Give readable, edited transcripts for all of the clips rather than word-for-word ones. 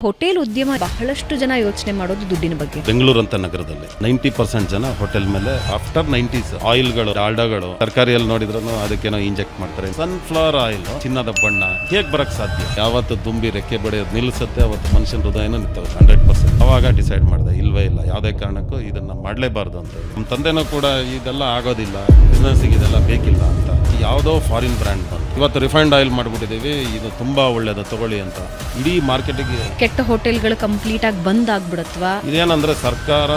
Hotel ಉದ್ಯಮ ಬಹಳಷ್ಟು ಜನ ಯೋಚನೆ ಮಾಡೋದು ದುಡ್ಡಿನ ಬಗ್ಗೆ. ಬೆಂಗಳೂರು ಅಂತ ನಗರದಲ್ಲಿ 90% ಜನ ಹೋಟೆಲ್ ಮೇಲೆ ಆಫ್ಟರ್ 90s ಆಯಿಲ್ಗಳು, ಡಾಲ್ಡಾಗಳು, ತರಕಾರಿಯಲ್ಲಿ ನೋಡಿದ್ರು ಅದಕ್ಕೇನೋ ಇಂಜೆಕ್ಟ್ ಮಾಡ್ತಾರೆ. ಸನ್ಫ್ಲವರ್ ಆಯಿಲ್ ಚಿನ್ನದ ಬಣ್ಣ ಹೇಗ್ ಬರಕ್ ಸಾಧ್ಯ? ಯಾವತ್ತು ದುಂಬಿ ರೆಕ್ಕೆ ಬಡಿಯೋದು ನಿಲ್ಲಿಸುತ್ತೆ ಅವತ್ತು ಮನುಷ್ಯನ ಹೃದಯನೂ ನಿಂತವೆ 100%. ಅವಾಗ ಡಿಸೈಡ್ ಮಾಡಿದೆ ಇಲ್ವೇ ಇಲ್ಲ, ಯಾವುದೇ ಕಾರಣಕ್ಕೂ ಇದನ್ನ ಮಾಡಲೇಬಾರ್ದು ಅಂತ. ನಮ್ಮ ತಂದೆನೂ ಕೂಡ ಇದೆಲ್ಲ ಆಗೋದಿಲ್ಲ, ಬಿಸ್ನೆಸ್ಗೆ ಇದೆಲ್ಲ ಬೇಕಿಲ್ಲ ಅಂತ ಯಾವುದೋ ಫಾರಿನ್ ಬ್ರ್ಯಾಂಡ್ ಬಂತು. ಇವತ್ತು ರಿಫೈನ್ಡ್ ಆಯಿಲ್ ಮಾಡ್ಬಿಟ್ಟಿದೀವಿ, ಇದು ತುಂಬಾ ಒಳ್ಳೇದು ತಗೊಳ್ಳಿ ಅಂತ ಇಡೀ ಮಾರ್ಕೆಟಿಗೆ. ಕೆಟ್ಟ ಹೋಟೆಲ್ಗಳು ಕಂಪ್ಲೀಟ್ ಆಗಿ ಬಂದ್ ಆಗ್ಬಿಡತ್ವಾ? ಇದೇನಂದ್ರೆ ಸರ್ಕಾರ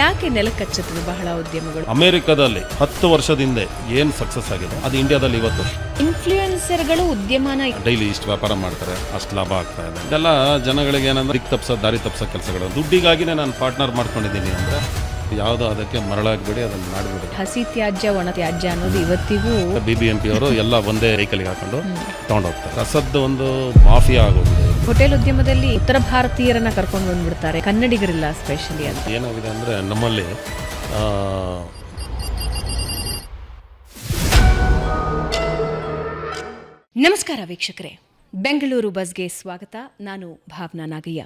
ಯಾಕೆ ನೆಲಕ್ಕೆ ಹಚ್ಚುತ್ತದೆ ಬಹಳ ಉದ್ಯಮಗಳು? ಅಮೆರಿಕದಲ್ಲಿ 10 ವರ್ಷದಿಂದ ಏನ್ ಸಕ್ಸಸ್ ಆಗಿದೆ ಅದು ಇಂಡಿಯಾದಲ್ಲಿ ಇವತ್ತು. ಇನ್ಫ್ಲೂಯೆನ್ಸರ್ಗಳು ಉದ್ಯಮನ ಡೈಲಿ ಇಷ್ಟು ವ್ಯಾಪಾರ ಮಾಡ್ತಾರೆ, ಅಷ್ಟು ಲಾಭ ಆಗ್ತಾ ಇದೆ. ಇದೆಲ್ಲ ಜನಗಳಿಗೆ ಏನಂದ್ರೆ ದಿಕ್ ತಪ್ಸೋ ದಾರಿ ತಪ್ಸೋ ಕೆಲಸಗಳು. ದುಡ್ಡಿಗಾಗಿನೇ ನಾನು ಪಾರ್ಟ್ನರ್ ಮಾಡ್ಕೊಂಡಿದ್ದೀನಿ ಅಂದ್ರೆ ಯಾವುದೋ ಅದಕ್ಕೆ ಮರಳಾಗ್ಬೇಡಿ, ಅದನ್ನ ಮಾಡಿಬಿಡಿ. ಹಸಿ ತ್ಯಾಜ್ಯ ಒಣ ತ್ಯಾಜ್ಯ ಅನ್ನೋದು ಇವತ್ತಿಗೂ BBMP ಅವರು ಎಲ್ಲ ಒಂದೇ ವೆಹಿಕಲ್ಗೆ ಹಾಕೊಂಡು ತಗೊಂಡೋಗ್ತಾರೆ. ಕಸದ್ದು ಒಂದು ಮಾಫಿಯಾ ಆಗೋಗಿದೆ. ಹೋಟೆಲ್ ಉದ್ಯಮದಲ್ಲಿ ಉತ್ತರ ಭಾರತೀಯರನ್ನ ಕರ್ಕೊಂಡು ಬಂದ್ಬಿಡ್ತಾರೆ, ಕನ್ನಡಿಗರಿಲ್ಲ ಸ್ಪೆಷಲಿ ಅಂತ. ಏನಾಗಿದೆ ಅಂದ್ರೆ ನಮ್ಮಲ್ಲಿ ನಮಸ್ಕಾರ ವೀಕ್ಷಕರೇ, ಬೆಂಗಳೂರು ಬಸ್ಗೆ ಸ್ವಾಗತ. ನಾನು ಭಾವನಾ ನಾಗಯ್ಯ.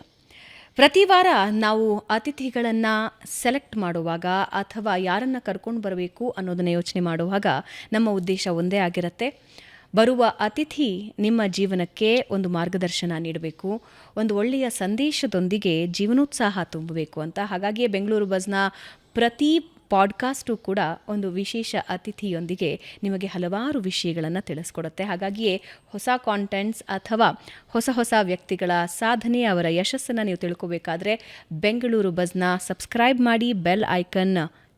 ಪ್ರತಿ ವಾರ ನಾವು ಅತಿಥಿಗಳನ್ನು ಸೆಲೆಕ್ಟ್ ಮಾಡುವಾಗ ಅಥವಾ ಯಾರನ್ನು ಕರ್ಕೊಂಡು ಬರಬೇಕು ಅನ್ನೋದನ್ನು ಯೋಚನೆ ಮಾಡುವಾಗ ನಮ್ಮ ಉದ್ದೇಶ ಒಂದೇ ಆಗಿರುತ್ತೆ. ಬರುವ ಅತಿಥಿ ನಿಮ್ಮ ಜೀವನಕ್ಕೆ ಒಂದು ಮಾರ್ಗದರ್ಶನ ನೀಡಬೇಕು, ಒಂದು ಒಳ್ಳೆಯ ಸಂದೇಶದೊಂದಿಗೆ ಜೀವನೋತ್ಸಾಹ ತುಂಬಬೇಕು ಅಂತ. ಹಾಗಾಗಿಯೇ ಬೆಂಗಳೂರು ಬಸ್ನ ಪ್ರತಿ ಪಾಡ್ಕಾಸ್ಟು ಕೂಡ ಒಂದು ವಿಶೇಷ ಅತಿಥಿಯೊಂದಿಗೆ ನಿಮಗೆ ಹಲವಾರು ವಿಷಯಗಳನ್ನು ತಿಳಿಸ್ಕೊಡುತ್ತೆ. ಹಾಗಾಗಿಯೇ ಹೊಸ ಕಾಂಟೆಂಟ್ಸ್ ಅಥವಾ ಹೊಸ ವ್ಯಕ್ತಿಗಳ ಸಾಧನೆ, ಅವರ ಯಶಸ್ಸನ್ನು ನೀವು ತಿಳ್ಕೋಬೇಕಾದ್ರೆ ಬೆಂಗಳೂರು ಬಸ್ನ ಸಬ್ಸ್ಕ್ರೈಬ್ ಮಾಡಿ, ಬೆಲ್ ಐಕನ್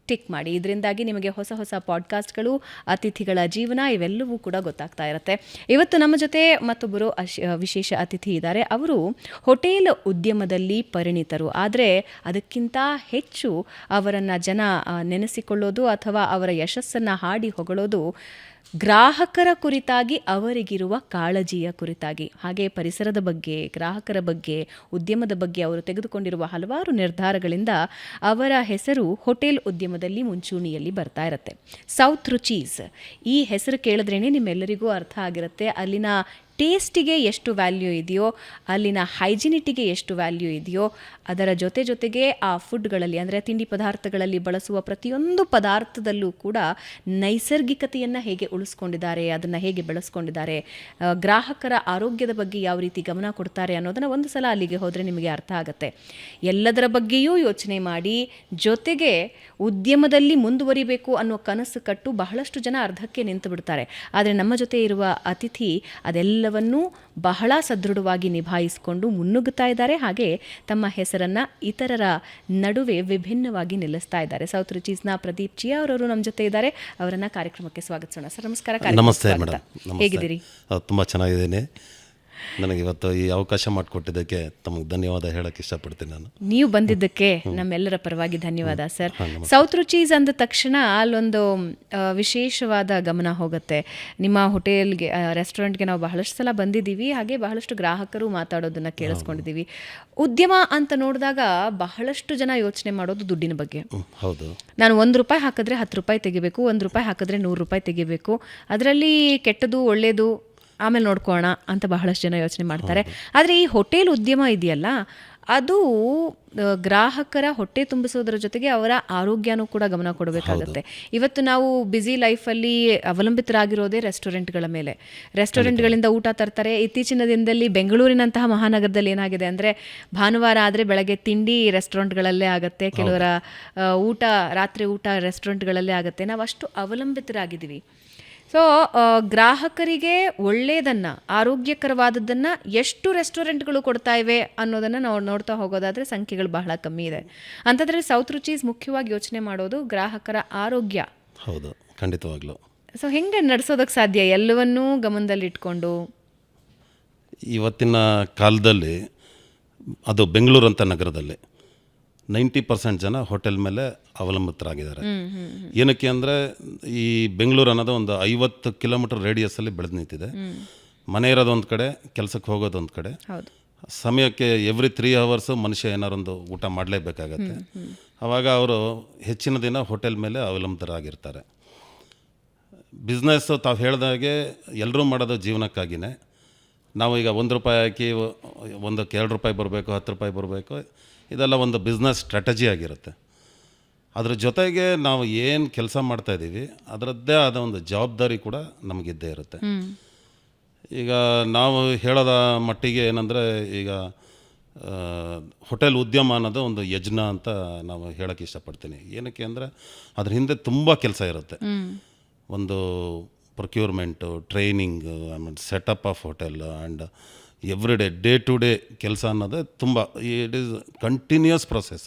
ಟಿಕ್ ಮಾಡಿ. ಇದರಿಂದಾಗಿ ನಿಮಗೆ ಹೊಸ ಪಾಡ್ಕಾಸ್ಟ್ಗಳು, ಅತಿಥಿಗಳ ಜೀವನ ಇವೆಲ್ಲವೂ ಕೂಡ ಗೊತ್ತಾಗ್ತಾ ಇರುತ್ತೆ. ಇವತ್ತು ನಮ್ಮ ಜೊತೆ ಮತ್ತೊಬ್ಬರು ವಿಶೇಷ ಅತಿಥಿ ಇದ್ದಾರೆ. ಅವರು ಹೋಟೆಲ್ ಉದ್ಯಮದಲ್ಲಿ ಪರಿಣಿತರು. ಆದರೆ ಅದಕ್ಕಿಂತ ಹೆಚ್ಚು ಅವರನ್ನು ಜನ ನೆನೆಸಿಕೊಳ್ಳೋದು ಅಥವಾ ಅವರ ಯಶಸ್ಸನ್ನು ಹಾಡಿ ಹೊಗಳೋದು ಗ್ರಾಹಕರ ಕುರಿತಾಗಿ, ಅವರಿಗಿರುವ ಕಾಳಜಿಯ ಕುರಿತಾಗಿ. ಹಾಗೆ ಪರಿಸರದ ಬಗ್ಗೆ, ಗ್ರಾಹಕರ ಬಗ್ಗೆ, ಉದ್ಯಮದ ಬಗ್ಗೆ ಅವರು ತೆಗೆದುಕೊಂಡಿರುವ ಹಲವಾರು ನಿರ್ಧಾರಗಳಿಂದ ಅವರ ಹೆಸರು ಹೋಟೆಲ್ ಉದ್ಯಮದಲ್ಲಿ ಮುಂಚೂಣಿಯಲ್ಲಿ ಬರ್ತಾ ಇರುತ್ತೆ. ಸೌತ್ ರುಚೀಸ್ ಈ ಹೆಸರು ಕೇಳಿದ್ರೇ ನಿಮ್ಮೆಲ್ಲರಿಗೂ ಅರ್ಥ ಆಗಿರುತ್ತೆ. ಅಲ್ಲಿನ ಟೇಸ್ಟಿಗೆ ಎಷ್ಟು ವ್ಯಾಲ್ಯೂ ಇದೆಯೋ, ಅಲ್ಲಿನ ಹೈಜಿನಿಟಿಗೆ ಎಷ್ಟು ವ್ಯಾಲ್ಯೂ ಇದೆಯೋ, ಅದರ ಜೊತೆಗೆ ಆ ಫುಡ್ಗಳಲ್ಲಿ ಅಂದರೆ ತಿಂಡಿ ಪದಾರ್ಥಗಳಲ್ಲಿ ಬಳಸುವ ಪ್ರತಿಯೊಂದು ಪದಾರ್ಥದಲ್ಲೂ ಕೂಡ ನೈಸರ್ಗಿಕತೆಯನ್ನು ಹೇಗೆ ಉಳಿಸ್ಕೊಂಡಿದ್ದಾರೆ, ಅದನ್ನು ಹೇಗೆ ಬೆಳೆಸ್ಕೊಂಡಿದ್ದಾರೆ, ಗ್ರಾಹಕರ ಆರೋಗ್ಯದ ಬಗ್ಗೆ ಯಾವ ರೀತಿ ಗಮನ ಕೊಡ್ತಾರೆ ಅನ್ನೋದನ್ನು ಒಂದು ಸಲ ಅಲ್ಲಿಗೆ ಹೋದರೆ ನಿಮಗೆ ಅರ್ಥ ಆಗುತ್ತೆ. ಎಲ್ಲದರ ಬಗ್ಗೆಯೂ ಯೋಚನೆ ಮಾಡಿ ಜೊತೆಗೆ ಉದ್ಯಮದಲ್ಲಿ ಮುಂದುವರಿಬೇಕು ಅನ್ನೋ ಕನಸು ಕಟ್ಟು ಬಹಳಷ್ಟು ಜನ ಅರ್ಧಕ್ಕೆ ನಿಂತು ಬಿಡ್ತಾರೆ. ಆದರೆ ನಮ್ಮ ಜೊತೆ ಇರುವ ಅತಿಥಿ ಅದೆಲ್ಲವನ್ನೂ ಬಹಳ ಸದೃಢವಾಗಿ ನಿಭಾಯಿಸಿಕೊಂಡು ಮುನ್ನುಗ್ಗುತ್ತಾ ಇದ್ದಾರೆ. ಹಾಗೆ ತಮ್ಮ ಹೆಸರನ್ನು ಇತರರ ನಡುವೆ ವಿಭಿನ್ನವಾಗಿ ನಿಲ್ಲಿಸ್ತಾ ಇದ್ದಾರೆ. ಸೌತ್ ರುಚೀಸ್ನ ಪ್ರದೀಪ್ ಚಿಯಾ ಅವರವರು ನಮ್ಮ ಜೊತೆ ಇದ್ದಾರೆ. ಅವರನ್ನು ಕಾರ್ಯಕ್ರಮಕ್ಕೆ ಸ್ವಾಗತಿಸೋಣ. ಸರ್ ನಮಸ್ಕಾರ. ನಮಸ್ತೆ ಮೇಡಮ್. ಹೇಗಿದ್ದೀರಿ? ತುಂಬ ಚೆನ್ನಾಗಿದ್ದೀನಿ. ನನಗೆ ಇವತ್ತು ಈ ಅವಕಾಶ ಮಾಡಿಕೊಟ್ಟಿದ್ದಕ್ಕೆ ತಮಗೆ ಧನ್ಯವಾದ ಹೇಳಕ್ಕೆ ಇಷ್ಟಪಡ್ತೀನಿ. ನಾನು ನೀವು ಬಂದಿದ್ದಕ್ಕೆ ನಮ್ಮೆಲ್ಲರ ಪರವಾಗಿ ಧನ್ಯವಾದ ಸರ್. ಸೌತ್ ರುಚೀಸ್ ಅಂದ ತಕ್ಷಣ ಅಲ್ಲೊಂದು ವಿಶೇಷವಾದ ಗಮನ ಹೋಗುತ್ತೆ. ನಿಮ್ಮ ಹೋಟೆಲ್ಗೆ, ರೆಸ್ಟೋರೆಂಟ್ಗೆ ನಾವು ಬಹಳಷ್ಟು ಸಲ ಬಂದಿದ್ದೀವಿ, ಹಾಗೆ ಬಹಳಷ್ಟು ಗ್ರಾಹಕರು ಮಾತಾಡೋದನ್ನ ಕೇಳಿಸ್ಕೊಂಡಿದ್ದೀವಿ. ಉದ್ಯಮ ಅಂತ ನೋಡಿದಾಗ ಬಹಳಷ್ಟು ಜನ ಯೋಚನೆ ಮಾಡೋದು ದುಡ್ಡಿನ ಬಗ್ಗೆ. ಹೌದು, ನಾನು ₹1 ಹಾಕಿದ್ರೆ ₹10 ತೆಗಿಬೇಕು, ₹1 ಹಾಕಿದ್ರೆ ₹100 ತೆಗಿಬೇಕು, ಅದರಲ್ಲಿ ಕೆಟ್ಟದು ಒಳ್ಳೆಯದು ಆಮೇಲೆ ನೋಡ್ಕೋಣ ಅಂತ ಬಹಳಷ್ಟು ಜನ ಯೋಚನೆ ಮಾಡ್ತಾರೆ. ಆದರೆ ಈ ಹೋಟೆಲ್ ಉದ್ಯಮ ಇದೆಯಲ್ಲ, ಅದು ಗ್ರಾಹಕರ ಹೊಟ್ಟೆ ತುಂಬಿಸೋದ್ರ ಜೊತೆಗೆ ಅವರ ಆರೋಗ್ಯನೂ ಕೂಡ ಗಮನ ಕೊಡಬೇಕಾಗುತ್ತೆ. ಇವತ್ತು ನಾವು ಬ್ಯುಸಿ ಲೈಫಲ್ಲಿ ಅವಲಂಬಿತರಾಗಿರೋದೇ ರೆಸ್ಟೋರೆಂಟ್ಗಳ ಮೇಲೆ. ರೆಸ್ಟೋರೆಂಟ್ಗಳಿಂದ ಊಟ ತರ್ತಾರೆ. ಇತ್ತೀಚಿನ ದಿನದಲ್ಲಿ ಬೆಂಗಳೂರಿನಂತಹ ಮಹಾನಗರದಲ್ಲಿ ಏನಾಗಿದೆ ಅಂದರೆ, ಭಾನುವಾರ ಆದರೆ ಬೆಳಗ್ಗೆ ತಿಂಡಿ ರೆಸ್ಟೋರೆಂಟ್ಗಳಲ್ಲೇ ಆಗುತ್ತೆ, ಕೆಲವರ ಊಟ, ರಾತ್ರಿ ಊಟ ರೆಸ್ಟೋರೆಂಟ್ಗಳಲ್ಲೇ ಆಗುತ್ತೆ. ನಾವು ಅಷ್ಟು ಅವಲಂಬಿತರಾಗಿದ್ದೀವಿ. ಸೊ ಗ್ರಾಹಕರಿಗೆ ಒಳ್ಳೆಯದನ್ನು, ಆರೋಗ್ಯಕರವಾದದ್ದನ್ನು ಎಷ್ಟು ರೆಸ್ಟೋರೆಂಟ್ಗಳು ಕೊಡ್ತಾ ಇವೆ ಅನ್ನೋದನ್ನು ನಾವು ನೋಡ್ತಾ ಹೋಗೋದಾದರೆ ಸಂಖ್ಯೆಗಳು ಬಹಳ ಕಮ್ಮಿ ಇದೆ. ಅಂಥದ್ರಲ್ಲಿ ಸೌತ್ ರುಚೀಸ್ ಮುಖ್ಯವಾಗಿ ಯೋಚನೆ ಮಾಡೋದು ಗ್ರಾಹಕರ ಆರೋಗ್ಯ. ಹೌದು, ಖಂಡಿತವಾಗ್ಲೂ. ಸೊ ಹೆಂಗೆ ನಡೆಸೋದಕ್ಕೆ ಸಾಧ್ಯ ಎಲ್ಲವನ್ನೂ ಗಮನದಲ್ಲಿಟ್ಕೊಂಡು? ಇವತ್ತಿನ ಕಾಲದಲ್ಲಿ ಅದು ಬೆಂಗಳೂರು ಅಂತ ನಗರದಲ್ಲಿ 90% ಜನ ಹೋಟೆಲ್ ಮೇಲೆ ಅವಲಂಬಿತರಾಗಿದ್ದಾರೆ. ಏನಕ್ಕೆ ಅಂದರೆ, ಈ ಬೆಂಗಳೂರು ಅನ್ನೋದು ಒಂದು 50 ಕಿಲೋಮೀಟರ್ ರೇಡಿಯಸ್ಸಲ್ಲಿ ಬೆಳೆದು ನಿಂತಿದೆ. ಮನೆ ಇರೋದೊಂದು ಕಡೆ, ಕೆಲಸಕ್ಕೆ ಹೋಗೋದೊಂದು ಕಡೆ. ಸಮಯಕ್ಕೆ ಎವ್ರಿ 3 hours ಮನುಷ್ಯ ಏನಾರೊಂದು ಊಟ ಮಾಡಲೇಬೇಕಾಗತ್ತೆ. ಆವಾಗ ಅವರು ಹೆಚ್ಚಿನ ದಿನ ಹೋಟೆಲ್ ಮೇಲೆ ಅವಲಂಬಿತರಾಗಿರ್ತಾರೆ. ಬಿಸ್ನೆಸ್ಸು ತಾವು ಹೇಳಿದಾಗೆ ಎಲ್ಲರೂ ಮಾಡೋದು ಜೀವನಕ್ಕಾಗಿಯೇ. ನಾವು ಈಗ ₹1 ಹಾಕಿ ಒಂದಕ್ಕೆ ₹2 ಬರಬೇಕು, ₹10 ಬರಬೇಕು, ಇದೆಲ್ಲ ಒಂದು ಬಿಸ್ನೆಸ್ ಸ್ಟ್ರಾಟಜಿ ಆಗಿರುತ್ತೆ. ಅದ್ರ ಜೊತೆಗೆ ನಾವು ಏನು ಕೆಲಸ ಮಾಡ್ತಾಯಿದ್ದೀವಿ ಅದರದ್ದೇ ಆದ ಒಂದು ಜವಾಬ್ದಾರಿ ಕೂಡ ನಮಗಿದ್ದೇ ಇರುತ್ತೆ. ಈಗ ನಾವು ಹೇಳೋದ ಮಟ್ಟಿಗೆ ಏನಂದರೆ, ಈಗ ಹೋಟೆಲ್ ಉದ್ಯಮ ಅನ್ನೋದು ಒಂದು ಯಜ್ಞ ಅಂತ ನಾವು ಹೇಳೋಕ್ಕೆ ಇಷ್ಟಪಡ್ತೀನಿ. ಏನಕ್ಕೆ ಅಂದರೆ ಅದ್ರ ಹಿಂದೆ ತುಂಬ ಕೆಲಸ ಇರುತ್ತೆ. ಒಂದು ಪ್ರೊಕ್ಯೂರ್ಮೆಂಟು, ಟ್ರೈನಿಂಗು, ಆಮೇಲೆ setup of hotel and every day to day ಕೆಲಸ ಅನ್ನೋದೇ ತುಂಬ, ಇಟ್ ಈಸ್ ಕಂಟಿನ್ಯೂಸ್ ಪ್ರೊಸೆಸ್.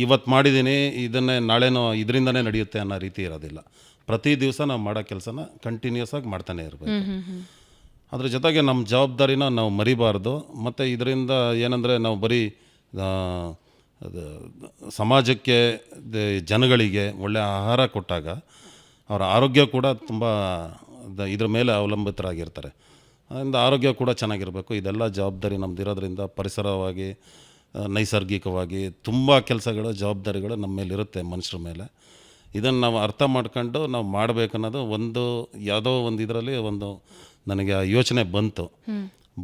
ಇವತ್ತು ಮಾಡಿದ್ದೀನಿ ಇದನ್ನೇ ನಾಳೆನೋ ಇದರಿಂದನೇ ನಡೆಯುತ್ತೆ ಅನ್ನೋ ರೀತಿ ಇರೋದಿಲ್ಲ. ಪ್ರತಿ ದಿವಸ ನಾವು ಮಾಡೋ ಕೆಲಸನ ಕಂಟಿನ್ಯೂಸ್ ಆಗಿ ಮಾಡ್ತಾನೆ ಇರಬೇಕು. ಅದ್ರ ಜೊತೆಗೆ ನಮ್ಮ ಜವಾಬ್ದಾರಿನ ನಾವು ಮರಿಬಾರ್ದು. ಮತ್ತು ಇದರಿಂದ ಏನಂದರೆ ನಾವು ಬರೀ ಸಮಾಜಕ್ಕೆ, ಜನಗಳಿಗೆ ಒಳ್ಳೆಯ ಆಹಾರ ಕೊಟ್ಟಾಗ ಅವರ ಆರೋಗ್ಯ ಕೂಡ ತುಂಬ ಇದ್ರ ಮೇಲೆ ಅವಲಂಬಿತರಾಗಿರ್ತಾರೆ. ಅದರಿಂದ ಆರೋಗ್ಯ ಕೂಡ ಚೆನ್ನಾಗಿರಬೇಕು. ಇದೆಲ್ಲ ಜವಾಬ್ದಾರಿ ನಮ್ಮದಿರೋದ್ರಿಂದ ಪರಿಸರವಾಗಿ, ನೈಸರ್ಗಿಕವಾಗಿ ತುಂಬ ಕೆಲಸಗಳು, ಜವಾಬ್ದಾರಿಗಳು ನಮ್ಮ ಮೇಲಿರುತ್ತೆ, ಮನುಷ್ಯರ ಮೇಲೆ. ಇದನ್ನು ನಾವು ಅರ್ಥ ಮಾಡ್ಕೊಂಡು ನಾವು ಮಾಡಬೇಕನ್ನೋದು ಒಂದು ಯಾವುದೋ ಒಂದು ಇದರಲ್ಲಿ ಒಂದು ನನಗೆ ಆ ಯೋಚನೆ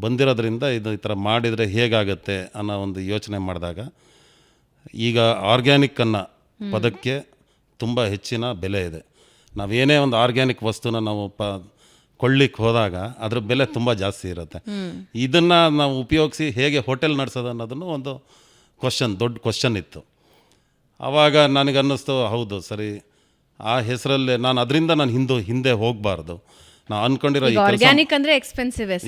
ಬಂದಿರೋದ್ರಿಂದ ಇದು ಈ ಥರ ಮಾಡಿದರೆ ಹೇಗಾಗುತ್ತೆ ಅನ್ನೋ ಒಂದು ಯೋಚನೆ ಮಾಡಿದಾಗ ಈಗ ಆರ್ಗ್ಯಾನಿಕ್ ಅನ್ನೋ ಪದಕ್ಕೆ ತುಂಬ ಹೆಚ್ಚಿನ ಬೆಲೆ ಇದೆ. ನಾವೇನೇ ಒಂದು ಆರ್ಗ್ಯಾನಿಕ್ ವಸ್ತುನ ನಾವು ಕೊಳ್ಳಿಕ್ಕೆ ಹೋದಾಗ ಅದ್ರ ಬೆಲೆ ತುಂಬ ಜಾಸ್ತಿ ಇರುತ್ತೆ. ಇದನ್ನು ನಾವು ಉಪಯೋಗಿಸಿ ಹೇಗೆ ಹೋಟೆಲ್ ನಡೆಸೋದು ಅನ್ನೋದನ್ನು ಒಂದು ದೊಡ್ಡ ಕ್ವಶನ್ ಇತ್ತು. ಆವಾಗ ನನಗನ್ನಿಸ್ತು, ಹೌದು ಸರಿ, ಆ ಹೆಸರಲ್ಲೇ ಅದರಿಂದ ನಾನು ಹಿಂದೆ ಹೋಗಬಾರ್ದು. ನಾವು ಅನ್ಕೊಂಡಿರೋ ಆರ್ಗ್ಯಾನಿಕ್ ಅಂದ್ರೆ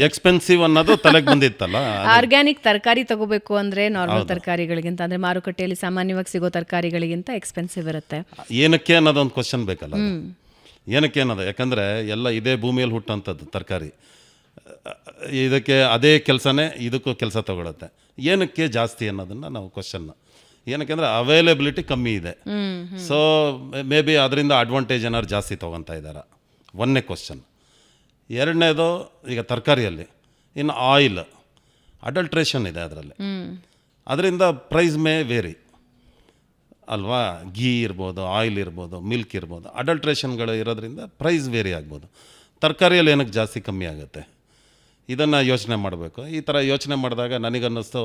ಎಕ್ಸ್ಪೆನ್ಸಿವ್ ಅನ್ನೋದು ತಲೆಗೆ ಬಂದಿತ್ತಲ್ಲ. ಆರ್ಗ್ಯಾನಿಕ್ ತರಕಾರಿ ತಗೋಬೇಕು ಅಂದ್ರೆ ನಾರ್ಮಲ್ ತರಕಾರಿಗಳಿಗಿಂತ, ಅಂದ್ರೆ ಮಾರುಕಟ್ಟೆಯಲ್ಲಿ ಸಾಮಾನ್ಯವಾಗಿ ಸಿಗೋ ತರಕಾರಿಗಳಿಗಿಂತ ಎಕ್ಸ್ಪೆನ್ಸಿವ್ ಇರುತ್ತೆ. ಏನಕ್ಕೆ ಅನ್ನೋದೊಂದು ಕ್ವಶನ್ ಬೇಕಲ್ಲ. ಏನಕ್ಕೆ ಅನ್ನೋದು, ಯಾಕಂದರೆ ಎಲ್ಲ ಇದೇ ಭೂಮಿಯಲ್ಲಿ ಹುಟ್ಟಂಥದ್ದು ತರಕಾರಿ. ಇದಕ್ಕೆ ಅದೇ ಕೆಲಸನೇ ಇದಕ್ಕೂ ಕೆಲಸ ತಗೊಳುತ್ತೆ. ಏನಕ್ಕೆ ಜಾಸ್ತಿ ಅನ್ನೋದನ್ನು ನಾವು ಕ್ವಶನ್. ಏನಕ್ಕೆ ಅಂದರೆ ಅವೈಲೇಬಿಲಿಟಿ ಕಮ್ಮಿ ಇದೆ. ಸೊ ಮೇ ಬಿ ಅದರಿಂದ ಅಡ್ವಾಂಟೇಜ್ ಏನಾದ್ರು ಜಾಸ್ತಿ ತೊಗೊತಾ ಇದ್ದಾರೆ. ಒಂದನೇ ಕ್ವಶನ್. ಎರಡನೇದು, ಈಗ ತರಕಾರಿಯಲ್ಲಿ ಇನ್ನು ಆಯಿಲ್ ಅಡಲ್ಟ್ರೇಷನ್ ಇದೆ ಅದರಲ್ಲಿ. ಅದರಿಂದ ಪ್ರೈಸ್ ಮೇ ವೇರಿ ಅಲ್ವಾ. ಗೀ ಇರ್ಬೋದು, ಆಯಿಲ್ ಇರ್ಬೋದು, ಮಿಲ್ಕ್ ಇರ್ಬೋದು, ಅಡಲ್ಟ್ರೇಷನ್ಗಳು ಇರೋದ್ರಿಂದ ಪ್ರೈಸ್ ವೇರಿ ಆಗ್ಬೋದು. ತರಕಾರಿಯಲ್ಲಿ ಏನಕ್ಕೆ ಜಾಸ್ತಿ ಕಮ್ಮಿ ಆಗುತ್ತೆ, ಇದನ್ನು ಯೋಚನೆ ಮಾಡಬೇಕು. ಈ ಥರ ಯೋಚನೆ ಮಾಡಿದಾಗ ನನಗನ್ನಿಸ್ತು,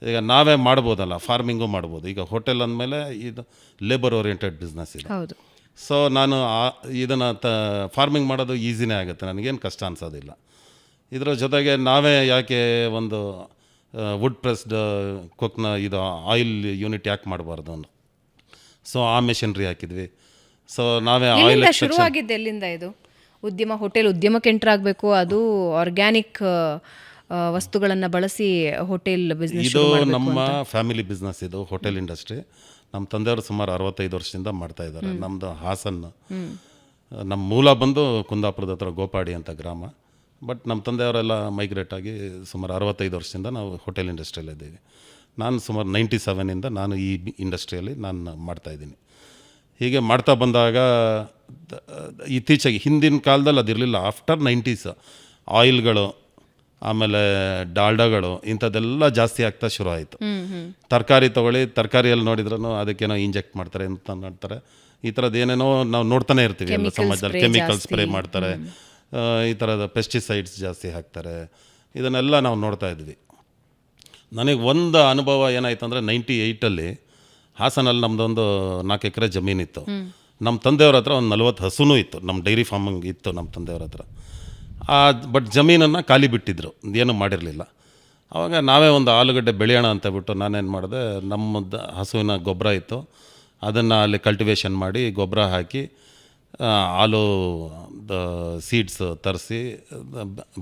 ಈಗ ನಾವೇ ಮಾಡ್ಬೋದಲ್ಲ, ಫಾರ್ಮಿಂಗು ಮಾಡ್ಬೋದು. ಈಗ ಹೋಟೆಲ್ ಅಂದಮೇಲೆ ಇದು ಲೇಬರ್ ಓರಿಯೆಂಟೆಡ್ ಬಿಸ್ನೆಸ್ ಇದೆ. ಸೊ ನಾನು ಇದನ್ನು ಫಾರ್ಮಿಂಗ್ ಮಾಡೋದು ಈಸಿನೇ ಆಗುತ್ತೆ, ನನಗೇನು ಕಷ್ಟ ಅನಿಸೋದಿಲ್ಲ. ಇದರ ಜೊತೆಗೆ ನಾವೇ ಯಾಕೆ ಒಂದು ವುಡ್ ಪ್ರೆಸ್ಡ್ ಕುಕ್ನ ಇದು ಆಯಿಲ್ ಯೂನಿಟ್ ಯಾಕೆ ಮಾಡಬಾರ್ದು ಅನ್ನೋ. ಸೊ ಆ ಮೆಷಿನ್ರಿ ಹಾಕಿದ್ವಿ. ಸೊ ನಾವೇ ಆಯಿಲ್ ಶುರುವಾಗಿದ್ದು ಎಲ್ಲಿಂದ ಇದು ಉದ್ಯಮ? ಹೋಟೆಲ್ ಉದ್ಯಮಕ್ಕೆ ಎಂಟರ್ ಆಗಬೇಕು, ಅದು ಆರ್ಗ್ಯಾನಿಕ್ ವಸ್ತುಗಳನ್ನು ಬಳಸಿ ಹೋಟೆಲ್ ಬಿಸ್ನೆಸ್. ಇದು ನಮ್ಮ ಫ್ಯಾಮಿಲಿ ಬಿಸ್ನೆಸ್, ಇದು ಹೋಟೆಲ್ ಇಂಡಸ್ಟ್ರಿ. ನಮ್ಮ ತಂದೆಯವರು ಸುಮಾರು 65 ವರ್ಷದಿಂದ ಮಾಡ್ತಾ ಇದ್ದಾರೆ. ನಮ್ಮದು ಹಾಸನ್, ನಮ್ಮ ಮೂಲ ಬಂದು ಕುಂದಾಪುರದ ಹತ್ರ ಗೋಪಾಡಿ ಅಂತ ಗ್ರಾಮ. ಬಟ್ ನಮ್ಮ ತಂದೆಯವರೆಲ್ಲ ಮೈಗ್ರೇಟ್ ಆಗಿ ಸುಮಾರು 65 ವರ್ಷದಿಂದ ನಾವು ಹೋಟೆಲ್ ಇಂಡಸ್ಟ್ರಿಯಲ್ಲಿ ಇದ್ದೀವಿ. ನಾನು ಸುಮಾರು 97ಇಂದ ನಾನು ಈ ಇಂಡಸ್ಟ್ರಿಯಲ್ಲಿ ನಾನು ಮಾಡ್ತಾಯಿದ್ದೀನಿ. ಹೀಗೆ ಮಾಡ್ತಾ ಬಂದಾಗ ಇತ್ತೀಚೆಗೆ, ಹಿಂದಿನ ಕಾಲದಲ್ಲಿ ಅದಿರಲಿಲ್ಲ. ಆಫ್ಟರ್ 90s ಆಯಿಲ್ಗಳು, ಆಮೇಲೆ ಡಾಲ್ಡಾಗಳು, ಇಂಥದ್ದೆಲ್ಲ ಜಾಸ್ತಿ ಆಗ್ತಾ ಶುರು ಆಯಿತು. ತರಕಾರಿ ತೊಗೊಳ್ಳಿ, ತರಕಾರಿಯಲ್ಲಿ ನೋಡಿದ್ರೂ ಅದಕ್ಕೇನೋ ಇಂಜೆಕ್ಟ್ ಮಾಡ್ತಾರೆ ಅಂತ ನೋಡ್ತಾರೆ. ಈ ಥರದ್ದು ಏನೇನೋ ನಾವು ನೋಡ್ತಾನೆ ಇರ್ತೀವಿ ಎಲ್ಲ ಸಮಾಜದಲ್ಲಿ. ಕೆಮಿಕಲ್ ಸ್ಪ್ರೇ ಮಾಡ್ತಾರೆ, ಈ ಥರದ ಪೆಸ್ಟಿಸೈಡ್ಸ್ ಜಾಸ್ತಿ ಹಾಕ್ತಾರೆ. ಇದನ್ನೆಲ್ಲ ನಾವು ನೋಡ್ತಾ ಇದ್ವಿ. ನನಗೆ ಒಂದು ಅನುಭವ ಏನಾಯ್ತು ಅಂದರೆ, 98ಅಲ್ಲಿ ಹಾಸನಲ್ಲಿ ನಮ್ಮದೊಂದು 4 ಎಕರೆ ಜಮೀನಿತ್ತು. ನಮ್ಮ ತಂದೆಯವ್ರ ಹತ್ರ ಒಂದು 40 ಹಸುನೂ ಇತ್ತು. ನಮ್ಮ ಡೈರಿ ಫಾರ್ಮಿಂಗ್ ಇತ್ತು ನಮ್ಮ ತಂದೆಯವ್ರ ಹತ್ರ. ಬಟ್ ಜಮೀನನ್ನು ಖಾಲಿ ಬಿಟ್ಟಿದ್ದರು, ಏನೂ ಮಾಡಿರಲಿಲ್ಲ. ಆವಾಗ ನಾವೇ ಒಂದು ಆಲೂಗಡ್ಡೆ ಬೆಳೆಯೋಣ ಅಂತ ಬಿಟ್ಟು ನಾನೇನು ಮಾಡಿದೆ, ನಮ್ಮದು ಹಸುವಿನ ಗೊಬ್ಬರ ಇತ್ತು, ಅದನ್ನು ಅಲ್ಲಿ ಕಲ್ಟಿವೇಷನ್ ಮಾಡಿ ಗೊಬ್ಬರ ಹಾಕಿ ಆಲೂ ಸೀಡ್ಸ್ ತರಿಸಿ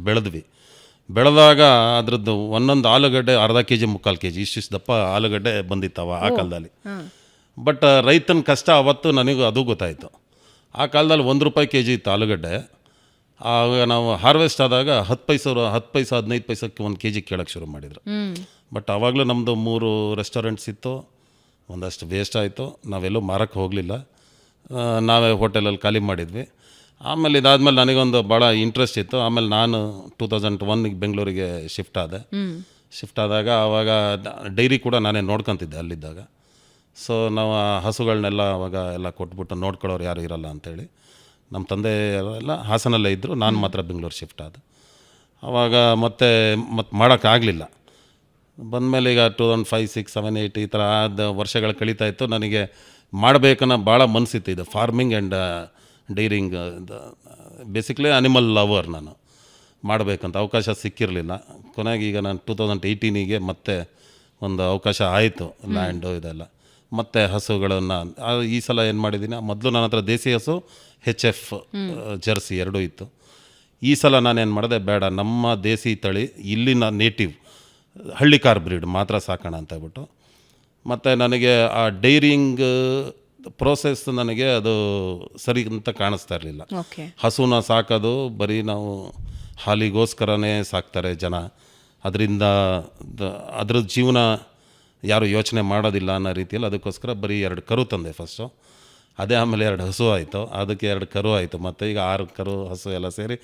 ಬೆಳೆದ್ವಿ. ಬೆಳೆದಾಗ ಅದರದ್ದು ಒಂದೊಂದು ಆಲೂಗಡ್ಡೆ ಅರ್ಧ kg 3/4 kg ಇಷ್ಟಿಷ್ಟು ದಪ್ಪ ಆಲೂಗಡ್ಡೆ ಬಂದಿತ್ತವ ಆ ಕಾಲದಲ್ಲಿ. ಬಟ್ ರೈತನ ಕಷ್ಟ ಅವತ್ತು ನನಗೂ ಅದು ಗೊತ್ತಾಯಿತು. ಆ ಕಾಲದಲ್ಲಿ ₹1 kg ಇತ್ತು ಆಲೂಗಡ್ಡೆ. ಆಗ ನಾವು ಹಾರ್ವೆಸ್ಟ್ ಆದಾಗ 10 ಪೈಸೆ 15 ಪೈಸಕ್ಕೆ 1 kg ಕೇಳೋಕ್ಕೆ ಶುರು ಮಾಡಿದರು. ಬಟ್ ಆವಾಗಲೂ ನಮ್ಮದು 3 ರೆಸ್ಟೋರೆಂಟ್ಸ್ ಇತ್ತು. ಒಂದಷ್ಟು ವೇಸ್ಟ್ ಆಯಿತು, ನಾವೆಲ್ಲೂ ಮಾರಕ್ಕೆ ಹೋಗಲಿಲ್ಲ, ನಾವೇ ಹೋಟೆಲಲ್ಲಿ ಖಾಲಿ ಮಾಡಿದ್ವಿ. ಆಮೇಲೆ ಇದಾದಮೇಲೆ ನನಗೊಂದು ಭಾಳ ಇಂಟ್ರೆಸ್ಟ್ ಇತ್ತು. ಆಮೇಲೆ ನಾನು 2001ಗೆ ಬೆಂಗಳೂರಿಗೆ ಶಿಫ್ಟ್ ಆದಾಗ ಆವಾಗ ಡೈರಿ ಕೂಡ ನಾನೇ ನೋಡ್ಕೊತಿದ್ದೆ ಅಲ್ಲಿದ್ದಾಗ. ಸೊ ನಾವು ಆ ಹಸುಗಳನ್ನೆಲ್ಲ ಆವಾಗ ಎಲ್ಲ ಕೊಟ್ಬಿಟ್ಟು ನೋಡ್ಕೊಳ್ಳೋರು ಯಾರು ಇರಲ್ಲ ಅಂಥೇಳಿ ನಮ್ಮ ತಂದೆ ಎಲ್ಲ ಹಾಸನಲ್ಲೇ ಇದ್ದರು, ನಾನು ಮಾತ್ರ ಬೆಂಗಳೂರು ಶಿಫ್ಟ್ ಆದ. ಆವಾಗ ಮತ್ತೆ ಮಾಡೋಕ್ಕಾಗಲಿಲ್ಲ. ಬಂದಮೇಲೆ ಈಗ 2005, 6, 7, 8 ಈ ಥರ ವರ್ಷಗಳು ಕಳೀತಾ ಇತ್ತು. ನನಗೆ ಮಾಡಬೇಕನ್ನೋ ಭಾಳ ಮನಸ್ಸಿತ್ತು. ಇದು farming and dairying, basically animal lover. ನಾನು ಮಾಡಬೇಕಂತ ಅವಕಾಶ ಸಿಕ್ಕಿರಲಿಲ್ಲ. ಕೊನೆಗೆ ಈಗ ನಾನು 2018 ಮತ್ತೆ ಒಂದು ಅವಕಾಶ ಆಯಿತು, ಲ್ಯಾಂಡು ಇದೆಲ್ಲ. ಮತ್ತು ಹಸುಗಳನ್ನು ಈ ಸಲ ಏನು ಮಾಡಿದ್ದೀನಿ, ಮೊದಲು ನನ್ನ ಹತ್ರ ದೇಸಿ ಹಸು, HF ಜರ್ಸಿ ಎರಡೂ ಇತ್ತು. ಈ ಸಲ ನಾನೇನು ಮಾಡಿದೆ, ಬೇಡ ನಮ್ಮ ದೇಸಿ ತಳಿ ಇಲ್ಲಿನ ನೇಟಿವ್ ಹಳ್ಳಿಕಾರ್ ಬ್ರೀಡ್ ಮಾತ್ರ ಸಾಕೋಣ ಅಂತ ಹೇಳ್ಬಿಟ್ಟು. ಮತ್ತು ನನಗೆ ಆ ಡೈರಿಂಗ್ ಪ್ರೋಸೆಸ್ ನನಗೆ ಅದು ಸರಿ ಅಂತ ಕಾಣಿಸ್ತಾ ಇರಲಿಲ್ಲ. ಓಕೆ. ಹಸುನ ಸಾಕೋದು ಬರೀ ನಾವು ಹಾಲಿಗೋಸ್ಕರನೇ ಸಾಕ್ತಾರೆ ಜನ, ಅದರಿಂದ ಅದ್ರ ಜೀವನ ಯಾರು ಯೋಚನೆ ಮಾಡೋದಿಲ್ಲ ಅನ್ನೋ ರೀತಿಯಲ್ಲಿ ಅದಕ್ಕೋಸ್ಕರ ಬರೀ 2 ಕರು ತಂದೆ ಫಸ್ಟು. ಅದೇ ಆಮೇಲೆ 2 ಹಸು ಆಯಿತು, ಅದಕ್ಕೆ 2 ಕರು ಆಯಿತು, ಮತ್ತು ಈಗ 6 ಕರು ಹಸು ಎಲ್ಲ ಸೇರಿ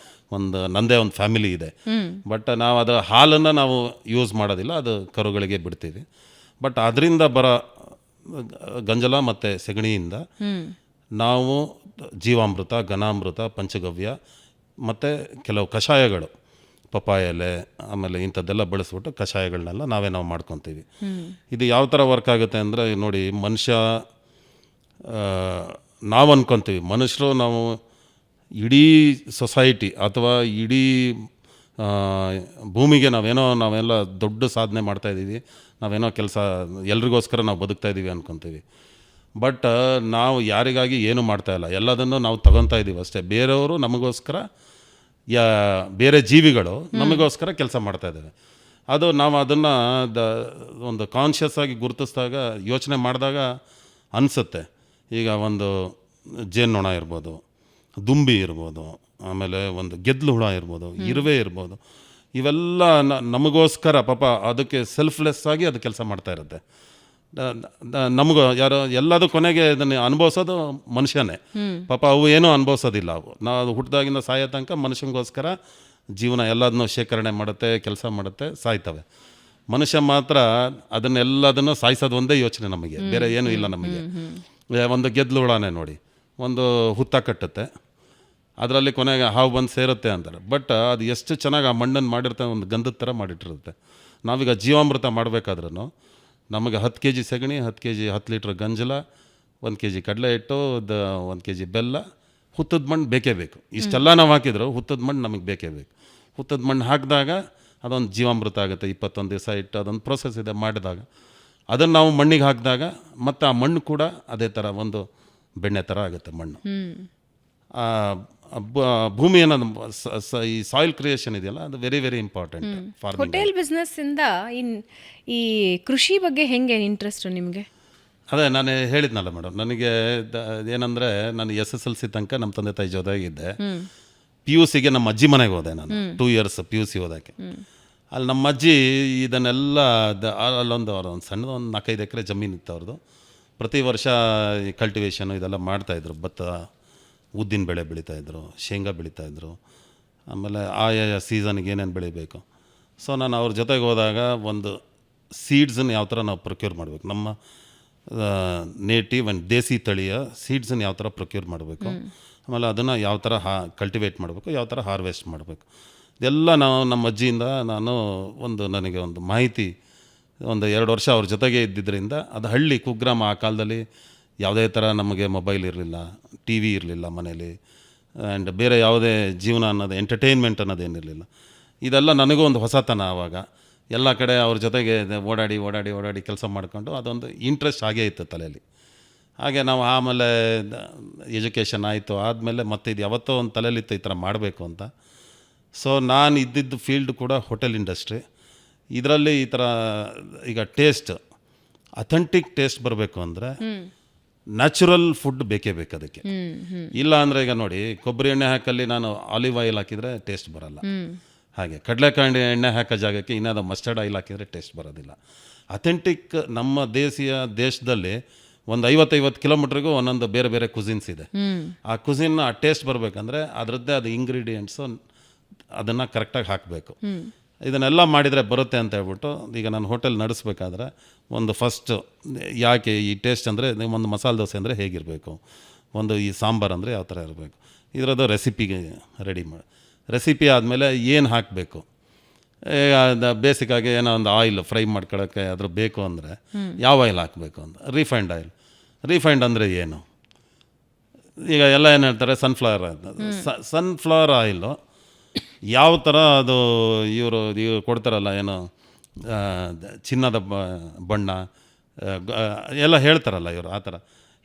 ನನ್ನದೇ ಒಂದು ಫ್ಯಾಮಿಲಿ ಇದೆ. ಬಟ್ ನಾವು ಅದರ ಹಾಲನ್ನು ನಾವು ಯೂಸ್ ಮಾಡೋದಿಲ್ಲ, ಅದು ಕರುಗಳಿಗೆ ಬಿಡ್ತೀವಿ. ಬಟ್ ಅದರಿಂದ ಬರೋ ಗಂಜಲ ಮತ್ತು ಸೆಗಣಿಯಿಂದ ನಾವು ಜೀವಾಮೃತ, ಘನಾಮೃತ, ಪಂಚಗವ್ಯ ಮತ್ತು ಕೆಲವು ಕಷಾಯಗಳು, ಪಪ್ಪಾಯ ಎಲೆ ಆಮೇಲೆ ಇಂಥದ್ದೆಲ್ಲ ಬಳಸ್ಬಿಟ್ಟು ಕಷಾಯಗಳನ್ನೆಲ್ಲ ನಾವು ಮಾಡ್ಕೊತೀವಿ. ಇದು ಯಾವ ಥರ ವರ್ಕ್ ಆಗುತ್ತೆ ಅಂದರೆ, ನೋಡಿ ಮನುಷ್ಯ ನಾವು ಅಂದ್ಕೊತೀವಿ ಮನುಷ್ಯರು ನಾವು ಇಡೀ ಸೊಸೈಟಿ ಅಥವಾ ಇಡೀ ಭೂಮಿಗೆ ನಾವೆಲ್ಲ ದೊಡ್ಡ ಸಾಧನೆ ಮಾಡ್ತಾಯಿದ್ದೀವಿ, ನಾವೇನೋ ಕೆಲಸ ಎಲ್ರಿಗೋಸ್ಕರ ನಾವು ಬದುಕ್ತಾಯಿದ್ದೀವಿ ಅಂದ್ಕೊತೀವಿ. ಬಟ್ ನಾವು ಯಾರಿಗಾಗಿ ಏನೂ ಮಾಡ್ತಾಯಿಲ್ಲ, ಎಲ್ಲದನ್ನು ನಾವು ತಗೊತಾ ಇದ್ದೀವಿ ಅಷ್ಟೇ. ಬೇರೆಯವರು ನಮಗೋಸ್ಕರ, ಬೇರೆ ಜೀವಿಗಳು ನಮಗೋಸ್ಕರ ಕೆಲಸ ಮಾಡ್ತಾಯಿದ್ದಾವೆ. ಅದು ನಾವು ಅದನ್ನು ಒಂದು ಕಾನ್ಷಿಯಸ್ ಆಗಿ ಗುರುತಿಸಿದಾಗ, ಯೋಚನೆ ಮಾಡಿದಾಗ ಅನಿಸುತ್ತೆ. ಈಗ ಒಂದು ಜೇನುನೊಣ ಇರ್ಬೋದು, ದುಂಬಿ ಇರ್ಬೋದು, ಆಮೇಲೆ ಒಂದು ಗೆದ್ಲು ಹುಳ ಇರ್ಬೋದು, ಇರುವೆ ಇರ್ಬೋದು, ಇವೆಲ್ಲ ನಮಗೋಸ್ಕರ ಪಾಪ ಅದಕ್ಕೆ ಸೆಲ್ಫ್ಲೆಸ್ ಆಗಿ ಅದು ಕೆಲಸ ಮಾಡ್ತಾ ಇರುತ್ತೆ. ನಮಗೂ ಯಾರೋ ಎಲ್ಲದೂ ಕೊನೆಗೆ ಇದನ್ನು ಅನುಭವಿಸೋದು ಮನುಷ್ಯನೇ ಪಾಪ. ಅವು ಏನೂ ಅನುಭವಿಸೋದಿಲ್ಲ. ನಾವು ಹುಟ್ಟಿದಾಗಿಂದ ಸಾಯೋ ತನಕ ಮನುಷ್ಯನಿಗೋಸ್ಕರ ಜೀವನ ಎಲ್ಲದನ್ನೂ ಶೇಖರಣೆ ಮಾಡುತ್ತೆ, ಕೆಲಸ ಮಾಡುತ್ತೆ, ಸಾಯ್ತವೆ. ಮನುಷ್ಯ ಮಾತ್ರ ಅದನ್ನೆಲ್ಲದನ್ನು ಸಾಯಿಸೋದು ಒಂದೇ ಯೋಚನೆ ನಮಗೆ, ಬೇರೆ ಏನೂ ಇಲ್ಲ ನಮಗೆ. ಒಂದು ಗೆದ್ಲು ಹುಳನೇ ನೋಡಿ, ಒಂದು ಹುತ್ತ ಕಟ್ಟುತ್ತೆ, ಅದರಲ್ಲಿ ಕೊನೆಗೆ ಹಾವು ಬಂದು ಸೇರುತ್ತೆ ಅಂತಾರೆ. ಬಟ್ ಅದು ಎಷ್ಟು ಚೆನ್ನಾಗಿ ಆ ಮಣ್ಣನ್ನು ಮಾಡಿರ್ತಾರೆ, ಒಂದು ಗಂಧದ ಥರ ಮಾಡಿಟ್ಟಿರುತ್ತೆ. ನಾವೀಗ ಜೀವಾಮೃತ ಮಾಡಬೇಕಾದ್ರೂ ನಮಗೆ 10 kg ಸಗಣಿ, 10 ಲೀಟ್ರ್ ಗಂಜಲ, 1 kg ಕಡಲೆ ಹಿಟ್ಟು, 1 kg ಬೆಲ್ಲ, ಹುತ್ತದ ಮಣ್ಣು ಬೇಕೇ ಬೇಕು. ಇಷ್ಟೆಲ್ಲ ನಾವು ಹಾಕಿದ್ರು ಹುತ್ತದ ಮಣ್ಣು ನಮಗೆ ಬೇಕೇ ಬೇಕು. ಹುತ್ತದ ಮಣ್ಣು ಹಾಕಿದಾಗ ಅದೊಂದು ಜೀವಾಮೃತ ಆಗುತ್ತೆ. 21 ದಿವಸ ಇಟ್ಟು ಅದೊಂದು ಪ್ರೋಸೆಸ್ ಇದೆ ಮಾಡಿದಾಗ, ಅದನ್ನು ನಾವು ಮಣ್ಣಿಗೆ ಹಾಕಿದಾಗ ಮತ್ತು ಆ ಮಣ್ಣು ಕೂಡ ಅದೇ ಥರ ಒಂದು ಬೆಣ್ಣೆ ಥರ ಆಗುತ್ತೆ ಮಣ್ಣು. ಭೂಮಿ ಅನ್ನೋದು ಈ ಸಾಯಿಲ್ ಕ್ರಿಯೇಷನ್ ಇದೆಯಲ್ಲ, ಅದು very very important farming. Hotel ಬಿಸ್ನೆಸ್ಸಿಂದ ಈ ಕೃಷಿ ಬಗ್ಗೆ ಹೆಂಗೆ ಇಂಟ್ರೆಸ್ಟ್ ನಿಮಗೆ? ಅದೇ ನಾನು ಹೇಳಿದ್ನಲ್ಲ ಮೇಡಮ್, ನನಗೆ ಏನಂದರೆ ನಾನು SSLC ತನಕ ನಮ್ಮ ತಂದೆ ತಾಯಿ ಜೊತೆಗಿದ್ದೆ. PUCಗೆ ನಮ್ಮ ಅಜ್ಜಿ ಮನೆಗೆ ಹೋದೆ ನಾನು, 2 years PUC ಓದೋಕ್ಕೆ. ಅಲ್ಲಿ ನಮ್ಮ ಅಜ್ಜಿ ಇದನ್ನೆಲ್ಲ ಅಲ್ಲೊಂದು ಸಣ್ಣದು ಒಂದು 4-5 ಎಕರೆ ಜಮೀನು ಇತ್ತು ಅವ್ರದ್ದು. ಪ್ರತಿ ವರ್ಷ ಕಲ್ಟಿವೇಷನು ಇದೆಲ್ಲ ಮಾಡ್ತಾಯಿದ್ರು. ಭತ್ತ, ಉದ್ದಿನ ಬೆಳೆ ಬೆಳೀತಾಯಿದ್ರು, ಶೇಂಗಾ ಬೆಳೀತಾಯಿದ್ರು, ಆಮೇಲೆ ಆಯಾ ಸೀಸನ್ಗೆ ಏನೇನು ಬೆಳಿಬೇಕು. ಸೊ ನಾನು ಅವ್ರ ಜೊತೆಗೆ ಹೋದಾಗ ಒಂದು ಸೀಡ್ಸನ್ನು ಯಾವ ಥರ ನಾವು ಪ್ರೊಕ್ಯೂರ್ ಮಾಡಬೇಕು, ನಮ್ಮ ನೇಟಿವ್ ಆ್ಯಂಡ್ ದೇಸಿ ತಳಿಯ ಸೀಡ್ಸನ್ನು ಯಾವ ಥರ ಪ್ರೊಕ್ಯೂರ್ ಮಾಡಬೇಕು, ಆಮೇಲೆ ಅದನ್ನು ಯಾವ ಥರ ಕಲ್ಟಿವೇಟ್ ಮಾಡಬೇಕು, ಯಾವ ಥರ ಹಾರ್ವೆಸ್ಟ್ ಮಾಡಬೇಕು, ಇದೆಲ್ಲ ನಮ್ಮ ಅಜ್ಜಿಯಿಂದ ನನಗೆ ಒಂದು ಮಾಹಿತಿ. ಒಂದು 2 ವರ್ಷ ಅವ್ರ ಜೊತೆಗೆ ಇದ್ದಿದ್ದರಿಂದ, ಅದು ಹಳ್ಳಿ ಕುಗ್ರಾಮ. ಆ ಕಾಲದಲ್ಲಿ ಯಾವುದೇ ಥರ ನಮಗೆ ಮೊಬೈಲ್ ಇರಲಿಲ್ಲ, TV ಇರಲಿಲ್ಲ ಮನೇಲಿ, ಆ್ಯಂಡ್ ಬೇರೆ ಯಾವುದೇ ಜೀವನ ಅನ್ನೋದು, ಎಂಟರ್ಟೈನ್ಮೆಂಟ್ ಅನ್ನೋದೇನಿರಲಿಲ್ಲ. ಇದೆಲ್ಲ ನನಗೂ ಒಂದು ಹೊಸತನ. ಆವಾಗ ಎಲ್ಲ ಕಡೆ ಅವ್ರ ಜೊತೆಗೆ ಓಡಾಡಿ ಕೆಲಸ ಮಾಡ್ಕೊಂಡು ಅದೊಂದು ಇಂಟ್ರೆಸ್ಟ್ ಆಗೇ ಇತ್ತು ತಲೆಯಲ್ಲಿ. ಹಾಗೆ ನಾವು ಆಮೇಲೆ ಎಜುಕೇಷನ್ ಆಯಿತು, ಆದಮೇಲೆ ಮತ್ತೆ ಇದು ಯಾವತ್ತೋ ಒಂದು ತಲೆಯಲ್ಲಿತ್ತು ಈ ಥರ ಮಾಡಬೇಕು ಅಂತ. ಸೊ ನಾನು ಇದ್ದಿದ್ದು ಫೀಲ್ಡ್ ಕೂಡ ಹೋಟೆಲ್ ಇಂಡಸ್ಟ್ರಿ. ಇದರಲ್ಲಿ ಈ ಥರ ಈಗ ಟೇಸ್ಟ್, ಅಥೆಂಟಿಕ್ ಟೇಸ್ಟ್ ಬರಬೇಕು ಅಂದರೆ ನ್ಯಾಚುರಲ್ ಫುಡ್ ಬೇಕೇ ಬೇಕು ಅದಕ್ಕೆ. ಇಲ್ಲ ಅಂದರೆ ಈಗ ನೋಡಿ, ಕೊಬ್ಬರಿ ಎಣ್ಣೆ ಹಾಕಲ್ಲಿ ನಾನು ಆಲಿವ್ ಆಯಿಲ್ ಹಾಕಿದರೆ ಟೇಸ್ಟ್ ಬರಲ್ಲ. ಹಾಗೆ ಕಡಲೆಕಾಯಿ ಎಣ್ಣೆ ಹಾಕೋ ಜಾಗಕ್ಕೆ ಇನ್ನದು ಮಸ್ಟರ್ಡ್ ಆಯಿಲ್ ಹಾಕಿದರೆ ಟೇಸ್ಟ್ ಬರೋದಿಲ್ಲ. ಅಥೆಂಟಿಕ್ ನಮ್ಮ ದೇಶದಲ್ಲಿ ಒಂದು 50 ಕಿಲೋಮೀಟ್ರಿಗೂ ಒಂದೊಂದು ಬೇರೆ ಬೇರೆ ಕುಸಿನ್ಸ್ ಇದೆ. ಆ ಕುಸಿನ್ ಆ ಟೇಸ್ಟ್ ಬರಬೇಕಂದ್ರೆ ಅದರದ್ದೇ ಅದು ಇಂಗ್ರೀಡಿಯೆಂಟ್ಸು ಅದನ್ನು ಕರೆಕ್ಟಾಗಿ ಹಾಕಬೇಕು. ಇದನ್ನೆಲ್ಲ ಮಾಡಿದರೆ ಬರುತ್ತೆ ಅಂತ ಹೇಳ್ಬಿಟ್ಟು ಈಗ ನಾನು ಹೋಟೆಲ್ ನಡೆಸಬೇಕಾದ್ರೆ ಒಂದು ಫಸ್ಟು ಯಾಕೆ ಈ ಟೇಸ್ಟ್ ಅಂದರೆ, ಒಂದು ಮಸಾಲೆ ದೋಸೆ ಅಂದರೆ ಹೇಗಿರಬೇಕು, ಒಂದು ಈ ಸಾಂಬಾರು ಅಂದರೆ ಯಾವ ಥರ ಇರಬೇಕು, ಇದರದ್ದು ರೆಸಿಪಿಗೆ ರೆಡಿ ಮಾಡಿ ರೆಸಿಪಿ ಆದಮೇಲೆ ಏನು ಹಾಕಬೇಕು. ಬೇಸಿಕ್ಕಾಗಿ ಏನೋ ಒಂದು ಆಯಿಲ್ ಫ್ರೈ ಮಾಡ್ಕೊಳ್ಳೋಕ್ಕೆ ಅದ್ರ ಬೇಕು ಅಂದರೆ ಯಾವ ಆಯಿಲ್ ಹಾಕಬೇಕು ಅಂತ. Refined oil. ರಿಫೈಂಡ್ ಅಂದರೆ ಏನು? ಈಗ ಎಲ್ಲ ಏನು ಹೇಳ್ತಾರೆ ಸನ್ಫ್ಲವರ್ ಸನ್ಫ್ಲವರ್ ಆಯಿಲು ಯಾವ ಥರ ಅದು ಇವರು ಕೊಡ್ತಾರಲ್ಲ ಏನು ಚಿನ್ನದ ಬಣ್ಣ ಎಲ್ಲ ಹೇಳ್ತಾರಲ್ಲ ಇವರು, ಆ ಥರ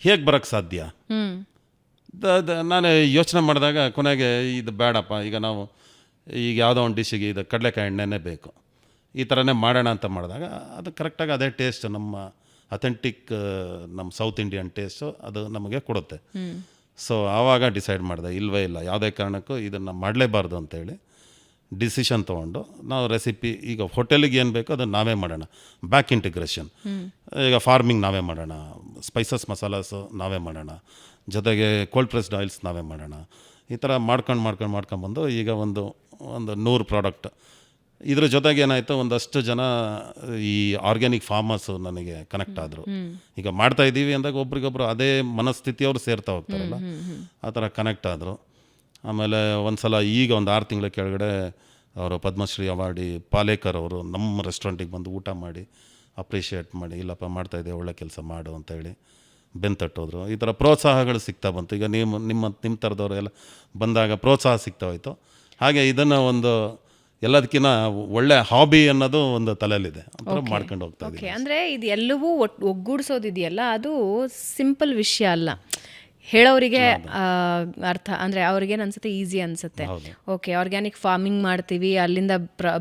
ಹೇಗೆ ಬರೋಕ್ಕೆ ಸಾಧ್ಯ? ನಾನು ಯೋಚನೆ ಮಾಡಿದಾಗ ಕೊನೆಗೆ ಇದು ಬೇಡಪ್ಪ, ಈಗ ನಾವು ಈಗ ಯಾವುದೋ ಒಂದು ಡಿಶ್ಶಿಗೆ ಇದು ಕಡಲೆಕಾಯಿ ಎಣ್ಣೆನೇ ಬೇಕು, ಈ ಥರನೇ ಮಾಡೋಣ ಅಂತ ಮಾಡಿದಾಗ ಅದು ಕರೆಕ್ಟಾಗಿ ಅದೇ ಟೇಸ್ಟ್, ನಮ್ಮ ಅಥೆಂಟಿಕ್ ನಮ್ಮ ಸೌತ್ ಇಂಡಿಯನ್ ಟೇಸ್ಟು ಅದು ನಮಗೆ ಕೊಡುತ್ತೆ. ಸೊ ಆವಾಗ ಡಿಸೈಡ್ ಮಾಡಿದೆ ಇಲ್ಲವೇ ಇಲ್ಲ, ಯಾವುದೇ ಕಾರಣಕ್ಕೂ ಇದನ್ನು ಮಾಡಲೇಬಾರ್ದು ಅಂತೇಳಿ ಡಿಸಿಷನ್ ತೊಗೊಂಡು ನಾವು ರೆಸಿಪಿ ಈಗ ಹೋಟೆಲಿಗೆ ಏನು ಬೇಕೋ ಅದನ್ನು ನಾವೇ ಮಾಡೋಣ. ಬ್ಯಾಕ್ ಇಂಟಿಗ್ರೇಷನ್, ಈಗ ಫಾರ್ಮಿಂಗ್ ನಾವೇ ಮಾಡೋಣ, ಸ್ಪೈಸಸ್ ಮಸಾಲಾಸು ನಾವೇ ಮಾಡೋಣ, ಜೊತೆಗೆ ಕೋಲ್ಡ್ ಪ್ರೆಸ್ಡ್ ಆಯಿಲ್ಸ್ ನಾವೇ ಮಾಡೋಣ. ಈ ಥರ ಮಾಡ್ಕೊಂಡ್ಬಂದು ಈಗ ಒಂದು 100 ಪ್ರಾಡಕ್ಟ್. ಇದ್ರ ಜೊತೆಗೆ ಏನಾಯಿತು, ಒಂದಷ್ಟು ಜನ ಈ ಆರ್ಗ್ಯಾನಿಕ್ ಫಾರ್ಮರ್ಸು ನನಗೆ ಕನೆಕ್ಟ್ ಆದರು. ಈಗ ಮಾಡ್ತಾಯಿದ್ದೀವಿ ಅಂದಾಗ ಒಬ್ರಿಗೊಬ್ರು ಅದೇ ಮನಸ್ಥಿತಿಯವರು ಸೇರ್ತಾ ಹೋಗ್ತಾರಲ್ಲ, ಆ ಥರ ಕನೆಕ್ಟ್ ಆದರು. ಆಮೇಲೆ ಒಂದು ಸಲ ಈಗ ಒಂದು 6 ತಿಂಗಳ ಕೆಳಗಡೆ ಅವರು ಪದ್ಮಶ್ರೀ ಅವಾರ್ಡಿ ಪಾಲೇಕರ್ ಅವರು ನಮ್ಮ ರೆಸ್ಟೋರೆಂಟಿಗೆ ಬಂದು ಊಟ ಮಾಡಿ ಅಪ್ರಿಷಿಯೇಟ್ ಮಾಡಿ, ಇಲ್ಲಪ್ಪ ಮಾಡ್ತಾಯಿದ್ದೆ, ಒಳ್ಳೆ ಕೆಲಸ ಮಾಡು ಅಂತೇಳಿ ಬೆಂತಟ್ಟೋದ್ರು. ಈ ಥರ ಪ್ರೋತ್ಸಾಹಗಳು ಸಿಗ್ತಾ ಬಂತು. ಈಗ ನಿಮ್ಮ ಥರದವರು ಎಲ್ಲ ಬಂದಾಗ ಪ್ರೋತ್ಸಾಹ ಸಿಗ್ತಾ ಹೋಯ್ತು. ಹಾಗೆ ಇದನ್ನು ಒಂದು ಎಲ್ಲದಕ್ಕಿಂತ ಒಳ್ಳೆ ಹಾಬಿ ಅನ್ನೋದು ಒಂದು ತಲೆಯಲ್ಲಿದೆ, ಅಂತ ಮಾಡ್ಕೊಂಡು ಹೋಗ್ತಾ ಇದ್ದೀವಿ. ಅಂದರೆ ಇದು ಎಲ್ಲವೂ ಒಗ್ಗೂಡಿಸೋದಿದೆಯಲ್ಲ, ಅದು ಸಿಂಪಲ್ ವಿಷಯ ಅಲ್ಲ. ಹೇಳೋರಿಗೆ ಅರ್ಥ ಅಂದರೆ ಅವ್ರಿಗೇನು ಅನ್ಸುತ್ತೆ, ಈಸಿ ಅನಿಸುತ್ತೆ. ಓಕೆ, ಆರ್ಗ್ಯಾನಿಕ್ ಫಾರ್ಮಿಂಗ್ ಮಾಡ್ತೀವಿ, ಅಲ್ಲಿಂದ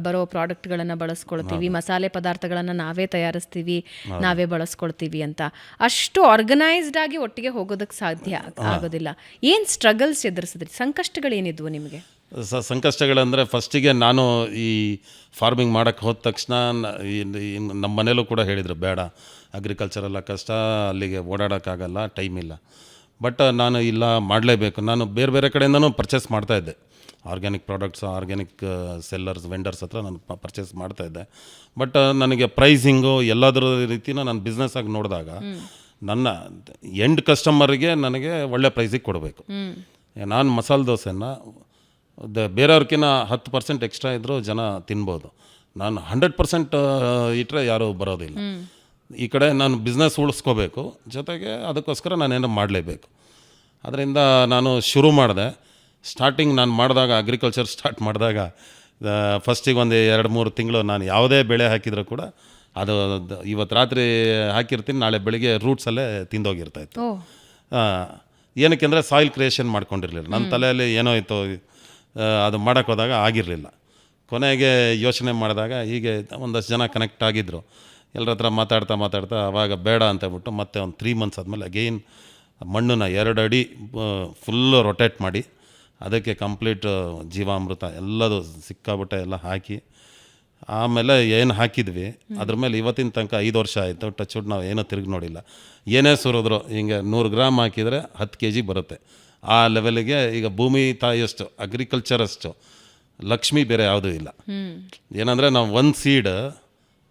ಬರೋ ಪ್ರಾಡಕ್ಟ್ಗಳನ್ನು ಬಳಸ್ಕೊಳ್ತೀವಿ, ಮಸಾಲೆ ಪದಾರ್ಥಗಳನ್ನು ನಾವೇ ತಯಾರಿಸ್ತೀವಿ, ನಾವೇ ಬಳಸ್ಕೊಳ್ತೀವಿ ಅಂತ. ಅಷ್ಟು ಆರ್ಗನೈಸ್ಡ್ ಆಗಿ ಒಟ್ಟಿಗೆ ಹೋಗೋದಕ್ಕೆ ಸಾಧ್ಯ ಆಗೋದಿಲ್ಲ. ಏನು ಸ್ಟ್ರಗಲ್ಸ್ ಎದುರಿಸಿದ್ರಿ? ಸಂಕಷ್ಟಗಳೇನಿದ್ವು ನಿಮಗೆ? ಸಂಕಷ್ಟಗಳಂದರೆ ಫಸ್ಟಿಗೆ ನಾನು ಈ ಫಾರ್ಮಿಂಗ್ ಮಾಡೋಕ್ಕೆ ಹೋದ ತಕ್ಷಣ ನಮ್ಮ ಮನೇಲೂ ಕೂಡ ಹೇಳಿದರು, ಬೇಡ ಅಗ್ರಿಕಲ್ಚರೆಲ್ಲ ಕಷ್ಟ, ಅಲ್ಲಿಗೆ ಓಡಾಡೋಕ್ಕಾಗಲ್ಲ, ಟೈಮ್ ಇಲ್ಲ. ಬಟ್ ನಾನು ಇಲ್ಲ, ಮಾಡಲೇಬೇಕು. ನಾನು ಬೇರೆ ಬೇರೆ ಕಡೆಯಿಂದನೂ ಪರ್ಚೇಸ್ ಮಾಡ್ತಾಯಿದ್ದೆ, organic products, organic sellers, vendors ಹತ್ರ ನಾನು ಪರ್ಚೇಸ್ ಮಾಡ್ತಾಯಿದ್ದೆ. ಬಟ್ ನನಗೆ ಪ್ರೈಸಿಂಗು ಎಲ್ಲದರ ರೀತಿನ ನಾನು ಬಿಸ್ನೆಸ್ಸಾಗಿ ನೋಡಿದಾಗ ನನ್ನ ಎಂಡ್ ಕಸ್ಟಮರಿಗೆ ನನಗೆ ಒಳ್ಳೆ ಪ್ರೈಸಿಗೆ ಕೊಡಬೇಕು. ನಾನು ಮಸಾಲೆ ದೋಸೆನ ಬೇರೆಯವ್ರಿಗಿಂತ 10% ಎಕ್ಸ್ಟ್ರಾ ಇದ್ದರೂ ಜನ ತಿನ್ಬೋದು. ನಾನು 100% ಇಟ್ಟರೆ ಯಾರೂ ಬರೋದಿಲ್ಲ. ಈ ಕಡೆ ನಾನು ಬಿಸ್ನೆಸ್ ಉಳಿಸ್ಕೋಬೇಕು, ಜೊತೆಗೆ ಅದಕ್ಕೋಸ್ಕರ ನಾನೇನೋ ಮಾಡಲೇಬೇಕು. ಅದರಿಂದ ನಾನು ಶುರು ಮಾಡಿದೆ. ಸ್ಟಾರ್ಟಿಂಗ್ ನಾನು ಮಾಡಿದಾಗ, ಅಗ್ರಿಕಲ್ಚರ್ ಸ್ಟಾರ್ಟ್ ಮಾಡಿದಾಗ ಫಸ್ಟಿಗೆ ಒಂದು 2-3 ತಿಂಗಳು ನಾನು ಯಾವುದೇ ಬೆಳೆ ಹಾಕಿದರೂ ಕೂಡ ಅದು ಇವತ್ತು ರಾತ್ರಿ ಹಾಕಿರ್ತೀನಿ, ನಾಳೆ ಬೆಳಿಗ್ಗೆ ರೂಟ್ಸಲ್ಲೇ ತಿಂದೋಗಿರ್ತಾಯಿತ್ತು. ಏನಕ್ಕೆ ಅಂದರೆ ಸಾಯಿಲ್ ಕ್ರಿಯೇಷನ್ ಮಾಡ್ಕೊಂಡಿರಲಿಲ್ಲ. ನನ್ನ ತಲೆಯಲ್ಲಿ ಏನೋ ಇತ್ತು, ಅದು ಮಾಡೋಕ್ಕೆ ಹೋದಾಗ ಆಗಿರಲಿಲ್ಲ. ಕೊನೆಗೆ ಯೋಚನೆ ಮಾಡಿದಾಗ ಹೀಗೆ ಒಂದಷ್ಟು ಜನ ಕನೆಕ್ಟ್ ಆಗಿದ್ದರು. ಎಲ್ಲರ ಹತ್ರ ಮಾತಾಡ್ತಾ ಆವಾಗ ಬೇಡ ಅಂತೇಳ್ಬಿಟ್ಟು ಮತ್ತೆ ಒಂದು 3 ಮಂತ್ಸ್ ಆದಮೇಲೆ ಅಗೈನ್ ಮಣ್ಣನ್ನು 2 ಅಡಿ ಫುಲ್ಲು ರೊಟೇಟ್ ಮಾಡಿ ಅದಕ್ಕೆ ಕಂಪ್ಲೀಟ್ ಜೀವಾಮೃತ ಎಲ್ಲದು ಸಿಕ್ಕಾಬಿಟ್ಟೆ ಎಲ್ಲ ಹಾಕಿ, ಆಮೇಲೆ ಏನು ಹಾಕಿದ್ವಿ ಅದ್ರ ಮೇಲೆ ಇವತ್ತಿನ ತನಕ 5 ವರ್ಷ ಆಯಿತು. ಟಚ್ವುಡ್ ನಾವು ಏನೂ ತಿರುಗಿ ನೋಡಿಲ್ಲ. ಏನೇ ಸುರಿದ್ರು ಹಿಂಗೆ 100 ಗ್ರಾಮ್ ಹಾಕಿದರೆ 10 kg ಬರುತ್ತೆ. ಆ ಲೆವೆಲಿಗೆ ಈಗ ಭೂಮಿ ತಾಯಿಯಷ್ಟು, ಅಗ್ರಿಕಲ್ಚರಷ್ಟು ಲಕ್ಷ್ಮಿ ಬೇರೆ ಯಾವುದೂ ಇಲ್ಲ. ಏನಂದರೆ ನಾವು 1 ಸೀಡ್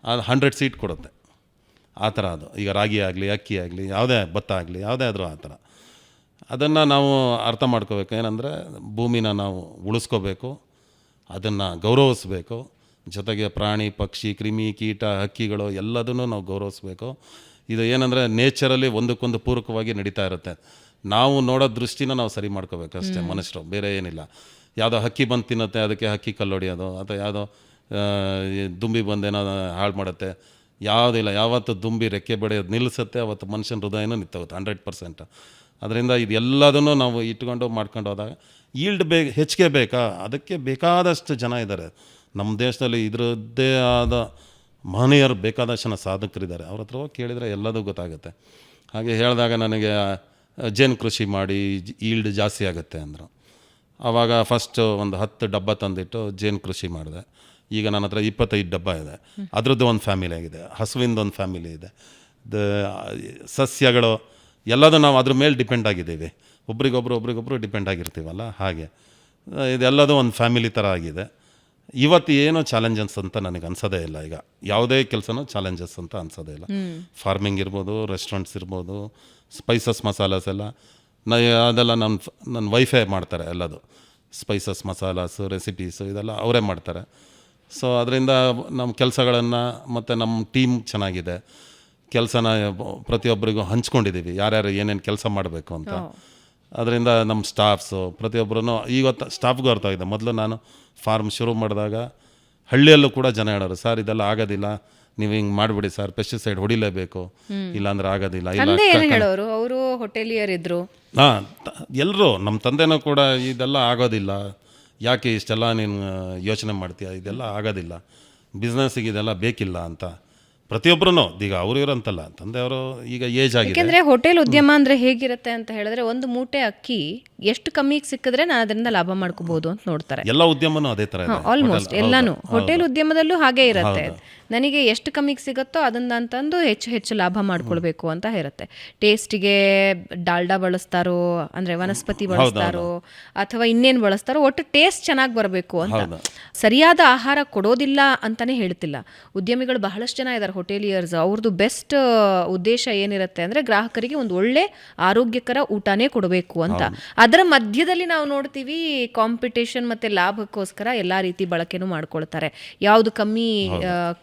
ಅದು 100 ಸೀಡ್ ಕೊಡುತ್ತೆ, ಆ ಥರ ಅದು. ಈಗ ರಾಗಿ ಆಗಲಿ, ಅಕ್ಕಿ ಆಗಲಿ, ಯಾವುದೇ ಭತ್ತ ಆಗಲಿ, ಯಾವುದೇ ಆದರೂ ಆ ಥರ. ಅದನ್ನು ನಾವು ಅರ್ಥ ಮಾಡ್ಕೋಬೇಕು. ಏನಂದರೆ ಭೂಮಿನ ನಾವು ಉಳಿಸ್ಕೋಬೇಕು, ಅದನ್ನು ಗೌರವಿಸ್ಬೇಕು, ಜೊತೆಗೆ ಪ್ರಾಣಿ ಪಕ್ಷಿ ಕ್ರಿಮಿ ಕೀಟ ಹಕ್ಕಿಗಳು ಎಲ್ಲದನ್ನು ನಾವು ಗೌರವಿಸ್ಬೇಕು. ಇದು ಏನಂದರೆ ನೇಚರಲ್ಲಿ ಒಂದಕ್ಕೊಂದು ಪೂರಕವಾಗಿ ನಡೀತಾ ಇರುತ್ತೆ. ನಾವು ನೋಡೋ ದೃಷ್ಟಿನ ನಾವು ಸರಿ ಮಾಡ್ಕೋಬೇಕು ಅಷ್ಟೇ, ಮನುಷ್ಯರು, ಬೇರೆ ಏನಿಲ್ಲ. ಯಾವುದೋ ಹಕ್ಕಿ ಬಂದು ತಿನ್ನುತ್ತೆ, ಅದಕ್ಕೆ ಹಕ್ಕಿ ಕಲ್ಲೊಡಿಯೋದು, ಅಥವಾ ಯಾವುದೋ ದುಂಬಿ ಬಂದೇನೋ ಹಾಳು ಮಾಡುತ್ತೆ, ಯಾವುದಿಲ್ಲ. ಯಾವತ್ತು ದುಂಬಿ ರೆಕ್ಕೆ ಬೆಳೆಯೋದು ನಿಲ್ಲಿಸುತ್ತೆ, ಅವತ್ತು ಮನುಷ್ಯನ ಹೃದಯನೂ ನಿಂತೋಗುತ್ತೆ 100%. ಅದರಿಂದ ಇದೆಲ್ಲದನ್ನು ನಾವು ಇಟ್ಕೊಂಡು ಮಾಡ್ಕೊಂಡು ಹೋದಾಗ ಈಲ್ಡ್ ಹೆಚ್ಚಿಗೆ ಬೇಕಾ, ಅದಕ್ಕೆ ಬೇಕಾದಷ್ಟು ಜನ ಇದ್ದಾರೆ ನಮ್ಮ ದೇಶದಲ್ಲಿ. ಇದರದ್ದೇ ಆದ ಮಹನೀಯರು ಬೇಕಾದಷ್ಟು ಜನ ಸಾಧಕರಿದ್ದಾರೆ. ಅವ್ರ ಹತ್ರ ಹೋಗಿ ಕೇಳಿದರೆ ಎಲ್ಲದೂ ಗೊತ್ತಾಗುತ್ತೆ. ಹಾಗೆ ಹೇಳಿದಾಗ ನನಗೆ ಜೇನು ಕೃಷಿ ಮಾಡಿ ಈಲ್ಡ್ ಜಾಸ್ತಿ ಆಗುತ್ತೆ ಅಂದರು. ಆವಾಗ ಫಸ್ಟ್ ಒಂದು 10 ಡಬ್ಬ ತಂದಿಟ್ಟು ಜೇನು ಕೃಷಿ ಮಾಡಿದೆ. ಈಗ ನನ್ನ ಹತ್ರ 25 ಡಬ್ಬ ಇದೆ. ಅದರದ್ದು ಒಂದು ಫ್ಯಾಮಿಲಿ ಆಗಿದೆ, ಹಸುವಿಂದ ಒಂದು ಫ್ಯಾಮಿಲಿ ಇದೆ. ಸಸ್ಯಗಳು ಎಲ್ಲದೂ ನಾವು ಅದ್ರ ಮೇಲೆ ಡಿಪೆಂಡ್ ಆಗಿದ್ದೀವಿ, ಒಬ್ರಿಗೊಬ್ರು ಡಿಪೆಂಡ್ ಆಗಿರ್ತೀವಲ್ಲ, ಹಾಗೆ ಇದೆಲ್ಲದೂ ಒಂದು ಫ್ಯಾಮಿಲಿ ಥರ ಆಗಿದೆ. ಇವತ್ತು ಏನೋ ಚಾಲೆಂಜಸ್ ಅಂತ ನನಗೆ ಅನ್ಸೋದೇ ಇಲ್ಲ. ಈಗ ಯಾವುದೇ ಕೆಲಸನೂ ಚಾಲೆಂಜಸ್ ಅಂತ ಅನ್ಸೋದೇ ಇಲ್ಲ. ಫಾರ್ಮಿಂಗ್ ಇರ್ಬೋದು, ರೆಸ್ಟೋರೆಂಟ್ಸ್ ಇರ್ಬೋದು, ಸ್ಪೈಸಸ್ ಮಸಾಲಾಸ್ ಎಲ್ಲ ಅದೆಲ್ಲ ನನ್ನ ವೈಫೇ ಮಾಡ್ತಾರೆ ಎಲ್ಲದು. ಸ್ಪೈಸಸ್, ಮಸಾಲಾಸು, ರೆಸಿಪೀಸು ಇದೆಲ್ಲ ಅವರೇ ಮಾಡ್ತಾರೆ. ಸೊ ಅದರಿಂದ ನಮ್ಮ ಕೆಲಸಗಳನ್ನು ಮತ್ತು ನಮ್ಮ ಟೀಮ್ ಚೆನ್ನಾಗಿದೆ. ಕೆಲಸನ ಪ್ರತಿಯೊಬ್ಬರಿಗೂ ಹಂಚ್ಕೊಂಡಿದ್ದೀವಿ, ಯಾರ್ಯಾರು ಏನೇನು ಕೆಲಸ ಮಾಡಬೇಕು ಅಂತ. ಅದರಿಂದ ನಮ್ಮ ಸ್ಟಾಫ್ಸು ಪ್ರತಿಯೊಬ್ಬರೂ ಇವತ್ತು ಸ್ಟಾಫ್ಗೂ ಅರ್ಥ ಆಗಿದೆ. ಮೊದಲು ನಾನು ಫಾರ್ಮ್ ಶುರು ಮಾಡಿದಾಗ ಹಳ್ಳಿಯಲ್ಲೂ ಕೂಡ ಜನ ಹೇಳೋರು, ಸರ್ ಇದೆಲ್ಲ ಆಗೋದಿಲ್ಲ, ನೀವು ಹಿಂಗೆ ಮಾಡಿಬಿಡಿ ಸರ್, ಪೆಸ್ಟಿಸೈಡ್ ಹೊಡಿಲೇಬೇಕು, ಇಲ್ಲಾಂದ್ರೆ ಆಗೋದಿಲ್ಲ. ಹೇಳೋರು ಅವರು ಹೋಟೆಲಿಯರ್ ಇದ್ರು. ಹಾಂ, ಎಲ್ಲರೂ ನಮ್ಮ ತಂದೆನೂ ಕೂಡ ಇದೆಲ್ಲ ಆಗೋದಿಲ್ಲ, ಯಾಕೆ ಇಷ್ಟೆಲ್ಲ ನೀನು ಯೋಚನೆ ಮಾಡ್ತೀಯ, ಇದೆಲ್ಲ ಆಗೋದಿಲ್ಲ, ಬಿಸ್ನೆಸ್ಸಿಗೆ ಇದೆಲ್ಲ ಬೇಕಿಲ್ಲ ಅಂತ ಪ್ರತಿಯೊಬ್ಬರೂ. ಈಗ ಅವರು ಇರೋಂತಲ್ಲ, ತಂದೆಯವರು ಈಗ ಏಜ್ ಆಗಿದೆ. ಯಾಕೆಂದ್ರೆ ಹೋಟೆಲ್ ಉದ್ಯಮ ಅಂದ್ರೆ ಹೇಗಿರುತ್ತೆ ಅಂತ ಹೇಳಿದ್ರೆ, ಒಂದು ಮೂಟೆ ಅಕ್ಕಿ ಎಷ್ಟು ಕಮ್ಮಿಗೆ ಸಿಕ್ಕಿದ್ರೆ ನಾನು ಅದರಿಂದ ಲಾಭ ಮಾಡ್ಕೋಬಹುದು ಅಂತ ನೋಡ್ತಾರೆ. ಎಲ್ಲ ಉದ್ಯಮನೂ ಅದೇ ಥರ ಇದೆ, ಆಲ್ಮೋಸ್ಟ್ ಎಲ್ಲಾನು. ಹೋಟೆಲ್ ಉದ್ಯಮದಲ್ಲೂ ಹಾಗೆ ಇರುತ್ತೆ. ನನಗೆ ಎಷ್ಟು ಕಮ್ಮಿಗೆ ಸಿಗುತ್ತೋ ಅದನ್ನ ಅಂತಂದು ಹೆಚ್ಚು ಹೆಚ್ಚು ಲಾಭ ಮಾಡ್ಕೊಳ್ಬೇಕು ಅಂತ ಇರುತ್ತೆ. ಟೇಸ್ಟಿಗೆ ಡಾಲ್ಡಾ ಬಳಸ್ತಾರೋ, ಅಂದ್ರೆ ವನಸ್ಪತಿ ಬಳಸ್ತಾರೋ ಅಥವಾ ಇನ್ನೇನು ಬಳಸ್ತಾರೋ, ಒಟ್ಟು ಟೇಸ್ಟ್ ಚೆನ್ನಾಗಿ ಬರಬೇಕು ಅಂತ. ಸರಿಯಾದ ಆಹಾರ ಕೊಡೋದಿಲ್ಲ ಅಂತಾನೆ ಹೇಳ್ತಿಲ್ಲ. ಉದ್ಯಮಿಗಳು ಬಹಳಷ್ಟು ಜನ ಇದ್ದಾರೆ ಹೋಟೆಲಿಯರ್ಸ್. ಅವ್ರದ್ದು ಬೆಸ್ಟ್ ಉದ್ದೇಶ ಏನಿರುತ್ತೆ ಅಂದ್ರೆ ಗ್ರಾಹಕರಿಗೆ ಒಂದು ಒಳ್ಳೆ ಆರೋಗ್ಯಕರ ಊಟನೇ ಕೊಡಬೇಕು ಅಂತ. ಅದರ ಮಧ್ಯದಲ್ಲಿ ನಾವು ನೋಡ್ತೀವಿ ಕಾಂಪಿಟೇಷನ್ ಮತ್ತೆ ಲಾಭಕ್ಕೋಸ್ಕರ ಎಲ್ಲಾ ರೀತಿ ಬಳಕೆನೂ ಮಾಡ್ಕೊಳ್ತಾರೆ. ಯಾವುದು ಕಮ್ಮಿ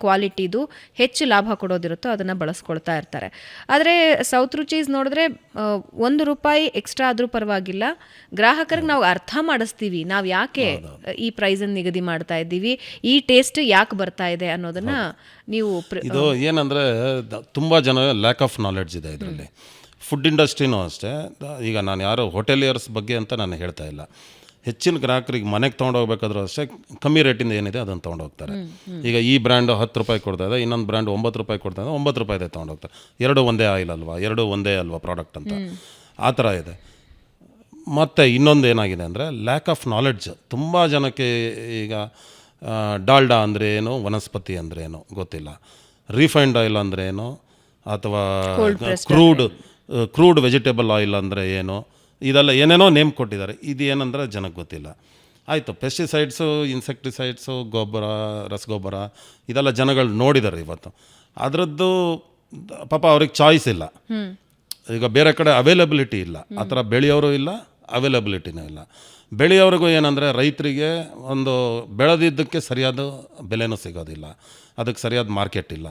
ಕ್ವಾಲಿಟಿದು ಹೆಚ್ಚು ಲಾಭ ಕೊಡೋದಿರುತ್ತೋ ಅದನ್ನ ಬಳಸ್ಕೊಳ್ತಾ ಇರ್ತಾರೆ. ಆದರೆ ಸೌತ್ ರುಚೀಸ್ ನೋಡಿದ್ರೆ ₹1 ಎಕ್ಸ್ಟ್ರಾ ಆದ್ರೂ ಪರವಾಗಿಲ್ಲ, ಗ್ರಾಹಕರಿಗೆ ನಾವು ಅರ್ಥ ಮಾಡಿಸ್ತೀವಿ ನಾವು ಯಾಕೆ ಈ ಪ್ರೈಸನ್ನು ನಿಗದಿ ಮಾಡ್ತಾ ಇದ್ದೀವಿ, ಈ ಟೇಸ್ಟ್ ಯಾಕೆ ಬರ್ತಾ ಇದೆ ಅನ್ನೋದನ್ನ ನೀವು. ಇದು ಏನಂದ್ರೆ ತುಂಬ ಜನ ಲ್ಯಾಕ್ ಆಫ್ ನಾಲೆಡ್ಜ್ ಇದೆ ಇದರಲ್ಲಿ. ಫುಡ್ ಇಂಡಸ್ಟ್ರಿನೂ ಅಷ್ಟೇ. ಈಗ ನಾನು ಯಾರೋ ಹೋಟೆಲಿಯರ್ಸ್ ಬಗ್ಗೆ ಅಂತ ನಾನು ಹೇಳ್ತಾ ಇಲ್ಲ. ಹೆಚ್ಚಿನ ಗ್ರಾಹಕರಿಗೆ ಮನೆಗೆ ತೊಗೊಂಡೋಗ್ಬೇಕಾದ್ರೂ ಅಷ್ಟೇ ಕಮ್ಮಿ ರೇಟಿಂದ ಏನಿದೆ ಅದನ್ನು ತೊಗೊಂಡೋಗ್ತಾರೆ. ಈಗ ಈ ಬ್ರ್ಯಾಂಡು ₹10 ಕೊಡ್ತಾ ಇದೆ, ಇನ್ನೊಂದು ಬ್ರ್ಯಾಂಡ್ ₹9 ಕೊಡ್ತಾ ಇದೆ, ₹9 ತೊಗೊಂಡೋಗ್ತಾರೆ. ಎರಡೂ ಒಂದೇ ಆಯಿಲ್ ಅಲ್ವಾ, ಎರಡೂ ಒಂದೇ ಅಲ್ವಾ ಪ್ರಾಡಕ್ಟ್ ಅಂತ, ಆ ಥರ ಇದೆ. ಮತ್ತು ಇನ್ನೊಂದು ಏನಾಗಿದೆ ಅಂದರೆ ಲ್ಯಾಕ್ ಆಫ್ ನಾಲೆಡ್ಜ್. ತುಂಬ ಜನಕ್ಕೆ ಈಗ ಡಾಲ್ಡಾ ಅಂದರೆ ಏನು, ವನಸ್ಪತಿ ಅಂದರೆ ಏನು ಗೊತ್ತಿಲ್ಲ, ರಿಫೈನ್ಡ್ ಆಯಿಲ್ ಅಂದರೆ ಏನು, ಅಥವಾ ಕ್ರೂಡ್ ವೆಜಿಟೇಬಲ್ ಆಯಿಲ್ ಅಂದರೆ ಏನು, ಇದೆಲ್ಲ ಏನೇನೋ ನೇಮ್ ಕೊಟ್ಟಿದ್ದಾರೆ. ಇದು ಏನಂದ್ರೆ ಜನಕ್ಕೆ ಗೊತ್ತಿಲ್ಲ. ಆಯಿತು, ಪೆಸ್ಟಿಸೈಡ್ಸು, ಇನ್ಸೆಕ್ಟಿಸೈಡ್ಸು, ಗೊಬ್ಬರ, ರಸಗೊಬ್ಬರ ಇದೆಲ್ಲ ಜನಗಳು ನೋಡಿದ್ದಾರೆ ಇವತ್ತು. ಅದರದ್ದು ಪಾಪ ಅವ್ರಿಗೆ ಚಾಯ್ಸ್ ಇಲ್ಲ. ಈಗ ಬೇರೆ ಕಡೆ ಅವೈಲಬಿಲಿಟಿ ಇಲ್ಲ, ಆ ಥರ ಬೆಳೆಯೋರು ಇಲ್ಲ, ಅವೈಲಬಿಲಿಟಿನೂ ಇಲ್ಲ. ಬೆಳೆಯೋರಿಗೂ ಏನಂದರೆ ರೈತರಿಗೆ ಒಂದು ಬೆಳೆದಿದ್ದಕ್ಕೆ ಸರಿಯಾದ ಬೆಲೆನೂ ಸಿಗೋದಿಲ್ಲ, ಅದಕ್ಕೆ ಸರಿಯಾದ ಮಾರ್ಕೆಟ್ ಇಲ್ಲ.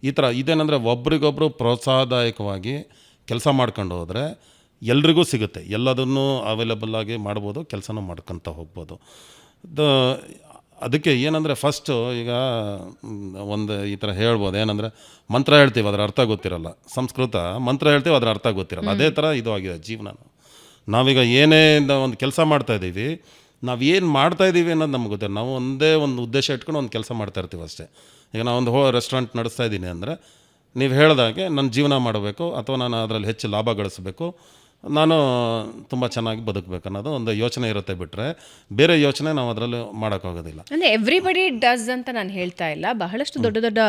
ಈ ಥರ ಇದೇನೆಂದರೆ ಒಬ್ರಿಗೊಬ್ಬರು ಪ್ರೋತ್ಸಾಹದಾಯಕವಾಗಿ ಕೆಲಸ ಮಾಡ್ಕೊಂಡು ಹೋದರೆ ಎಲ್ರಿಗೂ ಸಿಗುತ್ತೆ, ಎಲ್ಲದನ್ನೂ ಅವೈಲೇಬಲ್ ಆಗಿ ಮಾಡ್ಬೋದು, ಕೆಲಸನೂ ಮಾಡ್ಕೊತ ಹೋಗ್ಬೋದು. ಅದಕ್ಕೆ ಏನಂದರೆ ಫಸ್ಟು ಈಗ ಒಂದು ಈ ಥರ ಹೇಳ್ಬೋದು, ಏನಂದರೆ ಮಂತ್ರ ಹೇಳ್ತೀವಿ, ಅದರ ಅರ್ಥ ಗೊತ್ತಿರಲ್ಲ. ಸಂಸ್ಕೃತ ಮಂತ್ರ ಹೇಳ್ತೀವಿ, ಅದರ ಅರ್ಥ ಗೊತ್ತಿರಲ್ಲ. ಅದೇ ಥರ ಇದು ಆಗಿದೆ ಜೀವನ. ನಾವೀಗ ಏನೇ ಒಂದು ಕೆಲಸ ಮಾಡ್ತಾಯಿದ್ದೀವಿ, ನಾವು ಏನು ಮಾಡ್ತಾಯಿದ್ದೀವಿ ಅನ್ನೋದು ನಮ್ಗೆ ಗೊತ್ತಿಲ್ಲ. ನಾವು ಒಂದೇ ಒಂದು ಉದ್ದೇಶ ಇಟ್ಕೊಂಡು ಒಂದು ಕೆಲಸ ಮಾಡ್ತಾಯಿರ್ತೀವಿ ಅಷ್ಟೇ. ಈಗ ನಾವೊಂದು ರೆಸ್ಟೋರೆಂಟ್ ನಡೆಸ್ತಾ ಇದ್ದೀನಿ ಅಂದರೆ, ನೀವು ಹೇಳ್ದಾಗೆ ನನ್ನ ಜೀವನ ಮಾಡಬೇಕು ಅಥವಾ ನಾನು ಅದರಲ್ಲಿ ಹೆಚ್ಚು ಲಾಭ ಗಳಿಸಬೇಕು, ನಾನು ತುಂಬ ಚೆನ್ನಾಗಿ ಬದುಕಬೇಕು ಅನ್ನೋದು ಒಂದು ಯೋಚನೆ ಇರುತ್ತೆ. ಬಿಟ್ಟರೆ ಬೇರೆ ಯೋಚನೆ ನಾವು ಅದರಲ್ಲಿ ಮಾಡೋಕ್ಕಾಗೋದಿಲ್ಲ. ಅಂದರೆ ಎವ್ರಿಬಡಿ ಡಸ್ ಅಂತ ನಾನು ಹೇಳ್ತಾ ಇಲ್ಲ. ಬಹಳಷ್ಟು ದೊಡ್ಡ ದೊಡ್ಡ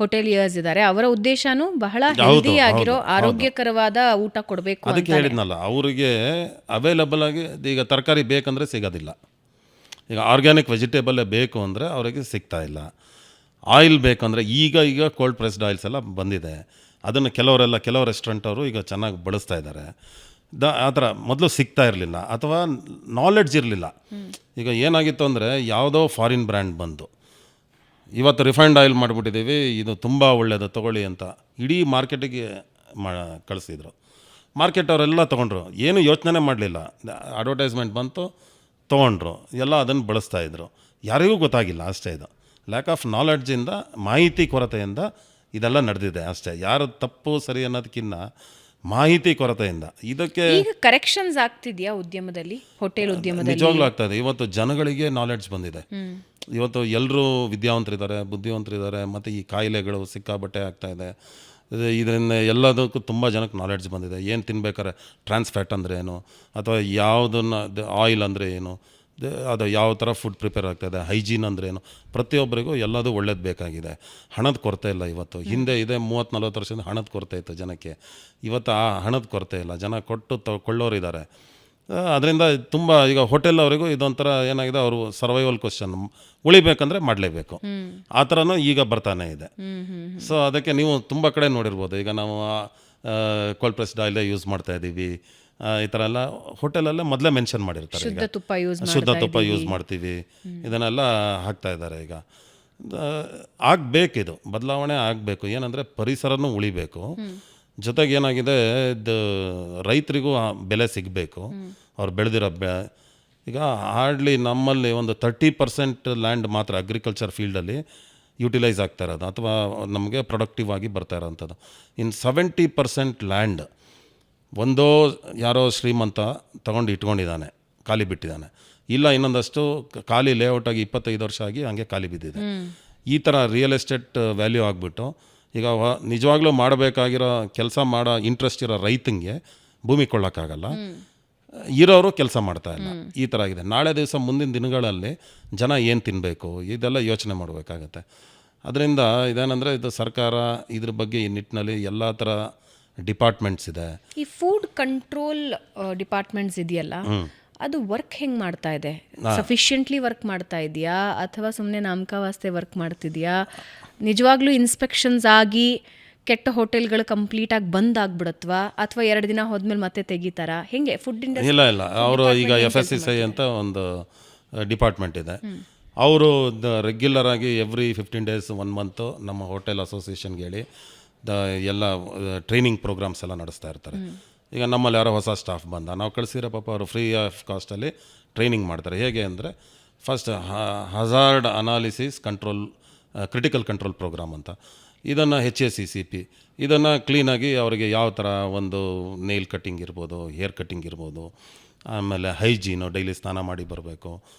ಹೋಟೆಲಿಯರ್ಸ್ ಇದ್ದಾರೆ, ಅವರ ಉದ್ದೇಶನೂ ಬಹಳ ಹೆಲ್ದಿ ಆಗಿರೋ ಆರೋಗ್ಯಕರವಾದ ಊಟ ಕೊಡಬೇಕು. ಅದಕ್ಕೆ ಹೇಳಿದ್ನಲ್ಲ, ಅವರಿಗೆ ಅವೈಲಬಲ್ ಆಗಿ ಈಗ ತರಕಾರಿ ಬೇಕಂದರೆ ಸಿಗೋದಿಲ್ಲ. ಈಗ ಆರ್ಗ್ಯಾನಿಕ್ ವೆಜಿಟೇಬಲ್ಲೇ ಬೇಕು ಅಂದರೆ ಅವರಿಗೆ ಸಿಗ್ತಾ ಇಲ್ಲ. ಆಯಿಲ್ ಬೇಕಂದರೆ ಈಗ ಕೋಲ್ಡ್ ಪ್ರೆಸ್ಡ್ ಆಯಿಲ್ಸ್ ಎಲ್ಲ ಬಂದಿದೆ, ಅದನ್ನು ಕೆಲವು ರೆಸ್ಟೋರೆಂಟ್ ಅವರು ಈಗ ಚೆನ್ನಾಗಿ ಬಳಸ್ತಾ ಇದ್ದಾರೆ. ಆ ಥರ ಮೊದಲು ಸಿಗ್ತಾ ಇರಲಿಲ್ಲ ಅಥವಾ ನಾಲೆಡ್ಜ್ ಇರಲಿಲ್ಲ. ಈಗ ಏನಾಗಿತ್ತು ಅಂದರೆ ಯಾವುದೋ ಫಾರಿನ್ ಬ್ರ್ಯಾಂಡ್ ಬಂದು ಇವತ್ತು ರಿಫೈನ್ಡ್ ಆಯಿಲ್ ಮಾಡಿಬಿಟ್ಟಿದ್ದೀವಿ, ಇದು ತುಂಬ ಒಳ್ಳೆಯದು ತೊಗೊಳ್ಳಿ ಅಂತ ಇಡೀ ಮಾರ್ಕೆಟಿಗೆ ಕಳಿಸಿದ್ರು. ಮಾರ್ಕೆಟ್ ಅವರೆಲ್ಲ ತೊಗೊಂಡ್ರು, ಏನು ಯೋಚನೆ ಮಾಡಲಿಲ್ಲ. ಅಡ್ವರ್ಟೈಸ್ಮೆಂಟ್ ಬಂತು, ತೊಗೊಂಡ್ರು, ಎಲ್ಲ ಅದನ್ನು ಬಳಸ್ತಾಯಿದ್ರು. ಯಾರಿಗೂ ಗೊತ್ತಾಗಿಲ್ಲ ಅಷ್ಟೇ. ಇದು ಲ್ಯಾಕ್ ಆಫ್ ನಾಲೆಡ್ಜಿಂದ, ಮಾಹಿತಿ ಕೊರತೆಯಿಂದ ಇದೆಲ್ಲ ನಡೆದಿದೆ ಅಷ್ಟೇ. ಯಾರು ತಪ್ಪು ಸರಿ ಅನ್ನೋದಕ್ಕಿಂತ ಮಾಹಿತಿ ಕೊರತೆಯಿಂದ. ಇದಕ್ಕೆ ಈಗ ಕರೆಕ್ಷನ್ಸ್ ಆಗ್ತಿದೆಯಾ ಉದ್ಯಮದಲ್ಲಿ, ಹೋಟೆಲ್ ಉದ್ಯಮದಲ್ಲಿ? ನಿಜವಾಗ್ಲೂ ಆಗ್ತಾಯಿದೆ. ಇವತ್ತು ಜನಗಳಿಗೆ ನಾಲೆಡ್ಜ್ ಬಂದಿದೆ. ಇವತ್ತು ಎಲ್ಲರೂ ವಿದ್ಯಾವಂತರಿದ್ದಾರೆ, ಬುದ್ಧಿವಂತರಿದ್ದಾರೆ. ಮತ್ತು ಈ ಕಾಯಿಲೆಗಳು ಸಿಕ್ಕಾಬಟ್ಟೆ ಆಗ್ತಾಯಿದೆ. ಇದರಿಂದ ಎಲ್ಲದಕ್ಕೂ ತುಂಬ ಜನಕ್ಕೆ ನಾಲೆಡ್ಜ್ ಬಂದಿದೆ. ಏನು ತಿನ್ಬೇಕಾದ್ರೆ ಟ್ರಾನ್ಸ್ ಫ್ಯಾಟ್ ಅಂದರೆ ಏನು, ಅಥವಾ ಯಾವುದನ್ನು ಆಯಿಲ್ ಅಂದರೆ ಏನು, ಅದು ಯಾವ ಥರ ಫುಡ್ ಪ್ರಿಪೇರ್ ಆಗ್ತಾಯಿದೆ, ಹೈಜೀನ್ ಅಂದರೆ ಏನು, ಪ್ರತಿಯೊಬ್ಬರಿಗೂ ಎಲ್ಲದೂ ಒಳ್ಳೇದು ಬೇಕಾಗಿದೆ. ಹಣದ ಕೊರತೆ ಇಲ್ಲ ಇವತ್ತು. ಹಿಂದೆ ಇದೆ 30-40 ವರ್ಷದಿಂದ ಹಣದ ಕೊರತೆ ಇತ್ತು ಜನಕ್ಕೆ. ಇವತ್ತು ಆ ಹಣದ ಕೊರತೆ ಇಲ್ಲ, ಜನ ಕೊಟ್ಟು ಕೊಳ್ಳೋರಿದ್ದಾರೆ. ಅದರಿಂದ ತುಂಬ ಈಗ ಹೋಟೆಲ್ ಅವರಿಗೂ ಇದೊಂಥರ ಏನಾಗಿದೆ, ಅವರು ಸರ್ವೈವಲ್ ಕ್ವಶನ್, ಉಳಿಬೇಕಂದ್ರೆ ಮಾಡಲೇಬೇಕು, ಆ ಥರನೂ ಈಗ ಬರ್ತಾನೆ ಇದೆ. ಸೊ ಅದಕ್ಕೆ ನೀವು ತುಂಬ ಕಡೆ ನೋಡಿರ್ಬೋದು. ಈಗ ನಾವು ಕೋಲ್ಡ್ ಪ್ರೆಸ್ಡ್ ಆಯಿಲೇ ಯೂಸ್ ಮಾಡ್ತಾಯಿದ್ದೀವಿ, ಈ ಥರ ಎಲ್ಲ ಹೋಟೆಲಲ್ಲೇ ಮೊದಲೇ ಮೆನ್ಷನ್ ಮಾಡಿರ್ತಾರೆ. ಶುದ್ಧ ತುಪ್ಪ ಶುದ್ಧ ತುಪ್ಪ ಯೂಸ್ ಮಾಡ್ತೀವಿ, ಇದನ್ನೆಲ್ಲ ಹಾಕ್ತಾ ಇದ್ದಾರೆ. ಈಗ ಆಗಬೇಕಿದು ಬದಲಾವಣೆ ಆಗಬೇಕು. ಏನಂದರೆ ಪರಿಸರನೂ ಉಳಿಬೇಕು, ಜೊತೆಗೆ ಏನಾಗಿದೆ ರೈತರಿಗೂ ಬೆಲೆ ಸಿಗಬೇಕು. ಅವ್ರು ಬೆಳೆದಿರೋ ಈಗ ಹಾರ್ಡ್ಲಿ ನಮ್ಮಲ್ಲಿ ಒಂದು 30% ಲ್ಯಾಂಡ್ ಮಾತ್ರ ಅಗ್ರಿಕಲ್ಚರ್ ಫೀಲ್ಡಲ್ಲಿ ಯುಟಿಲೈಸ್ ಆಗ್ತಾ ಇರೋದು ಅಥವಾ ನಮಗೆ ಪ್ರೊಡಕ್ಟಿವ್ ಆಗಿ ಬರ್ತಾ ಇರೋವಂಥದ್ದು. ಇನ್ನು 70% ಲ್ಯಾಂಡ್ ಒಂದೋ ಯಾರೋ ಶ್ರೀಮಂತ ತೊಗೊಂಡು ಇಟ್ಕೊಂಡಿದ್ದಾನೆ, ಖಾಲಿ ಬಿಟ್ಟಿದ್ದಾನೆ, ಇಲ್ಲ ಇನ್ನೊಂದಷ್ಟು ಖಾಲಿ ಲೇಔಟಾಗಿ 25 ವರ್ಷ ಆಗಿ ಹಂಗೆ ಖಾಲಿ ಬಿದ್ದಿದೆ. ಈ ಥರ ರಿಯಲ್ ಎಸ್ಟೇಟ್ ವ್ಯಾಲ್ಯೂ ಆಗಿಬಿಟ್ಟು ಈಗ ನಿಜವಾಗ್ಲೂ ಮಾಡಬೇಕಾಗಿರೋ ಕೆಲಸ ಮಾಡೋ ಇಂಟ್ರೆಸ್ಟ್ ಇರೋ ರೈತಂಗೆ ಭೂಮಿ ಕೊಳ್ಳೋಕ್ಕಾಗಲ್ಲ, ಇರೋರು ಕೆಲಸ ಮಾಡ್ತಾ ಇಲ್ಲ. ಈ ಥರ ಆಗಿದೆ. ನಾಳೆ ದಿವಸ ಮುಂದಿನ ದಿನಗಳಲ್ಲಿ ಜನ ಏನು ತಿನ್ನಬೇಕು ಇದೆಲ್ಲ ಯೋಚನೆ ಮಾಡಬೇಕಾಗತ್ತೆ. ಅದರಿಂದ ಇದೇನೆಂದರೆ ಇದು ಸರ್ಕಾರ ಇದ್ರ ಬಗ್ಗೆ ಈ ನಿಟ್ಟಿನಲ್ಲಿ ಎಲ್ಲ ಥರ ಡಿಪಾರ್ಟ್ಮೆಂಟ್ಸ್ ಇದೆ. ಈ ಫುಡ್ ಕಂಟ್ರೋಲ್ ಡಿಪಾರ್ಟ್ಮೆಂಟ್ಸ್ ಇದೆಯಲ್ಲ, ಅದು ವರ್ಕ್ ಹೆಂಗೆ ಮಾಡ್ತಾ ಇದೆ? ಸಫಿಷಿಯೆಂಟ್ಲಿ ವರ್ಕ್ ಮಾಡ್ತಾ ಇದೆಯಾ ಅಥವಾ ಸುಮ್ಮನೆ ನಾಮಕಾವಾಸ್ತೆ ವರ್ಕ್ ಮಾಡ್ತಿದೆಯಾ? ನಿಜವಾಗ್ಲೂ ಇನ್ಸ್ಪೆಕ್ಷನ್ಸ್ ಆಗಿ ಕೆಟ್ಟ ಹೋಟೆಲ್ಗಳು ಕಂಪ್ಲೀಟಾಗಿ ಬಂದ್ ಆಗ್ಬಿಡತ್ವಾ ಅಥವಾ 2 ದಿನ ಹೋದ್ಮೇಲೆ ಮತ್ತೆ ತೆಗಿತಾರಾ? ಹೆಂಗೆ ಫುಡ್ ಇಂಡಸ್ಟ್ರಿ? ಇಲ್ಲ ಅವರು ಈಗ FSSAI ಅಂತ ಒಂದು ಡಿಪಾರ್ಟ್ಮೆಂಟ್ ಇದೆ. ಅವರು ರೆಗ್ಯುಲರ್ ಆಗಿ ಎವ್ರಿ 15 days 1 month ನಮ್ಮ ಹೋಟೆಲ್ ಅಸೋಸಿಯೇಷನ್ಗೆ ಹೇಳಿ ಎಲ್ಲ ಟ್ರೈನಿಂಗ್ ಪ್ರೋಗ್ರಾಮ್ಸ್ ಎಲ್ಲ ನಡೆಸ್ತಾ ಇರ್ತಾರೆ. ಈಗ ನಮ್ಮಲ್ಲಿ ಯಾರೋ ಹೊಸ ಸ್ಟಾಫ್ ಬಂದ, ನಾವು ಕಳಿಸಿರೋ ಪಾಪ ಅವರು ಫ್ರೀ ಆಫ್ ಕಾಸ್ಟಲ್ಲಿ ಟ್ರೈನಿಂಗ್ ಮಾಡ್ತಾರೆ. ಹೇಗೆ ಅಂದರೆ first hazard analysis control critical control program ಅಂತ, ಇದನ್ನು HACCP ಇದನ್ನು ಕ್ಲೀನಾಗಿ ಅವರಿಗೆ ಯಾವ ಥರ ಒಂದು ನೇಲ್ ಕಟ್ಟಿಂಗ್ ಇರ್ಬೋದು, ಹೇರ್ ಕಟ್ಟಿಂಗ್ ಇರ್ಬೋದು, ಆಮೇಲೆ ಹೈಜೀನು ಡೈಲಿ ಸ್ನಾನ ಮಾಡಿ ಬರಬೇಕು,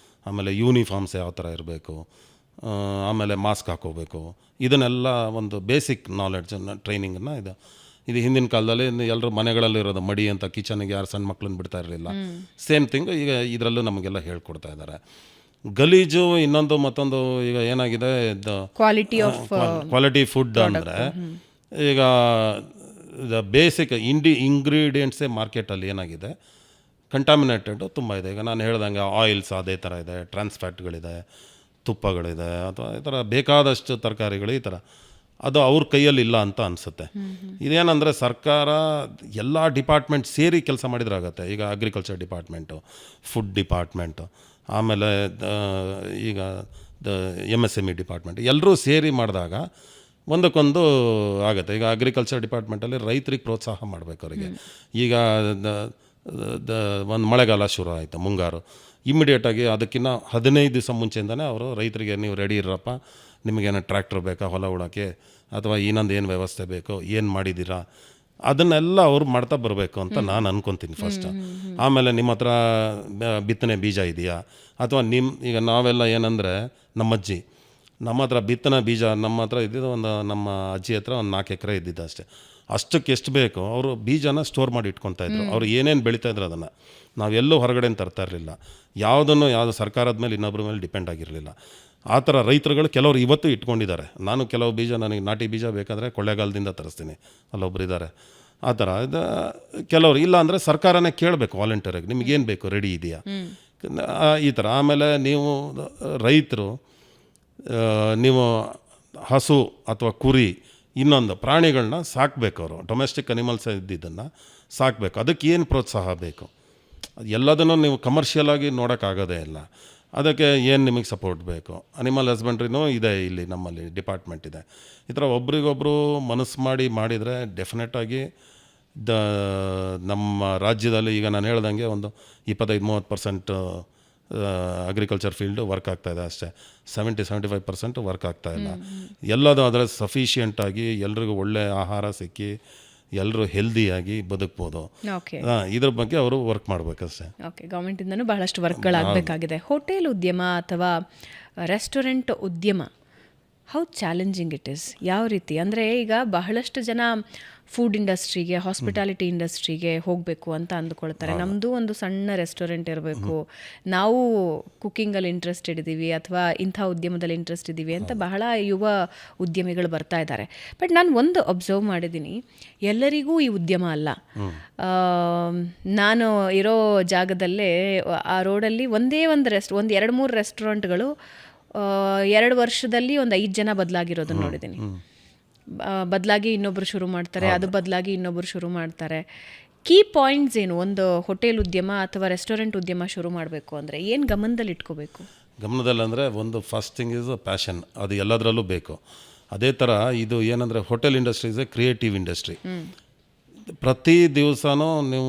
ಆಮೇಲೆ ಯೂನಿಫಾರ್ಮ್ಸ್ ಯಾವ ಥರ ಇರಬೇಕು, ಆಮೇಲೆ ಮಾಸ್ಕ್ ಹಾಕೋಬೇಕು, ಇದನ್ನೆಲ್ಲ ಒಂದು ಬೇಸಿಕ್ ನಾಲೆಡ್ಜನ್ನು ಟ್ರೈನಿಂಗನ್ನು ಇದು ಹಿಂದಿನ ಕಾಲದಲ್ಲಿ ಎಲ್ಲರೂ ಮನೆಗಳಲ್ಲಿರೋದು ಮಡಿ ಅಂತ ಕಿಚನ್ಗೆ ಯಾರು ಸಣ್ಣ ಮಕ್ಕಳನ್ನ ಬಿಡ್ತಾ ಇರಲಿಲ್ಲ. ಸೇಮ್ ಥಿಂಗ್ ಈಗ ಇದರಲ್ಲೂ ನಮಗೆಲ್ಲ ಹೇಳ್ಕೊಡ್ತಾ ಇದ್ದಾರೆ. ಗಲೀಜು ಇನ್ನೊಂದು ಮತ್ತೊಂದು ಈಗ ಏನಾಗಿದೆ ಕ್ವಾಲಿಟಿ ಫುಡ್ ಅಂದರೆ ಈಗ ಬೇಸಿಕ್ ಇಂಗ್ರೀಡಿಯೆಂಟ್ಸೇ ಮಾರ್ಕೆಟಲ್ಲಿ ಏನಾಗಿದೆ ಕಂಟಾಮಿನೇಟೆಡು ತುಂಬ ಇದೆ. ಈಗ ನಾನು ಹೇಳ್ದಂಗೆ ಆಯಿಲ್ಸ್ ಅದೇ ಥರ ಇದೆ, ಟ್ರಾನ್ಸ್ಫ್ಯಾಟ್ಗಳಿದೆ, ತುಪ್ಪಗಳಿದೆ, ಅಥವಾ ಈ ಥರ ಬೇಕಾದಷ್ಟು ತರಕಾರಿಗಳು ಈ ಥರ ಅದು ಅವ್ರ ಕೈಯಲ್ಲಿ ಇಲ್ಲ ಅಂತ ಅನಿಸುತ್ತೆ. ಇದೇನಂದರೆ ಸರ್ಕಾರ ಎಲ್ಲ ಡಿಪಾರ್ಟ್ಮೆಂಟ್ ಸೇರಿ ಕೆಲಸ ಮಾಡಿದ್ರಾಗತ್ತೆ. ಈಗ ಅಗ್ರಿಕಲ್ಚರ್ ಡಿಪಾರ್ಟ್ಮೆಂಟು, ಫುಡ್ ಡಿಪಾರ್ಟ್ಮೆಂಟು, ಆಮೇಲೆ ಈಗ MSME ಡಿಪಾರ್ಟ್ಮೆಂಟ್ ಎಲ್ಲರೂ ಸೇರಿ ಮಾಡಿದಾಗ ಒಂದಕ್ಕೊಂದು ಆಗುತ್ತೆ. ಈಗ ಅಗ್ರಿಕಲ್ಚರ್ ಡಿಪಾರ್ಟ್ಮೆಂಟಲ್ಲಿ ರೈತರಿಗೆ ಪ್ರೋತ್ಸಾಹ ಮಾಡಬೇಕು. ಅವರಿಗೆ ಈಗ ಒಂದು ಮಳೆಗಾಲ ಶುರು ಆಯಿತು, ಮುಂಗಾರು, ಇಮ್ಮಿಡಿಯೇಟಾಗಿ ಅದಕ್ಕಿಂತ 15 ದಿವಸ ಮುಂಚೆಯಿಂದನೇ ಅವರು ರೈತರಿಗೆ ನೀವು ರೆಡಿ ಇರಪ್ಪ, ನಿಮಗೇನೋ ಟ್ರ್ಯಾಕ್ಟರ್ ಬೇಕಾ ಹೊಲ ಉಳೋಕ್ಕೆ ಅಥವಾ ಇನ್ನೊಂದು ಏನು ವ್ಯವಸ್ಥೆ ಬೇಕೋ ಏನು ಮಾಡಿದ್ದೀರಾ ಅದನ್ನೆಲ್ಲ ಅವ್ರು ಮಾಡ್ತಾ ಬರಬೇಕು ಅಂತ ನಾನು ಅನ್ಕೊತೀನಿ ಫಸ್ಟ್. ಆಮೇಲೆ ನಿಮ್ಮ ಹತ್ರ ಬಿತ್ತನೆ ಬೀಜ ಇದೆಯಾ ಅಥವಾ ಈಗ ನಾವೆಲ್ಲ ಏನಂದರೆ ನಮ್ಮ ಹತ್ರ ಬಿತ್ತನೆ ಬೀಜ ನಮ್ಮ ಹತ್ರ ಇದ್ದಿದ್ದು ನಮ್ಮ ಅಜ್ಜಿ ಹತ್ರ ಒಂದು 4 ಎಕರೆ ಇದ್ದಿದ್ದು ಅಷ್ಟೇ. ಅಷ್ಟಕ್ಕೆ ಎಷ್ಟು ಬೇಕೋ ಅವರು ಬೀಜನ ಸ್ಟೋರ್ ಮಾಡಿ ಇಟ್ಕೊತಾ ಇದ್ರು. ಅವ್ರು ಏನೇನು ಬೆಳೀತಾ ಇದ್ರು ಅದನ್ನು ನಾವೆಲ್ಲೂ ಹೊರಗಡೆ ತರ್ತಾ ಇರಲಿಲ್ಲ. ಯಾವುದು ಸರ್ಕಾರದ ಮೇಲೆ ಇನ್ನೊಬ್ಬರ ಮೇಲೆ ಡಿಪೆಂಡ್ ಆಗಿರಲಿಲ್ಲ. ಆ ಥರ ರೈತರುಗಳು ಕೆಲವರು ಇವತ್ತು ಇಟ್ಕೊಂಡಿದ್ದಾರೆ. ನಾನು ಕೆಲವು ಬೀಜ ನನಗೆ ನಾಟಿ ಬೀಜ ಬೇಕಾದರೆ ಕೊಳ್ಳೇಗಾಲದಿಂದ ತರಿಸ್ತೀನಿ, ಅಲ್ಲೊಬ್ರು ಇದ್ದಾರೆ. ಆ ಥರ ಕೆಲವರು ಇಲ್ಲ ಅಂದರೆ ಸರ್ಕಾರನೇ ಕೇಳಬೇಕು ವಾಲಂಟಿಯರಾಗಿ, ನಿಮಗೇನು ಬೇಕು ರೆಡಿ ಇದೆಯಾ ಈ ಥರ. ಆಮೇಲೆ ನೀವು ರೈತರು ನೀವು ಹಸು ಅಥವಾ ಕುರಿ ಇನ್ನೊಂದು ಪ್ರಾಣಿಗಳನ್ನ ಸಾಕಬೇಕು. ಅವರು ಡೊಮೆಸ್ಟಿಕ್ ಅನಿಮಲ್ಸ್ ಇದ್ದಿದ್ದನ್ನು ಸಾಕಬೇಕು. ಅದಕ್ಕೆ ಏನು ಪ್ರೋತ್ಸಾಹ ಬೇಕು? ಎಲ್ಲದನ್ನು ನೀವು ಕಮರ್ಷಿಯಲ್ ಆಗಿ ನೋಡೋಕ್ಕಾಗೋದೇ ಇಲ್ಲ. ಅದಕ್ಕೆ ಏನು ನಿಮಗೆ ಸಪೋರ್ಟ್ ಬೇಕು? ಅನಿಮಲ್ ಹಸ್ಬೆಂಡ್ರಿನೂ ಇದೆ, ಇಲ್ಲಿ ನಮ್ಮಲ್ಲಿ ಡಿಪಾರ್ಟ್ಮೆಂಟ್ ಇದೆ. ಈ ಥರ ಒಬ್ರಿಗೊಬ್ಬರು ಮನಸ್ಸು ಮಾಡಿದರೆ ಡೆಫಿನೆಟಾಗಿ ನಮ್ಮ ರಾಜ್ಯದಲ್ಲಿ ಈಗ ನಾನು ಹೇಳ್ದಂಗೆ ಒಂದು 25-30% ಅಗ್ರಿಕಲ್ಚರ್ ಫೀಲ್ಡು ವರ್ಕ್ ಆಗ್ತಾಯಿದೆ ಅಷ್ಟೇ. 70-75% ವರ್ಕ್ ಆಗ್ತಾಯಿಲ್ಲ. ಎಲ್ಲದೂ ಅದರ ಸಫಿಷಿಯೆಂಟಾಗಿ ಎಲ್ರಿಗೂ ಒಳ್ಳೆಯ ಆಹಾರ ಸಿಕ್ಕಿ ಎಲ್ಲರೂ ಹೆಲ್ದಿಯಾಗಿ ಬದುಕ್ಬೋದು. ಇದ್ರ ಬಗ್ಗೆ ಅವರು ವರ್ಕ್ ಮಾಡಬೇಕಷ್ಟೇ. ಓಕೆ, ಗೌರ್ಮೆಂಟಿಂದನೂ ಬಹಳಷ್ಟು ವರ್ಕ್ಗಳಾಗಬೇಕಾಗಿದೆ. ಹೋಟೆಲ್ ಉದ್ಯಮ ಅಥವಾ ರೆಸ್ಟೋರೆಂಟ್ ಉದ್ಯಮ ಹೌ ಚಾಲೆಂಜಿಂಗ್ ಇಟ್ ಈಸ್? ಯಾವ ರೀತಿ ಅಂದರೆ ಈಗ ಬಹಳಷ್ಟು ಜನ ಫುಡ್ ಇಂಡಸ್ಟ್ರಿಗೆ, ಹಾಸ್ಪಿಟಾಲಿಟಿ ಇಂಡಸ್ಟ್ರಿಗೆ ಹೋಗಬೇಕು ಅಂತ ಅಂದ್ಕೊಳ್ತಾರೆ. ನಮ್ಮದು ಒಂದು ಸಣ್ಣ ರೆಸ್ಟೋರೆಂಟ್ ಇರಬೇಕು, ನಾವು ಕುಕ್ಕಿಂಗಲ್ಲಿ ಇಂಟ್ರೆಸ್ಟೆಡ್ ಇದ್ದೀವಿ ಅಥವಾ ಇಂಥ ಉದ್ಯಮದಲ್ಲಿ ಇಂಟ್ರೆಸ್ಟ್ ಇದ್ದೀವಿ ಅಂತ ಬಹಳ ಯುವ ಉದ್ಯಮಿಗಳು ಬರ್ತಾ ಇದ್ದಾರೆ. ಬಟ್ ನಾನು ಒಂದು ಅಬ್ಸರ್ವ್ ಮಾಡಿದ್ದೀನಿ, ಎಲ್ಲರಿಗೂ ಈ ಉದ್ಯಮ ಅಲ್ಲ. ನಾನು ಇರೋ ಜಾಗದಲ್ಲೇ ಆ ರೋಡಲ್ಲಿ ಒಂದೇ ಒಂದು 2-3 ರೆಸ್ಟೋರೆಂಟ್ಗಳು 2 ವರ್ಷದಲ್ಲಿ ಒಂದು 5 ಜನ ಬದಲಾಗಿರೋದನ್ನು ನೋಡಿದ್ದೀನಿ. ಬದಲಾಗಿ ಇನ್ನೊಬ್ರು ಶುರು ಮಾಡ್ತಾರೆ, ಅದು ಬದಲಾಗಿ ಇನ್ನೊಬ್ರು ಶುರು ಮಾಡ್ತಾರೆ. ಕೀ ಪಾಯಿಂಟ್ಸ್ ಏನು? ಒಂದು ಹೋಟೆಲ್ ಉದ್ಯಮ ಅಥವಾ ರೆಸ್ಟೋರೆಂಟ್ ಉದ್ಯಮ ಶುರು ಮಾಡಬೇಕು ಅಂದರೆ ಏನು ಗಮನದಲ್ಲಿ ಇಟ್ಕೋಬೇಕು? ಗಮನದಲ್ಲಿ ಅಂದರೆ ಒಂದು ಫಸ್ಟ್ ಥಿಂಗ್ ಈಸ್ ಪ್ಯಾಷನ್, ಅದು ಎಲ್ಲದರಲ್ಲೂ ಬೇಕು. ಅದೇ ಥರ ಇದು ಏನಂದರೆ hotel industry is A creative industry. ಪ್ರತಿ ದಿವಸನೂ ನೀವು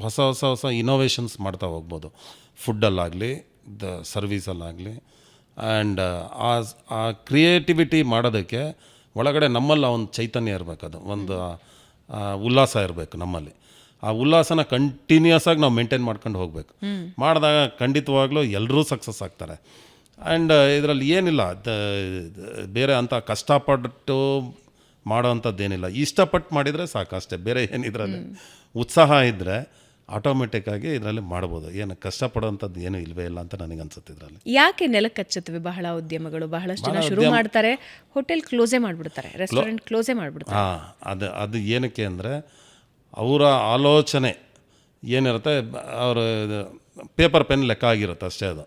ಹೊಸ ಹೊಸ ಹೊಸ ಇನೋವೇಷನ್ಸ್ ಮಾಡ್ತಾ ಹೋಗ್ಬೋದು, ಫುಡ್ಡಲ್ಲಾಗಲಿ ಸರ್ವೀಸಲ್ಲಾಗಲಿ. ಆ್ಯಂಡ್ ಆ ಕ್ರಿಯೇಟಿವಿಟಿ ಮಾಡೋದಕ್ಕೆ ಒಳಗಡೆ ನಮ್ಮಲ್ಲಿ ಒಂದು ಚೈತನ್ಯ ಇರಬೇಕು, ಅದು ಒಂದು ಉಲ್ಲಾಸ ಇರಬೇಕು ನಮ್ಮಲ್ಲಿ. ಆ ಉಲ್ಲಾಸನ ಕಂಟಿನ್ಯೂಸ್ ಆಗಿ ನಾವು ಮೇಂಟೈನ್ ಮಾಡ್ಕೊಂಡು ಹೋಗಬೇಕು. ಮಾಡಿದಾಗ ಖಂಡಿತವಾಗ್ಲೂ ಎಲ್ಲರೂ ಸಕ್ಸಸ್ ಆಗ್ತಾರೆ. ಆ್ಯಂಡ್ ಇದರಲ್ಲಿ ಏನಿಲ್ಲ, ಬೇರೆ ಅಂಥ ಕಷ್ಟಪಟ್ಟು ಮಾಡೋವಂಥದ್ದೇನಿಲ್ಲ. ಇಷ್ಟಪಟ್ಟು ಮಾಡಿದರೆ ಸಾಕು ಅಷ್ಟೇ, ಬೇರೆ ಏನಿದ್ರಲ್ಲಿ ಉತ್ಸಾಹ ಇದ್ದರೆ ಆಟೋಮೆಟಿಕ್ಕಾಗಿ ಇದರಲ್ಲಿ ಮಾಡ್ಬೋದು. ಏನು ಕಷ್ಟಪಡೋವಂಥದ್ದು ಏನೂ ಇಲ್ಲವೇ ಇಲ್ಲ ಅಂತ ನನಗೆ ಅನ್ಸುತ್ತೆ. ಇದರಲ್ಲಿ ಯಾಕೆ ನೆಲಕ್ಕೆ ಹಚ್ಚುತ್ತವೆ ಬಹಳ ಉದ್ಯಮಗಳು? ಬಹಳಷ್ಟು ಜನ ಶುರು ಮಾಡ್ತಾರೆ, ಹೋಟೆಲ್ ಕ್ಲೋಸೇ ಮಾಡಿಬಿಡ್ತಾರೆ, ರೆಸ್ಟೋರೆಂಟ್ ಕ್ಲೋಸೇ ಮಾಡಿಬಿಡ್ತಾರೆ. ಅದು ಏನಕ್ಕೆ ಅಂದರೆ ಅವರ ಆಲೋಚನೆ ಏನಿರುತ್ತೆ, ಅವರ ಪೇಪರ್ ಪೆನ್ ಲೆಕ್ಕ ಆಗಿರುತ್ತೆ ಅಷ್ಟೇ. ಅದು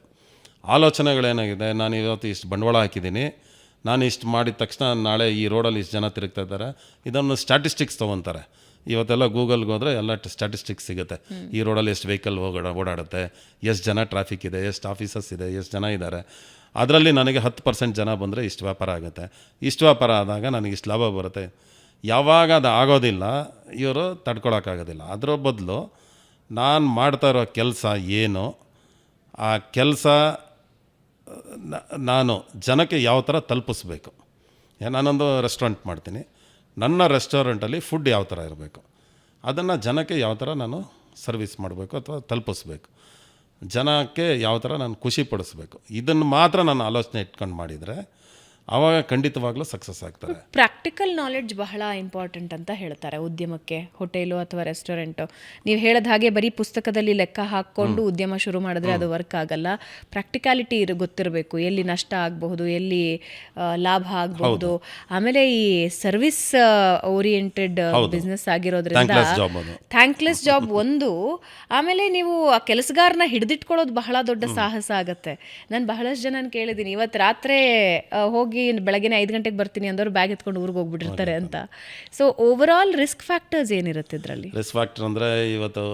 ಆಲೋಚನೆಗಳೇನಾಗಿದೆ, ನಾನು ಇವತ್ತು ಇಷ್ಟು ಬಂಡವಾಳ ಹಾಕಿದ್ದೀನಿ, ನಾನು ಇಷ್ಟು ಮಾಡಿದ ತಕ್ಷಣ ನಾಳೆ ಈ ರೋಡಲ್ಲಿ ಇಷ್ಟು ಜನ ತಿರುಗ್ತಾ ಇದ್ದಾರೆ, ಇದನ್ನು ಸ್ಟ್ಯಾಟಿಸ್ಟಿಕ್ಸ್ ತೊಗೊತಾರೆ. ಇವತ್ತೆಲ್ಲ ಗೂಗಲ್ಗೆ ಹೋದರೆ ಎಲ್ಲ ಸ್ಟ್ಯಾಟಿಸ್ಟಿಕ್ಸ್ ಸಿಗುತ್ತೆ. ಈ ರೋಡಲ್ಲಿ ಎಷ್ಟು ವೆಹಿಕಲ್ ಓಡಾಡುತ್ತೆ, ಎಷ್ಟು ಜನ ಟ್ರಾಫಿಕ್ ಇದೆ, ಎಷ್ಟು ಆಫೀಸಸ್ ಇದೆ, ಎಷ್ಟು ಜನ ಇದ್ದಾರೆ, ಅದರಲ್ಲಿ ನನಗೆ 10% ಜನ ಬಂದರೆ ಇಷ್ಟು ವ್ಯಾಪಾರ ಆಗುತ್ತೆ, ಇಷ್ಟು ವ್ಯಾಪಾರ ಆದಾಗ ನನಗೆ ಇಷ್ಟು ಲಾಭ ಬರುತ್ತೆ. ಯಾವಾಗ ಅದು ಆಗೋದಿಲ್ಲ, ಇವರು ತಡ್ಕೊಳಕ್ಕಾಗೋದಿಲ್ಲ. ಅದರ ಬದಲು ನಾನು ಮಾಡ್ತಾ ಇರೋ ಕೆಲಸ ಏನು, ಆ ಕೆಲಸ ನಾನು ಜನಕ್ಕೆ ಯಾವ ಥರ ತಲುಪಿಸ್ಬೇಕು. ನಾನೊಂದು ರೆಸ್ಟೋರೆಂಟ್ ಮಾಡ್ತೀನಿ, ನನ್ನ ರೆಸ್ಟೋರೆಂಟಲ್ಲಿ ಫುಡ್ ಯಾವ ಥರ ಇರಬೇಕು, ಅದನ್ನು ಜನಕ್ಕೆ ಯಾವ ಥರ ನಾನು ಸರ್ವಿಸ್ ಮಾಡಬೇಕು ಅಥವಾ ತಲುಪಿಸ್ಬೇಕು, ಜನಕ್ಕೆ ಯಾವ ಥರ ನಾನು ಖುಷಿ ಪಡಿಸ್ಬೇಕು, ಇದನ್ನು ಮಾತ್ರ ನಾನು ಆಲೋಚನೆ ಇಟ್ಕೊಂಡು ಮಾಡಿದರೆ ಆವಾಗ ಖಂಡಿತವಾಗ್ಲೂ ಸಕ್ಸಸ್ ಆಗ್ತಾರೆ. ಪ್ರಾಕ್ಟಿಕಲ್ ನಾಲೆಡ್ಜ್ ಬಹಳ ಇಂಪಾರ್ಟೆಂಟ್ ಅಂತ ಹೇಳ್ತಾರೆ ಉದ್ಯಮಕ್ಕೆ, ಹೋಟೆಲು ಅಥವಾ ರೆಸ್ಟೋರೆಂಟು. ನೀವು ಹೇಳಿದ ಹಾಗೆ ಬರೀ ಪುಸ್ತಕದಲ್ಲಿ ಲೆಕ್ಕ ಹಾಕ್ಕೊಂಡು ಉದ್ಯಮ ಶುರು ಮಾಡಿದ್ರೆ ಅದು ವರ್ಕ್ ಆಗಲ್ಲ. ಪ್ರಾಕ್ಟಿಕಾಲಿಟಿ ಗೊತ್ತಿರಬೇಕು, ಎಲ್ಲಿ ನಷ್ಟ ಆಗಬಹುದು, ಎಲ್ಲಿ ಲಾಭ ಆಗಬಹುದು. ಆಮೇಲೆ ಈ ಸರ್ವಿಸ್ ಓರಿಯೆಂಟೆಡ್ ಬಿಸ್ನೆಸ್ ಆಗಿರೋದ್ರಿಂದ ಥ್ಯಾಂಕ್ಲೆಸ್ ಜಾಬ್ ಒಂದು. ಆಮೇಲೆ ನೀವು ಆ ಕೆಲಸಗಾರನ ಹಿಡಿದಿಟ್ಕೊಳ್ಳೋದು ಬಹಳ ದೊಡ್ಡ ಸಾಹಸ ಆಗತ್ತೆ. ನಾನು ಬಹಳಷ್ಟು ಜನ ಕೇಳಿದ್ದೀನಿ, ಇವತ್ತು ರಾತ್ರಿ ಹೋಗಿ ಬೆಳಗ್ಗೆ 5 ಗಂಟೆಗೆ ಬರ್ತೀನಿ ಅಂದವ್ರು ಬ್ಯಾಗ್ ಎತ್ಕೊಂಡು ಊರಿಗೆ ಹೋಗ್ಬಿಟ್ಟಿರ್ತಾರೆ ಅಂತ. So over all risk factors ಏನಿರುತ್ತೆ ಇದರಲ್ಲಿ? ರಿಸ್ಕ್ ಫ್ಯಾಕ್ಟರ್ ಅಂದರೆ ಇವತ್ತು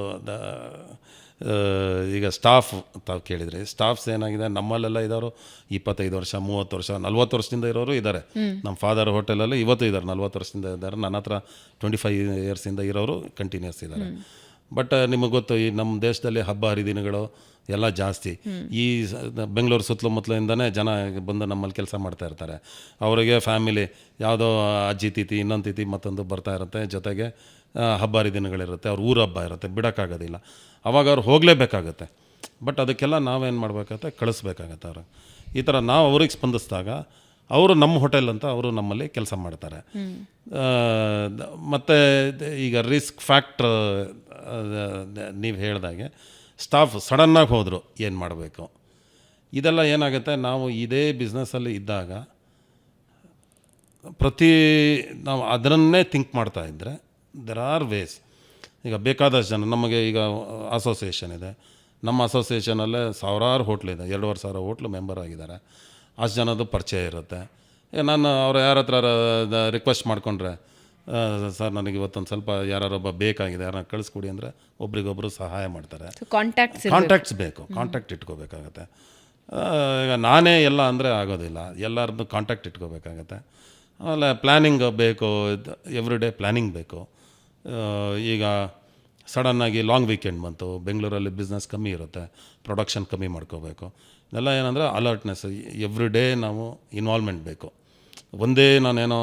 ಈಗ ಸ್ಟಾಫ್ ತಾವು ಕೇಳಿದರೆ, ಸ್ಟಾಫ್ಸ್ ಏನಾಗಿದೆ ನಮ್ಮಲ್ಲೆಲ್ಲ ಇದ್ದವರು 25 ವರ್ಷ 30 ವರ್ಷ 40 ವರ್ಷದಿಂದ ಇರೋರು ಇದ್ದಾರೆ. ನಮ್ಮ ಫಾದರ್ ಹೋಟೆಲಲ್ಲಿ ಇವತ್ತು ಇದ್ದಾರೆ, 40 ವರ್ಷದಿಂದ ಇದ್ದಾರೆ. ನನ್ನ ಹತ್ರ 25 ಇಯರ್ಸಿಂದ ಇರೋರು ಕಂಟಿನ್ಯೂಸ್ ಇದ್ದಾರೆ. ಬಟ್ ನಿಮಗೆ ಗೊತ್ತು, ಈ ನಮ್ಮ ದೇಶದಲ್ಲಿ ಹಬ್ಬ ಹರಿದಿನಗಳು ಎಲ್ಲ ಜಾಸ್ತಿ. ಈ ಬೆಂಗಳೂರು ಸುತ್ತಮುತ್ತಲಿಂದನೇ ಜನ ಬಂದು ನಮ್ಮಲ್ಲಿ ಕೆಲಸ ಮಾಡ್ತಾ ಇರ್ತಾರೆ. ಅವರಿಗೆ ಫ್ಯಾಮಿಲಿ ಯಾವುದೋ ಅಜ್ಜಿ ತಿಥಿ, ಇನ್ನೊಂದು ತಿಥಿ, ಮತ್ತೊಂದು ಬರ್ತಾ ಇರುತ್ತೆ, ಜೊತೆಗೆ ಹಬ್ಬ ಹರಿದಿನಗಳಿರುತ್ತೆ, ಅವ್ರ ಊರ ಹಬ್ಬ ಇರುತ್ತೆ, ಬಿಡೋಕ್ಕಾಗೋದಿಲ್ಲ. ಅವಾಗ ಅವ್ರು ಹೋಗಲೇಬೇಕಾಗತ್ತೆ. ಬಟ್ ಅದಕ್ಕೆಲ್ಲ ನಾವೇನು ಮಾಡಬೇಕಾಗತ್ತೆ, ಕಳಿಸ್ಬೇಕಾಗತ್ತೆ ಅವ್ರಿಗೆ. ಈ ಥರ ನಾವು ಅವ್ರಿಗೆ ಸ್ಪಂದಿಸಿದಾಗ ಅವರು ನಮ್ಮ ಹೋಟೆಲ್ ಅಂತ ಅವರು ನಮ್ಮಲ್ಲಿ ಕೆಲಸ ಮಾಡ್ತಾರೆ. ಮತ್ತು ಈಗ ರಿಸ್ಕ್ ಫ್ಯಾಕ್ಟ್ರ್ ನೀವು ಹೇಳ್ದಾಗೆ ಸ್ಟಾಫ್ ಸಡನ್ನಾಗಿ ಹೋದರು ಏನು ಮಾಡಬೇಕು, ಇದೆಲ್ಲ ಏನಾಗುತ್ತೆ, ನಾವು ಇದೇ ಬಿಸ್ನೆಸ್ಸಲ್ಲಿ ಇದ್ದಾಗ ನಾವು ಅದನ್ನೇ ಥಿಂಕ್ ಮಾಡ್ತಾ ಇದ್ದರೆ ದೆರ್ ಆರ್ ವೇಸ್. ಈಗ ಬೇಕಾದಷ್ಟು ಜನ, ನಮಗೆ ಈಗ ಅಸೋಸಿಯೇಷನ್ ಇದೆ, ನಮ್ಮ ಅಸೋಸಿಯೇಷನಲ್ಲೇ ಸಾವಿರಾರು ಹೋಟ್ಲಿದೆ, 2,500 ಹೋಟ್ಲು ಮೆಂಬರ್ ಆಗಿದ್ದಾರೆ. ಅಷ್ಟು ಜನದ್ದು ಪರಿಚಯ ಇರುತ್ತೆ. ನಾನು ಅವ್ರು ಯಾರ ಹತ್ರ ರಿಕ್ವೆಸ್ಟ್ ಮಾಡಿಕೊಂಡ್ರೆ, ಸರ್ ನನಗೆ ಇವತ್ತೊಂದು ಸ್ವಲ್ಪ ಯಾರೊಬ್ಬ ಬೇಕಾಗಿದೆ, ಯಾರನ್ನ ಕಳಿಸ್ಕೊಡಿ ಅಂದರೆ ಒಬ್ರಿಗೊಬ್ಬರು ಸಹಾಯ ಮಾಡ್ತಾರೆ. ಕಾಂಟ್ಯಾಕ್ಟ್ಸ್ ಬೇಕು, ಕಾಂಟ್ಯಾಕ್ಟ್ ಇಟ್ಕೋಬೇಕಾಗತ್ತೆ. ಈಗ ನಾನೇ ಎಲ್ಲ ಅಂದರೆ ಆಗೋದಿಲ್ಲ, ಎಲ್ಲರದ್ದು ಕಾಂಟ್ಯಾಕ್ಟ್ ಇಟ್ಕೋಬೇಕಾಗತ್ತೆ. ಆಮೇಲೆ ಪ್ಲ್ಯಾನಿಂಗ್ ಬೇಕು, ಎವ್ರಿ ಡೇ ಪ್ಲ್ಯಾನಿಂಗ್ ಬೇಕು. ಈಗ ಸಡನ್ನಾಗಿ ಲಾಂಗ್ ವೀಕೆಂಡ್ ಬಂತು, ಬೆಂಗಳೂರಲ್ಲಿ ಬಿಸ್ನೆಸ್ ಕಮ್ಮಿ ಇರುತ್ತೆ, ಪ್ರೊಡಕ್ಷನ್ ಕಮ್ಮಿ ಮಾಡ್ಕೋಬೇಕು. ಇದೆಲ್ಲ ಏನಂದರೆ ಅಲರ್ಟ್ನೆಸ್, ಎವ್ರಿ ಡೇ ನಾವು ಇನ್ವಾಲ್ವ್ಮೆಂಟ್ ಬೇಕು. ಒಂದೇ ನಾನೇನೋ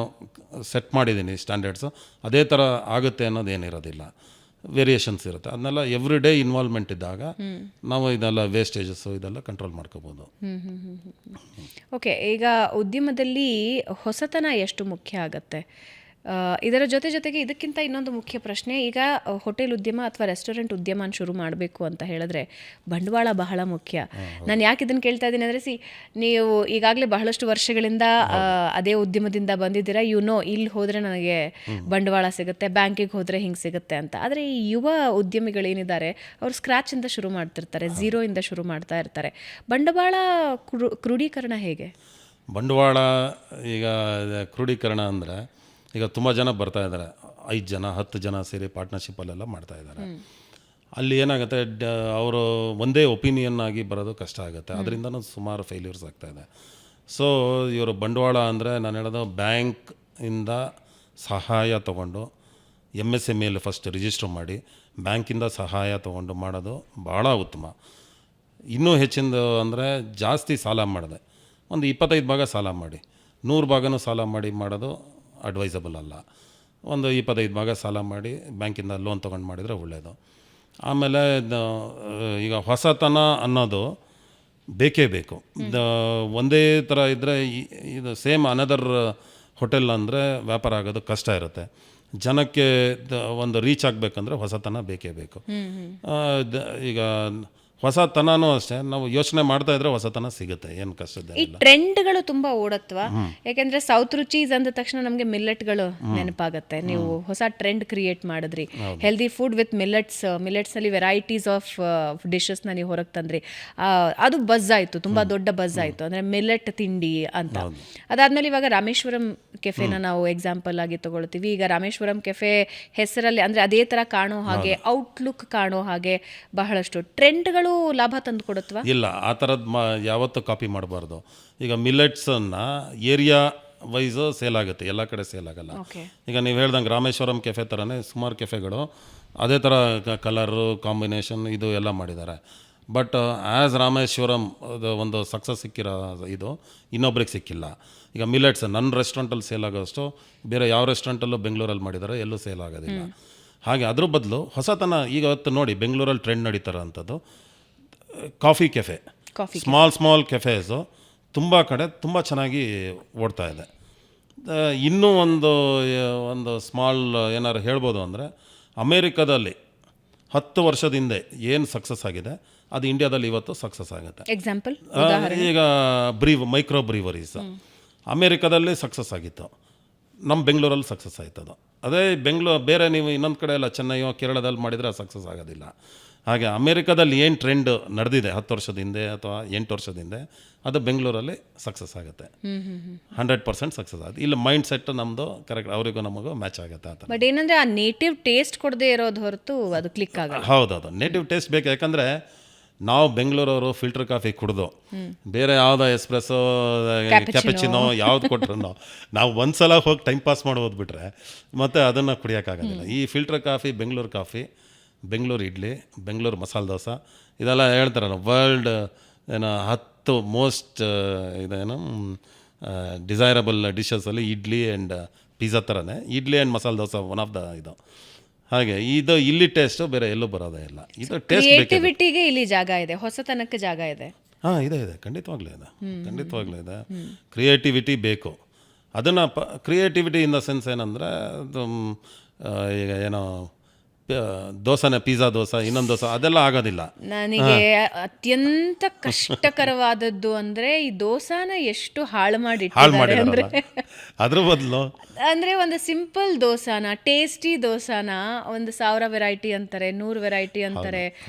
ಸೆಟ್ ಮಾಡಿದ್ದೀನಿ ಸ್ಟ್ಯಾಂಡರ್ಡ್ಸು, ಅದೇ ಥರ ಆಗುತ್ತೆ ಅನ್ನೋದೇನಿರೋದಿಲ್ಲ, ವೇರಿಯೇಷನ್ಸ್ ಇರುತ್ತೆ. ಅದನ್ನೆಲ್ಲ ಎವ್ರಿ ಡೇ ಇನ್ವಾಲ್ವ್ಮೆಂಟ್ ಇದ್ದಾಗ ನಾವು ಇದೆಲ್ಲ ವೇಸ್ಟೇಜಸ್ಸು ಇದೆಲ್ಲ ಕಂಟ್ರೋಲ್ ಮಾಡ್ಕೋಬೋದು. ಓಕೆ, ಈಗ ಉದ್ಯಮದಲ್ಲಿ ಹೊಸತನ ಎಷ್ಟು ಮುಖ್ಯ ಆಗುತ್ತೆ? ಇದರ ಜೊತೆಗೆ ಇದಕ್ಕಿಂತ ಇನ್ನೊಂದು ಮುಖ್ಯ ಪ್ರಶ್ನೆ, ಈಗ ಹೋಟೆಲ್ ಉದ್ಯಮ ಅಥವಾ ರೆಸ್ಟೋರೆಂಟ್ ಉದ್ಯಮ ಶುರು ಮಾಡಬೇಕು ಅಂತ ಹೇಳಿದ್ರೆ ಬಂಡವಾಳ ಬಹಳ ಮುಖ್ಯ. ನಾನು ಯಾಕೆ ಇದನ್ನು ಕೇಳ್ತಾ ಇದ್ದೀನಿ ಅಂದರೆ, ನೀವು ಈಗಾಗಲೇ ಬಹಳಷ್ಟು ವರ್ಷಗಳಿಂದ ಅದೇ ಉದ್ಯಮದಿಂದ ಬಂದಿದ್ದೀರಾ, ಇಲ್ಲಿ ಹೋದರೆ ನನಗೆ ಬಂಡವಾಳ ಸಿಗುತ್ತೆ, ಬ್ಯಾಂಕಿಗೆ ಹೋದರೆ ಹಿಂಗೆ ಸಿಗುತ್ತೆ ಅಂತ. ಆದರೆ ಈ ಯುವ ಉದ್ಯಮಿಗಳೇನಿದ್ದಾರೆ ಅವರು ಸ್ಕ್ರ್ಯಾಚಿಂದ ಶುರು ಮಾಡ್ತಿರ್ತಾರೆ, ಝೀರೋಯಿಂದ ಶುರು ಮಾಡ್ತಾ ಇರ್ತಾರೆ. ಬಂಡವಾಳ ಕ್ರೋಢೀಕರಣ ಹೇಗೆ? ಬಂಡವಾಳ ಈಗ ಕ್ರೋಢೀಕರಣ ಅಂದರೆ, ಈಗ ತುಂಬ ಜನ ಬರ್ತಾ ಇದ್ದಾರೆ, 5 ಜನ 10 ಜನ ಸೇರಿ ಪಾರ್ಟ್ನರ್ಶಿಪ್ಪಲ್ಲೆಲ್ಲ ಮಾಡ್ತಾ ಇದ್ದಾರೆ. ಅಲ್ಲಿ ಏನಾಗುತ್ತೆ, ಅವರು ಒಂದೇ ಒಪಿನಿಯನ್ ಆಗಿ ಬರೋದು ಕಷ್ಟ ಆಗುತ್ತೆ. ಅದರಿಂದನೂ ಸುಮಾರು ಫೇಲ್ಯೂರ್ಸ್ ಆಗ್ತಾಯಿದೆ. ಸೊ ಇವರು ಬಂಡವಾಳ ಅಂದರೆ ನಾನು ಹೇಳೋದು ಬ್ಯಾಂಕಿಂದ ಸಹಾಯ ತೊಗೊಂಡು MSME ಫಸ್ಟ್ ರಿಜಿಸ್ಟರ್ ಮಾಡಿ ಬ್ಯಾಂಕಿಂದ ಸಹಾಯ ತೊಗೊಂಡು ಮಾಡೋದು ಭಾಳ ಉತ್ತಮ. ಇನ್ನೂ ಹೆಚ್ಚಿಂದು ಅಂದರೆ ಜಾಸ್ತಿ ಸಾಲ ಮಾಡಿದೆ, ಒಂದು 25 ಭಾಗ ಸಾಲ ಮಾಡಿ 100 ಭಾಗನೂ ಸಾಲ ಮಾಡಿ ಮಾಡೋದು ಅಡ್ವೈಸಬಲ್ ಅಲ್ಲ. ಒಂದು 25 ಭಾಗ ಸಾಲ ಮಾಡಿ ಬ್ಯಾಂಕಿಂದ ಲೋನ್ ತೊಗೊಂಡು ಮಾಡಿದರೆ ಒಳ್ಳೆಯದು. ಆಮೇಲೆ ಈಗ ಹೊಸತನ ಅನ್ನೋದು ಬೇಕೇ ಬೇಕು. ಒಂದೇ ಥರ ಇದ್ದರೆ ಇದು ಸೇಮ್ ಅನದರ್ ಹೋಟೆಲ್ ಅಂದರೆ ವ್ಯಾಪಾರ ಆಗೋದು ಕಷ್ಟ ಇರುತ್ತೆ. ಜನಕ್ಕೆ ಒಂದು ರೀಚ್ ಆಗಬೇಕಂದ್ರೆ ಹೊಸತನ ಬೇಕೇ ಬೇಕು. ಈಗ ಹೊಸತನೂ ಅಷ್ಟೇ, ನಾವು ಯೋಚನೆ ಮಾಡ್ತಾ ಇದ್ರೆ ಹೊಸತನ ಸಿಗುತ್ತೆ, ಏನು ಕಷ್ಟದ. ಈ ಟ್ರೆಂಡ್ಗಳು ತುಂಬಾ ಓಡತ್ವಾ? ಯಾಕೆಂದ್ರೆ ಸೌತ್ ರುಚೀಸ್ ಅಂದ ತಕ್ಷಣ ನಮಗೆ ಮಿಲ್ಲೆಟ್ಗಳು ನೆನಪಾಗತ್ತೆ. ನೀವು ಹೊಸ ಟ್ರೆಂಡ್ ಕ್ರಿಯೇಟ್ ಮಾಡಿದ್ರಿ, ಹೆಲ್ದಿ ಫುಡ್ ವಿತ್ ಮಿಲ್ಲೆಟ್ಸ್ ಅಲ್ಲಿ ವೆರೈಟೀಸ್ ಆಫ್ ಡಿಶಸ್ ನ ನೀವು ಹೊರಗೆ ತಂದ್ರಿ. ಅದು ಬಜ್ ಆಯ್ತು, ತುಂಬಾ ದೊಡ್ಡ ಬಜ್ ಆಯ್ತು, ಅಂದ್ರೆ ಮಿಲ್ಲೆಟ್ ತಿಂಡಿ ಅಂತ. ಅದಾದ್ಮೇಲೆ ಇವಾಗ ರಾಮೇಶ್ವರಂ ಕೆಫೆನ ನಾವು ಎಕ್ಸಾಂಪಲ್ ಆಗಿ ತಗೊಳ್ತೀವಿ. ಈಗ ರಾಮೇಶ್ವರಂ ಕೆಫೆ ಹೆಸರಲ್ಲಿ ಅಂದ್ರೆ ಅದೇ ತರ ಕಾಣೋ ಹಾಗೆ, ಔಟ್ಲುಕ್ ಕಾಣೋ ಹಾಗೆ ಬಹಳಷ್ಟು ಟ್ರೆಂಡ್ಗಳು ಲಾಭ ತಂದು ಕೊಡುತ್ತವಾ? ಇಲ್ಲ, ಆ ಥರದ್ದು ಯಾವತ್ತೂ ಕಾಪಿ ಮಾಡಬಾರ್ದು. ಈಗ ಮಿಲ್ಲೆಟ್ಸನ್ನು ಏರಿಯಾ ವೈಸ್ ಸೇಲ್ ಆಗುತ್ತೆ, ಎಲ್ಲ ಕಡೆ ಸೇಲ್ ಆಗಲ್ಲ. ಈಗ ನೀವು ಹೇಳ್ದಂಗೆ ರಾಮೇಶ್ವರಂ ಕೆಫೆ ಥರನೇ ಸುಮಾರು ಕೆಫೆಗಳು ಅದೇ ಥರ ಕಲರು ಕಾಂಬಿನೇಷನ್ ಇದು ಎಲ್ಲ ಮಾಡಿದ್ದಾರೆ. ಬಟ್ ಆ್ಯಸ್ ರಾಮೇಶ್ವರಂ ಒಂದು ಸಕ್ಸಸ್ ಸಿಕ್ಕಿರೋ ಇದು ಇನ್ನೊಬ್ರಿಗೆ ಸಿಕ್ಕಿಲ್ಲ. ಈಗ ಮಿಲ್ಲೆಟ್ಸ್ ನನ್ನ ರೆಸ್ಟೋರೆಂಟಲ್ಲಿ ಸೇಲ್ ಆಗೋಷ್ಟು ಬೇರೆ ಯಾವ ರೆಸ್ಟೋರೆಂಟಲ್ಲೂ ಬೆಂಗಳೂರಲ್ಲಿ ಮಾಡಿದ್ದಾರೆ ಎಲ್ಲೂ ಸೇಲ್ ಆಗೋದಿಲ್ಲ. ಹಾಗೆ ಅದ್ರ ಬದಲು ಹೊಸತನ ಈಗ ಹೊತ್ತು ನೋಡಿ ಬೆಂಗಳೂರಲ್ಲಿ ಟ್ರೆಂಡ್ ನಡೀತಾರ ಅಂಥದ್ದು ಕಾಫಿ ಕೆಫೆ, ಸ್ಮಾಲ್ ಕೆಫೆಸು ತುಂಬ ಕಡೆ ತುಂಬ ಚೆನ್ನಾಗಿ ಓಡ್ತಾ ಇದೆ. ಇನ್ನೂ ಒಂದು ಸ್ಮಾಲ್ ಏನಾರು ಹೇಳ್ಬೋದು ಅಂದರೆ ಅಮೇರಿಕಾದಲ್ಲಿ 10 ವರ್ಷದ ಹಿಂದೆ ಏನು ಸಕ್ಸಸ್ ಆಗಿದೆ ಅದು ಇಂಡಿಯಾದಲ್ಲಿ ಇವತ್ತು ಸಕ್ಸಸ್ ಆಗುತ್ತೆ. ಎಕ್ಸಾಂಪಲ್ ಈಗ ಮೈಕ್ರೋ ಬ್ರೀವರೀಸ್ ಅಮೇರಿಕಾದಲ್ಲಿ ಸಕ್ಸಸ್ ಆಗಿತ್ತು, ನಮ್ಮ ಬೆಂಗಳೂರಲ್ಲಿ ಸಕ್ಸಸ್ ಆಯ್ತದು. ಅದೇ ಬೇರೆ ನೀವು ಇನ್ನೊಂದು ಕಡೆ ಎಲ್ಲ ಚೆನ್ನೈಯೋ ಕೇರಳದಲ್ಲಿ ಮಾಡಿದರೆ ಸಕ್ಸಸ್ ಆಗೋದಿಲ್ಲ. ಹಾಗೆ ಅಮೇರಿಕಾದಲ್ಲಿ ಏನು ಟ್ರೆಂಡ್ ನಡೆದಿದೆ 10 ವರ್ಷದ ಹಿಂದೆ ಅಥವಾ 8 ವರ್ಷದ ಹಿಂದೆ ಅದು ಬೆಂಗಳೂರಲ್ಲಿ ಸಕ್ಸಸ್ ಆಗುತ್ತೆ. 100% ಸಕ್ಸಸ್ ಆಗುತ್ತೆ. ಇಲ್ಲಿ ಮೈಂಡ್ ಸೆಟ್ ನಮ್ಮದು ಕರೆಕ್ಟ್, ಅವರಿಗೂ ನಮಗೂ ಮ್ಯಾಚ್ ಆಗುತ್ತೆ ಆ ಥರ. ಬಟ್ ಏನಂದರೆ ಆ ನೇಟಿವ್ ಟೇಸ್ಟ್ ಕೊಡದೇ ಇರೋದು ಹೊರತು ಅದು ಕ್ಲಿಕ್ ಆಗಲ್ಲ. ಹೌದೌದು, ನೇಟಿವ್ ಟೇಸ್ಟ್ ಬೇಕು. ಯಾಕಂದರೆ ನಾವು ಬೆಂಗಳೂರವರು ಫಿಲ್ಟರ್ ಕಾಫಿ ಕುಡಿದು ಬೇರೆ ಯಾವುದೋ ಎಸ್ಪ್ರೆಸೋ ಕ್ಯಾಪಚಿನೋ ಯಾವ್ದು ಕೊಟ್ರು ನಾವು ಒಂದ್ಸಲ ಹೋಗಿ ಟೈಮ್ ಪಾಸ್ ಮಾಡೋದು ಬಿಟ್ರೆ ಮತ್ತೆ ಅದನ್ನು ಕುಡಿಯೋಕ್ಕಾಗೋದಿಲ್ಲ. ಈ ಫಿಲ್ಟರ್ ಕಾಫಿ, ಬೆಂಗಳೂರು ಇಡ್ಲಿ, ಬೆಂಗಳೂರು ಮಸಾಲೆ ದೋಸೆ ಇದೆಲ್ಲ ಹೇಳ್ತಾರಲ್ಲ ವರ್ಲ್ಡ್ ಏನೋ 10 ಮೋಸ್ಟ್ ಇದೇನು ಡಿಸೈರಬಲ್ ಡಿಶಸಲ್ಲಿ ಇಡ್ಲಿ ಆ್ಯಂಡ್ ಪಿಜ್ಜಾ ಥರನೇ idli and masala dosa one of the ಇದು. ಹಾಗೆ ಇದು ಇಲ್ಲಿ ಟೇಸ್ಟು ಬೇರೆ ಎಲ್ಲೂ ಬರೋದೇ ಇಲ್ಲ. ಇದು ಟೇಸ್ಟ್ ಕ್ರಿಯೇಟಿವಿಟಿಗೆ ಇಲ್ಲಿ ಜಾಗ ಇದೆ, ಹೊಸತನಕ್ಕೆ ಜಾಗ ಇದೆ. ಹಾಂ ಇದೆ, ಖಂಡಿತವಾಗ್ಲೂ ಇದೆ. ಕ್ರಿಯೇಟಿವಿಟಿ ಬೇಕು. ಅದನ್ನು ಕ್ರಿಯೇಟಿವಿಟಿ ಇನ್ ದ ಸೆನ್ಸ್ ಏನಂದರೆ ಈಗ ಏನೋ ದೋಸೆನೇ ಪಿಜ್ಜಾ ದೋಸೆ, ಇನ್ನೊಂದು ದೋಸೆ ಅದೆಲ್ಲ ಆಗೋದಿಲ್ಲ. ನನಗೆ ಅತ್ಯಂತ ಕಷ್ಟಕರವಾದದ್ದು ಅಂದರೆ ಈ ದೋಸಾನ ಎಷ್ಟು ಹಾಳು ಮಾಡಿ ಅಂದರೆ ಅದ್ರ ಬದಲು ಅಂದರೆ ಒಂದು ಸಿಂಪಲ್ ದೋಸಾನ, ಟೇಸ್ಟಿ ದೋಸಾನ 1000 ವೆರೈಟಿ ಅಂತಾರೆ, 100 ವೆರೈಟಿ ಅಂತಾರೆ,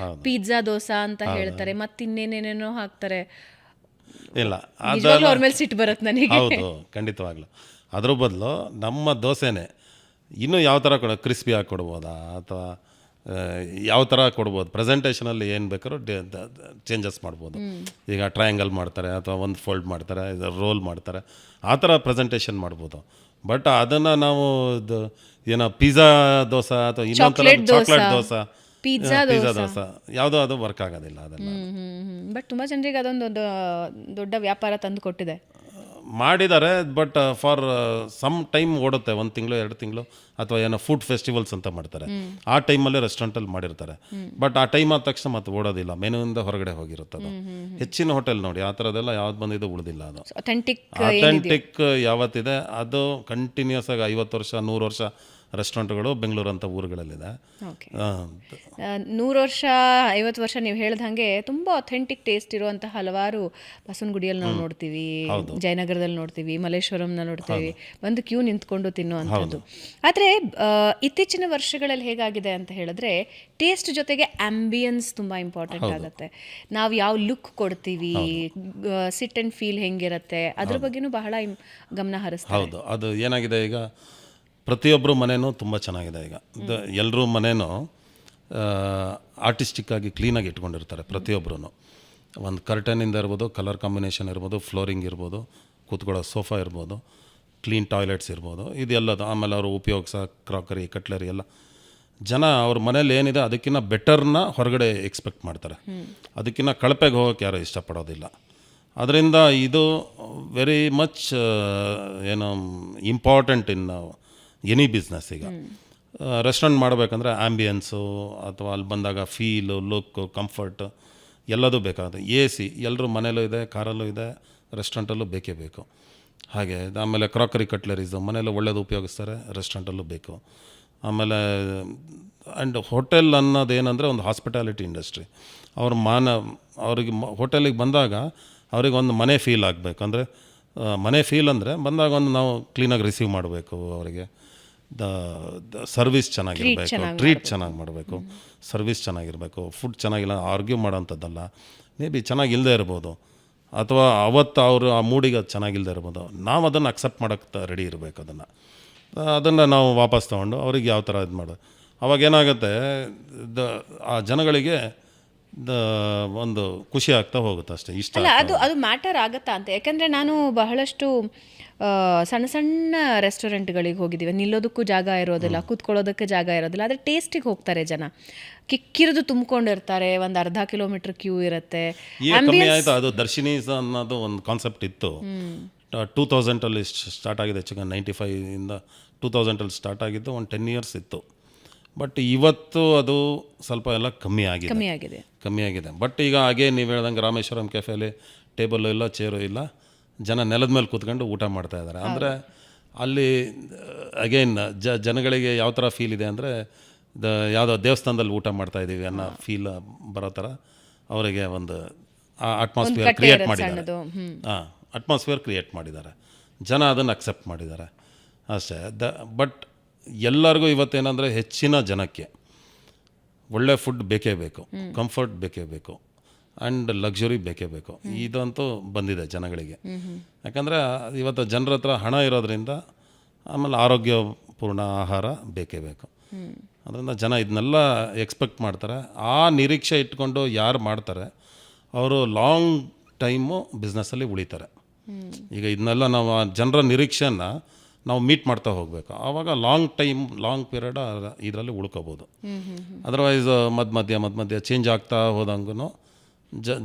ಪಿಜ್ಜಾ ದೋಸಾ ಅಂತ ಹೇಳ್ತಾರೆ, ಮತ್ತಿನ್ನೇನೇನೇನೋ ಹಾಕ್ತಾರೆ. ಇಲ್ಲ ಅವ್ರ ಮೇಲೆ ಸಿಟ್ಟು ಬರುತ್ತೆ ನನಗೆ. ಹೌದು, ಖಂಡಿತವಾಗ್ಲು. ಅದ್ರ ಬದಲು ನಮ್ಮ ದೋಸೆನೇ ಇನ್ನೂ ಯಾವ ಥರ ಕ್ರಿಸ್ಪಿ ಆಗಿ ಕೊಡ್ಬೋದಾ ಅಥವಾ ಯಾವ ಥರ ಕೊಡ್ಬೋದು, ಪ್ರೆಸೆಂಟೇಷನಲ್ಲಿ ಏನು ಬೇಕಾದ್ರೂ ಚೇಂಜಸ್ ಮಾಡ್ಬೋದು. ಈಗ ಟ್ರಯಾಂಗಲ್ ಮಾಡ್ತಾರೆ ಅಥವಾ ಒಂದು ಫೋಲ್ಡ್ ಮಾಡ್ತಾರೆ, ರೋಲ್ ಮಾಡ್ತಾರೆ, ಆ ಥರ ಪ್ರೆಸೆಂಟೇಷನ್ ಮಾಡ್ಬೋದು. ಬಟ್ ಅದನ್ನು ನಾವು ಏನೋ ಪಿಜ್ಜಾ ದೋಸೆ ಅಥವಾ ಇನ್ನೊಂದು ಥರ ಚಾಕ್ಲೇಟ್ ದೋಸೆ, ಪಿಜ್ಜಾ ದೋಸೆ ಯಾವುದೋ ಅದು ವರ್ಕ್ ಆಗೋದಿಲ್ಲ ಅದೆಲ್ಲ. ಬಟ್ ತುಂಬ ಜನರಿಗೆ ಅದೊಂದು ದೊಡ್ಡ ವ್ಯಾಪಾರ ತಂದು ಕೊಟ್ಟಿದೆ. ಮಾಡಿದ್ದಾರೆ, ಬಟ್ ಫಾರ್ ಸಮ್ ಟೈಮ್ ಓಡುತ್ತೆ, 1 ತಿಂಗಳು 2 ತಿಂಗಳು ಅಥವಾ ಏನೋ ಫುಡ್ ಫೆಸ್ಟಿವಲ್ಸ್ ಅಂತ ಮಾಡ್ತಾರೆ, ಆ ಟೈಮಲ್ಲೇ ರೆಸ್ಟೋರೆಂಟಲ್ಲಿ ಮಾಡಿರ್ತಾರೆ. ಬಟ್ ಆ ಟೈಮ್ ಆದ ತಕ್ಷಣ ಮತ್ತೆ ಓಡೋದಿಲ್ಲ, ಮೆನುವಿಂದ ಹೊರಗಡೆ ಹೋಗಿರುತ್ತದೆ. ಹೆಚ್ಚಿನ ಹೋಟೆಲ್ ನೋಡಿ ಆ ಥರದ್ದೆಲ್ಲ ಯಾವ್ದು ಬಂದಿದ್ದು ಉಳಿದಿಲ್ಲ. ಅದು ಅಥೆಂಟಿಕ್ ಯಾವತ್ತಿದೆ ಅದು ಕಂಟಿನ್ಯೂಸ್ ಆಗಿ 50 ವರ್ಷ 100 ವರ್ಷ ರೆಸ್ಟೋರೆಂಟ್ಗಳು ಬೆಂಗಳೂರು ಅಂತ ಊರುಗಳಲ್ಲಿದೆ. 100 ವರ್ಷ 50 ವರ್ಷ ನೀವು ಹೇಳ್ದಂಗೆ ತುಂಬ ಅಥೆಂಟಿಕ್ ಟೇಸ್ಟ್ ಇರುವಂಥ ಹಲವಾರು ಬಸವನಗುಡಿಯಲ್ಲಿ ನಾವು ನೋಡ್ತೀವಿ, ಜಯನಗರದಲ್ಲಿ ನೋಡ್ತೀವಿ, ಮಲ್ಲೇಶ್ವರಂನ ನೋಡ್ತೀವಿ, ಒಂದು ಕ್ಯೂ ನಿಂತ್ಕೊಂಡು ತಿನ್ನುವಂಥದ್ದು. ಆದರೆ ಇತ್ತೀಚಿನ ವರ್ಷಗಳಲ್ಲಿ ಹೇಗಾಗಿದೆ ಅಂತ ಹೇಳಿದ್ರೆ ಟೇಸ್ಟ್ ಜೊತೆಗೆ ಆಂಬಿಯನ್ಸ್ ತುಂಬ ಇಂಪಾರ್ಟೆಂಟ್ ಆಗುತ್ತೆ. ನಾವು ಯಾವ ಲುಕ್ ಕೊಡ್ತೀವಿ, ಸಿಟ್ ಆ್ಯಂಡ್ ಫೀಲ್ ಹೆಂಗಿರುತ್ತೆ ಅದ್ರ ಬಗ್ಗೆನೂ ಬಹಳ ಗಮನ ಹರಿಸ್ತೀವಿ. ಹೌದು, ಅದು ಏನಾಗಿದೆ ಈಗ ಪ್ರತಿಯೊಬ್ಬರು ಮನೆಯೂ ತುಂಬ ಚೆನ್ನಾಗಿದೆ ಈಗ. ಎಲ್ಲರೂ ಮನೆಯೂ ಆರ್ಟಿಸ್ಟಿಕ್ಕಾಗಿ ಕ್ಲೀನಾಗಿ ಇಟ್ಕೊಂಡಿರ್ತಾರೆ ಪ್ರತಿಯೊಬ್ಬರೂ. ಒಂದು ಕರ್ಟನಿಂದ ಇರ್ಬೋದು, ಕಲರ್ ಕಾಂಬಿನೇಷನ್ ಇರ್ಬೋದು, ಫ್ಲೋರಿಂಗ್ ಇರ್ಬೋದು, ಕೂತ್ಕೊಳ್ಳೋ ಸೋಫಾ ಇರ್ಬೋದು, ಕ್ಲೀನ್ ಟಾಯ್ಲೆಟ್ಸ್ ಇರ್ಬೋದು, ಇದೆಲ್ಲದು. ಆಮೇಲೆ ಅವರು ಉಪಯೋಗಿಸೋ ಕ್ರಾಕರಿ, ಕಟ್ಲರಿ ಎಲ್ಲ ಜನ ಅವ್ರ ಮನೇಲಿ ಏನಿದೆ ಅದಕ್ಕಿಂತ ಬೆಟರ್ನ ಹೊರಗಡೆ ಎಕ್ಸ್ಪೆಕ್ಟ್ ಮಾಡ್ತಾರೆ. ಅದಕ್ಕಿಂತ ಕಳಪೆಗೆ ಹೋಗೋಕ್ಕೆ ಯಾರೂ ಇಷ್ಟಪಡೋದಿಲ್ಲ. ಅದರಿಂದ ಇದು ವೆರಿ ಮಚ್ ಏನು ಇಂಪಾರ್ಟೆಂಟ್ ಇನ್ ಎನಿ ಬಿಸ್ನೆಸ್. ಈಗ ರೆಸ್ಟೋರೆಂಟ್ ಮಾಡಬೇಕಂದ್ರೆ ಆ್ಯಂಬಿಯನ್ಸು ಅಥವಾ ಅಲ್ಲಿ ಬಂದಾಗ ಫೀಲು, ಲುಕ್ಕು, ಕಂಫರ್ಟು ಎಲ್ಲದೂ ಬೇಕಾಗುತ್ತೆ. AC ಎಲ್ಲರೂ ಮನೇಲೂ ಇದೆ, ಕಾರಲ್ಲೂ ಇದೆ, ರೆಸ್ಟೋರೆಂಟಲ್ಲೂ ಬೇಕೇ ಬೇಕು. ಹಾಗೆ ಆಮೇಲೆ ಕ್ರಾಕರಿ ಕಟ್ಲರೀಸು ಮನೆಯಲ್ಲೂ ಒಳ್ಳೇದು ಉಪಯೋಗಿಸ್ತಾರೆ, ರೆಸ್ಟೋರೆಂಟಲ್ಲೂ ಬೇಕು. ಆಮೇಲೆ ಆ್ಯಂಡ್ ಹೋಟೆಲ್ ಅನ್ನೋದೇನೆಂದರೆ ಒಂದು ಹಾಸ್ಪಿಟಾಲಿಟಿ ಇಂಡಸ್ಟ್ರಿ. ಅವ್ರಿಗೆ ಹೋಟೆಲಿಗೆ ಬಂದಾಗ ಅವ್ರಿಗೆ ಒಂದು ಮನೆ ಫೀಲ್ ಆಗಬೇಕು. ಅಂದರೆ ಮನೆ ಫೀಲ್ ಅಂದರೆ ಬಂದಾಗ ಒಂದು ನಾವು ಕ್ಲೀನಾಗಿ ರಿಸೀವ್ ಮಾಡಬೇಕು, ಅವರಿಗೆ ಸರ್ವಿಸ್ ಚೆನ್ನಾಗಿರಬೇಕು, ಟ್ರೀಟ್ ಚೆನ್ನಾಗಿ ಮಾಡಬೇಕು, ಸರ್ವಿಸ್ ಚೆನ್ನಾಗಿರಬೇಕು. ಫುಡ್ ಚೆನ್ನಾಗಿಲ್ಲ ಆರ್ಗ್ಯೂ ಮಾಡೋಂಥದ್ದಲ್ಲ. ಮೇ ಬಿ ಚೆನ್ನಾಗಿಲ್ಲದೆ ಇರ್ಬೋದು, ಅಥವಾ ಅವತ್ತು ಅವರು ಆ ಮೂಡಿಗೆ ಅದು ಚೆನ್ನಾಗಿಲ್ಲದೆ ಇರ್ಬೋದು. ನಾವು ಅದನ್ನು ಅಕ್ಸೆಪ್ಟ್ ಮಾಡೋಕ್ಕೆ ರೆಡಿ ಇರಬೇಕು. ಅದನ್ನು ನಾವು ವಾಪಸ್ ತೊಗೊಂಡು ಅವ್ರಿಗೆ ಯಾವ ಥರ ಇದು ಮಾಡೋದು. ಅವಾಗೇನಾಗುತ್ತೆ, ಆ ಜನಗಳಿಗೆ ಒಂದು ಖುಷಿ ಆಗ್ತಾ ಹೋಗುತ್ತೆ ಅಷ್ಟೇ. ಇಷ್ಟ ಅಲ್ಲ, ಅದು ಮ್ಯಾಟರ್ ಆಗುತ್ತಾ ಅಂತ. ಯಾಕಂದರೆ ನಾನು ಬಹಳಷ್ಟು ಸಣ್ಣ ಸಣ್ಣ ರೆಸ್ಟೋರೆಂಟ್ಗಳಿಗೆ ಹೋಗಿದ್ದೀವಿ. ನಿಲ್ಲೋದಕ್ಕೂ ಜಾಗ ಇರೋದಿಲ್ಲ, ಕೂತ್ಕೊಳ್ಳೋದಕ್ಕೆ ಜಾಗ ಇರೋದಿಲ್ಲ, ಆದರೆ ಟೇಸ್ಟಿಗೆ ಹೋಗ್ತಾರೆ ಜನ. ಕಿಕ್ಕಿರಿದು ತುಂಬಿಕೊಂಡಿರ್ತಾರೆ, ಒಂದು ಅರ್ಧ ಕಿಲೋಮೀಟ್ರ್ ಕ್ಯೂ ಇರುತ್ತೆ. ಈಗ ಕಮ್ಮಿ ಆಯಿತು. ಅದು ದರ್ಶಿನೀಸ್ ಅನ್ನೋದು ಒಂದು ಕಾನ್ಸೆಪ್ಟ್ ಇತ್ತು. 2000 ಸ್ಟಾರ್ಟ್ ಆಗಿದೆ. 95ಇಂದ 2000 ಸ್ಟಾರ್ಟ್ ಆಗಿದ್ದು ಒಂದು 10 years ಇತ್ತು. ಬಟ್ ಇವತ್ತು ಅದು ಸ್ವಲ್ಪ ಎಲ್ಲ ಕಮ್ಮಿ ಆಗಿದೆ. ಬಟ್ ಈಗ ಹಾಗೆ ನೀವು ಹೇಳ್ದಂಗೆ ರಾಮೇಶ್ವರಂ ಕೆಫೆಲಿ ಟೇಬಲ್ಲು ಇಲ್ಲ, ಚೇರು ಇಲ್ಲ, ಜನ ನೆಲದ ಮೇಲೆ ಕೂತ್ಕೊಂಡು ಊಟ ಮಾಡ್ತಾ ಇದ್ದಾರೆ. ಅಂದರೆ ಅಲ್ಲಿ ಅಗೇನ್ ಜನಗಳಿಗೆ ಯಾವ ಥರ ಫೀಲ್ ಇದೆ ಅಂದರೆ ಯಾವುದೋ ದೇವಸ್ಥಾನದಲ್ಲಿ ಊಟ ಮಾಡ್ತಾ ಇದ್ದೀವಿ ಅನ್ನೋ ಫೀಲ್ ಬರೋ ಥರ ಅವರಿಗೆ ಒಂದು ಅಟ್ಮಾಸ್ಫಿಯರ್ ಕ್ರಿಯೇಟ್ ಮಾಡಿದ್ದಾರೆ. ಅಟ್ಮಾಸ್ಫಿಯರ್ ಕ್ರಿಯೇಟ್ ಮಾಡಿದ್ದಾರೆ. ಜನ ಅದನ್ನು ಅಕ್ಸೆಪ್ಟ್ ಮಾಡಿದ್ದಾರೆ ಅಷ್ಟೇ. ಬಟ್ ಎಲ್ಲರಿಗೂ ಇವತ್ತೇನೆಂದರೆ ಹೆಚ್ಚಿನ ಜನಕ್ಕೆ ಒಳ್ಳೆ ಫುಡ್ ಬೇಕೇ ಬೇಕು, ಕಂಫರ್ಟ್ ಬೇಕೇ ಬೇಕು, ಆ್ಯಂಡ್ ಲಕ್ಸುರಿ ಬೇಕೇ ಬೇಕು. ಇದಂತೂ ಬಂದಿದೆ ಜನಗಳಿಗೆ. ಯಾಕಂದರೆ ಇವತ್ತು ಜನರ ಹತ್ರ ಹಣ ಇರೋದ್ರಿಂದ, ಆಮೇಲೆ ಆರೋಗ್ಯಪೂರ್ಣ ಆಹಾರ ಬೇಕೇ ಬೇಕು. ಅದರಿಂದ ಜನ ಇದನ್ನೆಲ್ಲ ಎಕ್ಸ್ಪೆಕ್ಟ್ ಮಾಡ್ತಾರೆ. ಆ ನಿರೀಕ್ಷೆ ಇಟ್ಕೊಂಡು ಯಾರು ಮಾಡ್ತಾರೆ ಅವರು ಲಾಂಗ್ ಟೈಮು ಬಿಸ್ನೆಸ್ಸಲ್ಲಿ ಉಳಿತಾರೆ. ಈಗ ಇದನ್ನೆಲ್ಲ ನಾವು ಜನರ ನಿರೀಕ್ಷೆನ ನಾವು ಮೀಟ್ ಮಾಡ್ತಾ ಹೋಗಬೇಕು. ಆವಾಗ ಲಾಂಗ್ ಪೀರಿಯಡ್ ಇದರಲ್ಲಿ ಉಳ್ಕೋಬೋದು. ಅದರ್ವೈಸ್ ಮಧ್ಯ ಚೇಂಜ್ ಆಗ್ತಾ ಹೋದಂಗೂ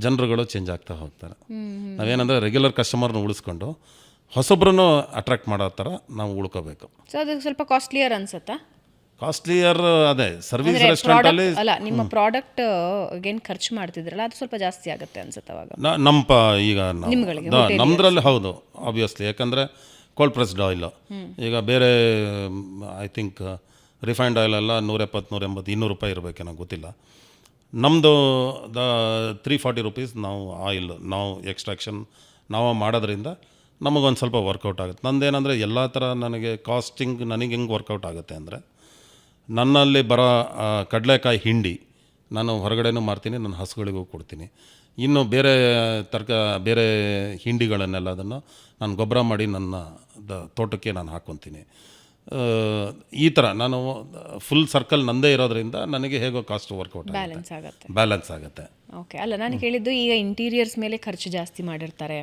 ಜನರುಗಳು ಚೇಂಜ್ ಆಗ್ತಾ ಹೋಗ್ತಾರೆ. ನಾವೇನಂದರೆ ರೆಗ್ಯುಲರ್ ಕಸ್ಟಮರ್ನ ಉಳಿಸ್ಕೊಂಡು ಹೊಸಬ್ರನ್ನು ಅಟ್ರಾಕ್ಟ್ ಮಾಡೋ ಥರ ನಾವು ಉಳ್ಕೋಬೇಕು. ಸೊ ಅದು ಸ್ವಲ್ಪ ಕಾಸ್ಟ್ಲಿಯರ್ ಅನ್ಸುತ್ತಾ? ಕಾಸ್ಟ್ಲಿಯರ್ ಅದೇ ಸರ್ವಿಸ್ ರೆಸ್ಟೋರೆಂಟಲ್ಲಿ ಅಲ್ಲ, ನಿಮ್ಮ ಪ್ರಾಡಕ್ಟ್ ಏನು ಖರ್ಚು ಮಾಡ್ತಿದ್ರಲ್ಲ ಅದು ಸ್ವಲ್ಪ ಜಾಸ್ತಿ ಆಗುತ್ತೆ ಅನ್ಸುತ್ತೆ ಅವಾಗ. ಈಗ ನಮ್ಮದ್ರಲ್ಲಿ ಹೌದು ಆಬ್ವಿಯಸ್ಲಿ. ಯಾಕಂದರೆ ಕೋಲ್ಡ್ ಪ್ರೆಸ್ಡ್ ಆಯಿಲು ಈಗ ಬೇರೆ ಐ ಥಿಂಕ್ ರಿಫೈನ್ಡ್ ಆಯಿಲೆಲ್ಲ 170, 180, 200 ರೂಪಾಯಿ ಇರಬೇಕೇನೋ ಗೊತ್ತಿಲ್ಲ. ನಮ್ಮದು 340 rupees ನಾವು ಎಕ್ಸ್ಟ್ರಾಕ್ಷನ್ ನಾವು ಮಾಡೋದ್ರಿಂದ ನಮಗೊಂದು ಸ್ವಲ್ಪ ವರ್ಕೌಟ್ ಆಗುತ್ತೆ. ನಂದೇನೆಂದರೆ ಎಲ್ಲ ಥರ ನನಗೆ ಕಾಸ್ಟಿಂಗ್ ನನಗೆ ಹೆಂಗೆ ವರ್ಕೌಟ್ ಆಗುತ್ತೆ ಅಂದರೆ, ನನ್ನಲ್ಲಿ ಬರೋ ಕಡಲೆಕಾಯಿ ಹಿಂಡಿ ನಾನು ಹೊರಗಡೆನೂ ಮಾರ್ತೀನಿ, ನನ್ನ ಹಸುಗಳಿಗೂ ಕೊಡ್ತೀನಿ. ಇನ್ನು ಬೇರೆ ಹಿಂಡಿಗಳನ್ನೆಲ್ಲ ಅದನ್ನು ನಾನು ಗೊಬ್ಬರ ಮಾಡಿ ನನ್ನ ತೋಟಕ್ಕೆ ನಾನು ಹಾಕ್ಕೊತೀನಿ. ಈ ಥರ ನಾನು ಫುಲ್ ಸರ್ಕಲ್ ನಂದೇ ಇರೋದ್ರಿಂದ ನನಗೆ ಹೇಗೋ ಕಾಸ್ಟ್ ವರ್ಕೌಟ್ ಬ್ಯಾಲೆನ್ಸ್ ಆಗುತ್ತೆ. ಓಕೆ. ಅಲ್ಲ, ನಾನು ಕೇಳಿದ್ದು ಈಗ ಇಂಟೀರಿಯರ್ಸ್ ಮೇಲೆ ಖರ್ಚು ಜಾಸ್ತಿ ಮಾಡಿರ್ತಾರೆ,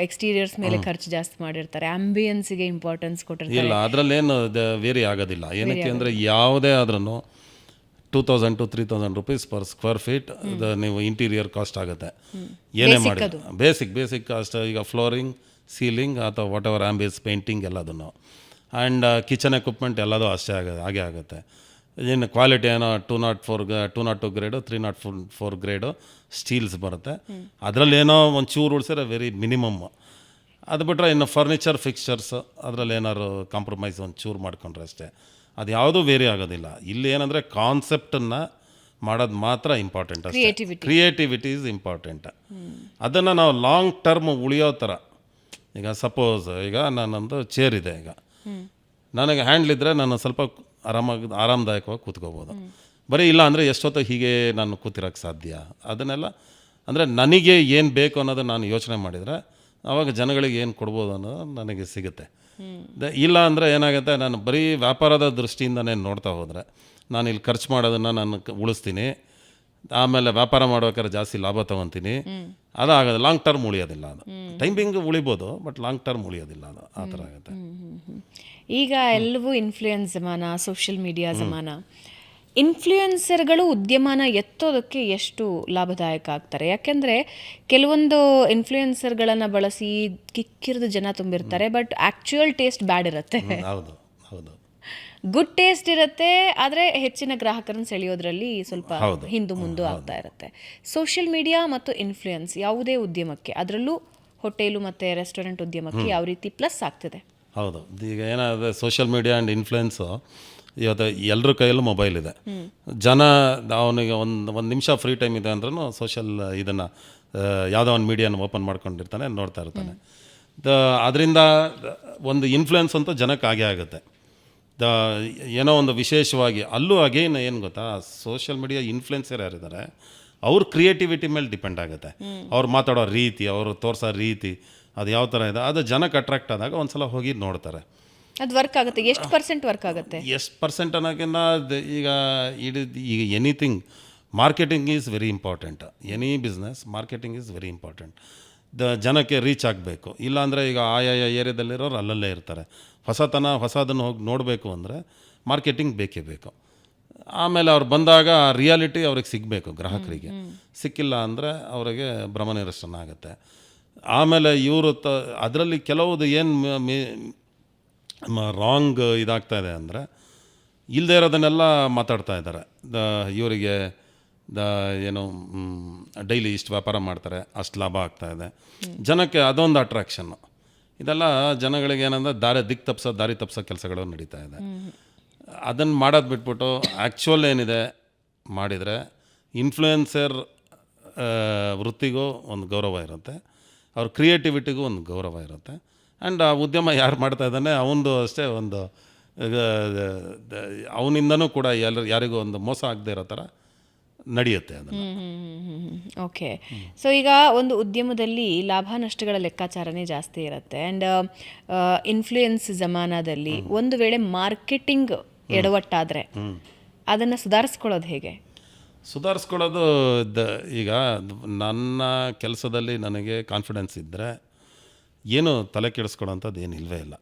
ಎಕ್ಸ್ಟೀರಿಯರ್ಸ್ ಮೇಲೆ ಖರ್ಚು ಜಾಸ್ತಿ ಮಾಡಿರ್ತಾರೆ, ಆಂಬಿಯನ್ಸ್ಗೆ ಇಂಪಾರ್ಟೆನ್ಸ್ ಕೊಟ್ಟಿರ್ತಾರೆ. ಇಲ್ಲ, ಅದರಲ್ಲೇನು ವೇರಿ ಆಗೋದಿಲ್ಲ. ಏನಕ್ಕೆ ಅಂದರೆ ಯಾವುದೇ ಆದ್ರೂ 2000 to 3000 rupees per square feet ನೀವು ಇಂಟೀರಿಯರ್ ಕಾಸ್ಟ್ ಆಗುತ್ತೆ. ಏನೇ ಮಾಡಿ ಬೇಸಿಕ್ ಕಾಸ್ಟ್. ಈಗ ಫ್ಲೋರಿಂಗ್, ಸೀಲಿಂಗ್ ಅಥವಾ ವಾಟ್ ಎವರ್ ಆಂಬಿಯನ್ಸ್, ಪೇಂಟಿಂಗ್ ಎಲ್ಲದನ್ನು, ಆ್ಯಂಡ್ ಕಿಚನ್ ಎಕ್ವಿಪ್ಮೆಂಟ್ ಎಲ್ಲದೂ ಅಷ್ಟೇ ಹಾಗೆ ಆಗುತ್ತೆ. ಏನು ಕ್ವಾಲಿಟಿ ಏನೋ 202 ಗ್ರೇಡು, 304 ಗ್ರೇಡು ಸ್ಟೀಲ್ಸ್ ಬರುತ್ತೆ. ಅದರಲ್ಲಿ ಏನೋ ಒಂದು ಚೂರು ಉಳಿಸಿದ್ರೆ ವೆರಿ ಮಿನಿಮಮ್. ಅದು ಬಿಟ್ಟರೆ ಇನ್ನು ಫರ್ನಿಚರ್, ಫಿಕ್ಸ್ಚರ್ಸ್ ಅದರಲ್ಲಿ ಏನಾದ್ರು ಕಾಂಪ್ರಮೈಸ್ ಒಂದು ಚೂರು ಮಾಡ್ಕೊಂಡ್ರೆ ಅಷ್ಟೇ. ಅದು ಯಾವುದೂ ವೇರಿ ಆಗೋದಿಲ್ಲ. ಇಲ್ಲಿ ಏನಂದರೆ ಕಾನ್ಸೆಪ್ಟನ್ನು ಮಾಡೋದು ಮಾತ್ರ ಇಂಪಾರ್ಟೆಂಟ್ ಅಷ್ಟೇ. Creativity is important. ಅದನ್ನು ನಾವು ಲಾಂಗ್ ಟರ್ಮ್ ಉಳಿಯೋ ಥರ. ಈಗ ಸಪೋಸ್ ಈಗ ನನ್ನೊಂದು ಚೇರ್ ಇದೆ, ಈಗ ನನಗೆ ಹ್ಯಾಂಡ್ಲಿದ್ರೆ ನಾನು ಸ್ವಲ್ಪ ಆರಾಮದಾಯಕವಾಗಿ ಕೂತ್ಕೋಬೋದು. ಬರೀ ಇಲ್ಲ ಅಂದರೆ ಎಷ್ಟೊತ್ತು ಹೀಗೆ ನಾನು ಕೂತಿರೋಕ್ಕೆ ಸಾಧ್ಯ. ಅದನ್ನೆಲ್ಲ ಅಂದರೆ ನನಗೆ ಏನು ಬೇಕು ಅನ್ನೋದು ನಾನು ಯೋಚನೆ ಮಾಡಿದರೆ ಆವಾಗ ಜನಗಳಿಗೆ ಏನು ಕೊಡ್ಬೋದು ಅನ್ನೋದು ನನಗೆ ಸಿಗುತ್ತೆ. ಇಲ್ಲ ಅಂದರೆ ಏನಾಗುತ್ತೆ, ನಾನು ಬರೀ ವ್ಯಾಪಾರದ ದೃಷ್ಟಿಯಿಂದನೇ ನೋಡ್ತಾ ಹೋದರೆ ನಾನು ಇಲ್ಲಿ ಖರ್ಚು ಮಾಡೋದನ್ನು ನಾನು ಉಳಿಸ್ತೀನಿ, ಆಮೇಲೆ ವ್ಯಾಪಾರ ಮಾಡ್ಬೇಕಾದ್ರೆ ಜಾಸ್ತಿ ಲಾಭ ತೊಗೊತೀನಿ, ಅದಾಗೋದು ಲಾಂಗ್ ಟರ್ಮ್ ಉಳಿಯೋದಿಲ್ಲ. ಅದು ಟೈಮಿಂಗ್ ಉಳಿಬೋದು, ಬಟ್ ಲಾಂಗ್ ಟರ್ಮ್ ಉಳಿಯೋದಿಲ್ಲ. ಅದು ಆ ಥರ ಆಗುತ್ತೆ. ಈಗ ಎಲ್ಲವೂ ಇನ್ಫ್ಲೂಯೆನ್ಸ್ ಜಮಾನ, ಸೋಷಿಯಲ್ ಮೀಡಿಯಾ ಜಮಾನ. ಇನ್ಫ್ಲೂಯೆನ್ಸರ್ಗಳು ಉದ್ಯಮನ ಎತ್ತೋದಕ್ಕೆ ಎಷ್ಟು ಲಾಭದಾಯಕ ಆಗ್ತಾರೆ? ಯಾಕೆಂದರೆ ಕೆಲವೊಂದು ಇನ್ಫ್ಲೂಯೆನ್ಸರ್ಗಳನ್ನು ಬಳಸಿ ಕಿಕ್ಕಿರಿದು ಜನ ತುಂಬಿರ್ತಾರೆ, ಬಟ್ ಆ್ಯಕ್ಚುಯಲ್ ಟೇಸ್ಟ್ ಬ್ಯಾಡ್ ಇರುತ್ತೆ. ಹೌದು ಹೌದು. ಗುಡ್ ಟೇಸ್ಟ್ ಇರುತ್ತೆ, ಆದರೆ ಹೆಚ್ಚಿನ ಗ್ರಾಹಕರನ್ನು ಸೆಳೆಯೋದ್ರಲ್ಲಿ ಸ್ವಲ್ಪ ಹಿಂದು ಮುಂದೆ ಆಗ್ತಾ ಇರುತ್ತೆ. ಸೋಷಿಯಲ್ ಮೀಡಿಯಾ ಮತ್ತು ಇನ್ಫ್ಲೂಯೆನ್ಸ್ ಯಾವುದೇ ಉದ್ಯಮಕ್ಕೆ, ಅದರಲ್ಲೂ ಹೋಟೆಲು ಮತ್ತು ರೆಸ್ಟೋರೆಂಟ್ ಉದ್ಯಮಕ್ಕೆ ಯಾವ ರೀತಿ ಪ್ಲಸ್ ಆಗ್ತಿದೆ? ಹೌದು. ಈಗ ಏನಾದರೆ ಸೋಷಿಯಲ್ ಮೀಡಿಯಾ ಆ್ಯಂಡ್ ಇನ್ಫ್ಲುಯೆನ್ಸು, ಇವತ್ತು ಎಲ್ಲರ ಕೈಯಲ್ಲೂ ಮೊಬೈಲ್ ಇದೆ. ಜನ ಅವನಿಗೆ ಒಂದು ನಿಮಿಷ ಫ್ರೀ ಟೈಮ್ ಇದೆ ಅಂದ್ರೂ ಸೋಷಿಯಲ್ ಇದನ್ನು ಯಾವುದೋ ಒಂದು ಮೀಡಿಯಾನ ಓಪನ್ ಮಾಡ್ಕೊಂಡಿರ್ತಾನೆ, ನೋಡ್ತಾ ಇರ್ತಾನೆ. ಅದರಿಂದ ಒಂದು ಇನ್ಫ್ಲುಯೆನ್ಸ್ ಅಂತೂ ಜನಕ್ಕೆ ಆಗೇ ಆಗುತ್ತೆ. ಏನೋ ಒಂದು ವಿಶೇಷವಾಗಿ ಅಲ್ಲೂ ಅಗೇನ್ ಏನು ಗೊತ್ತಾ, ಸೋಷಿಯಲ್ ಮೀಡಿಯಾ ಇನ್ಫ್ಲುಯೆನ್ಸರ್ ಯಾರಿದ್ದಾರೆ ಅವ್ರ ಕ್ರಿಯೇಟಿವಿಟಿ ಮೇಲೆ ಡಿಪೆಂಡ್ ಆಗುತ್ತೆ. ಅವ್ರು ಮಾತಾಡೋ ರೀತಿ, ಅವರು ತೋರಿಸೋ ರೀತಿ, ಅದು ಯಾವ ಥರ ಇದೆ, ಅದು ಜನಕ್ಕೆ ಅಟ್ರಾಕ್ಟ್ ಆದಾಗ ಒಂದು ಸಲ ಹೋಗಿ ನೋಡ್ತಾರೆ. ಅದು ವರ್ಕ್ ಆಗುತ್ತೆ. ಎಷ್ಟು ಪರ್ಸೆಂಟ್ ವರ್ಕ್ ಆಗುತ್ತೆ? ಎಷ್ಟು ಪರ್ಸೆಂಟ್ ಅನ್ನೋಕ್ಕಿಂತ ಈಗ ಈಗ anything, marketing is very important. Any business marketing is very important. ಜನಕ್ಕೆ ರೀಚ್ ಆಗಬೇಕು. ಇಲ್ಲಾಂದರೆ ಈಗ ಆಯಾಯ ಏರಿಯಾದಲ್ಲಿರೋರು ಅಲ್ಲಲ್ಲೇ ಇರ್ತಾರೆ. ಹೊಸದನ್ನು ಹೋಗಿ ನೋಡಬೇಕು ಅಂದರೆ ಮಾರ್ಕೆಟಿಂಗ್ ಬೇಕೇ ಬೇಕು. ಆಮೇಲೆ ಅವ್ರು ಬಂದಾಗ ರಿಯಾಲಿಟಿ ಅವ್ರಿಗೆ ಸಿಗಬೇಕು ಗ್ರಾಹಕರಿಗೆ. ಸಿಕ್ಕಿಲ್ಲ ಅಂದರೆ ಅವರಿಗೆ ಭ್ರಮನಿರಸನ ಆಗುತ್ತೆ. ಆಮೇಲೆ ಇವರು ಅದರಲ್ಲಿ ಕೆಲವುದು ಏನು ರಾಂಗ್ ಇದಾಗ್ತಾ ಇದೆ ಅಂದರೆ, ಇಲ್ಲದೆ ಇರೋದನ್ನೆಲ್ಲ ಮಾತಾಡ್ತಾ ಇದ್ದಾರೆ. ಇವರಿಗೆ ಏನು ಡೈಲಿ ಇಷ್ಟು ವ್ಯಾಪಾರ ಮಾಡ್ತಾರೆ, ಅಷ್ಟು ಲಾಭ ಆಗ್ತಾಯಿದೆ, ಜನಕ್ಕೆ ಅದೊಂದು ಅಟ್ರಾಕ್ಷನ್ನು. ಇದೆಲ್ಲ ಜನಗಳಿಗೆ ಏನಂದರೆ ದಾರಿ ತಪ್ಪಿಸೋ ಕೆಲಸಗಳು ನಡೀತಾ ಇದೆ. ಅದನ್ನು ಮಾಡೋದು ಬಿಟ್ಬಿಟ್ಟು ಆ್ಯಕ್ಚುಯಲ್ ಏನಿದೆ ಮಾಡಿದರೆ ಇನ್ಫ್ಲೂಯೆನ್ಸರ್ ವೃತ್ತಿಗೂ ಒಂದು ಗೌರವ ಇರುತ್ತೆ, ಅವ್ರ ಕ್ರಿಯೇಟಿವಿಟಿಗೂ ಒಂದು ಗೌರವ ಇರುತ್ತೆ. ಆ್ಯಂಡ್ ಆ ಉದ್ಯಮ ಯಾರು ಮಾಡ್ತಾ ಇದ್ದಾನೆ ಅವನದು ಅಷ್ಟೇ ಒಂದು ಅವನಿಂದನೂ ಕೂಡ ಯಾರಿಗೂ ಒಂದು ಮೋಸ ಆಗದೆ ಇರೋ ಥರ ನಡೆಯುತ್ತೆ ಅದು. ಓಕೆ. ಸೊ ಈಗ ಒಂದು ಉದ್ಯಮದಲ್ಲಿ ಲಾಭ ನಷ್ಟಗಳ ಲೆಕ್ಕಾಚಾರನೇ ಜಾಸ್ತಿ ಇರುತ್ತೆ. ಆ್ಯಂಡ್ ಇನ್ಫ್ಲೂಯೆನ್ಸ್ ಜಮಾನದಲ್ಲಿ ಒಂದು ವೇಳೆ ಮಾರ್ಕೆಟಿಂಗ್ ಎಡವಟ್ಟಾದರೆ ಅದನ್ನು ಸುಧಾರಿಸ್ಕೊಳ್ಳೋದು ಹೇಗೆ? ಸುಧಾರಿಸ್ಕೊಳ್ಳೋದು ಈಗ ನನ್ನ ಕೆಲಸದಲ್ಲಿ ನನಗೆ ಕಾನ್ಫಿಡೆನ್ಸ್ ಇದ್ದರೆ ಏನು ತಲೆ ಕೆಡಿಸ್ಕೊಳ್ಳೋಂಥದ್ದು ಏನು ಇಲ್ಲವೇ ಇಲ್ಲ.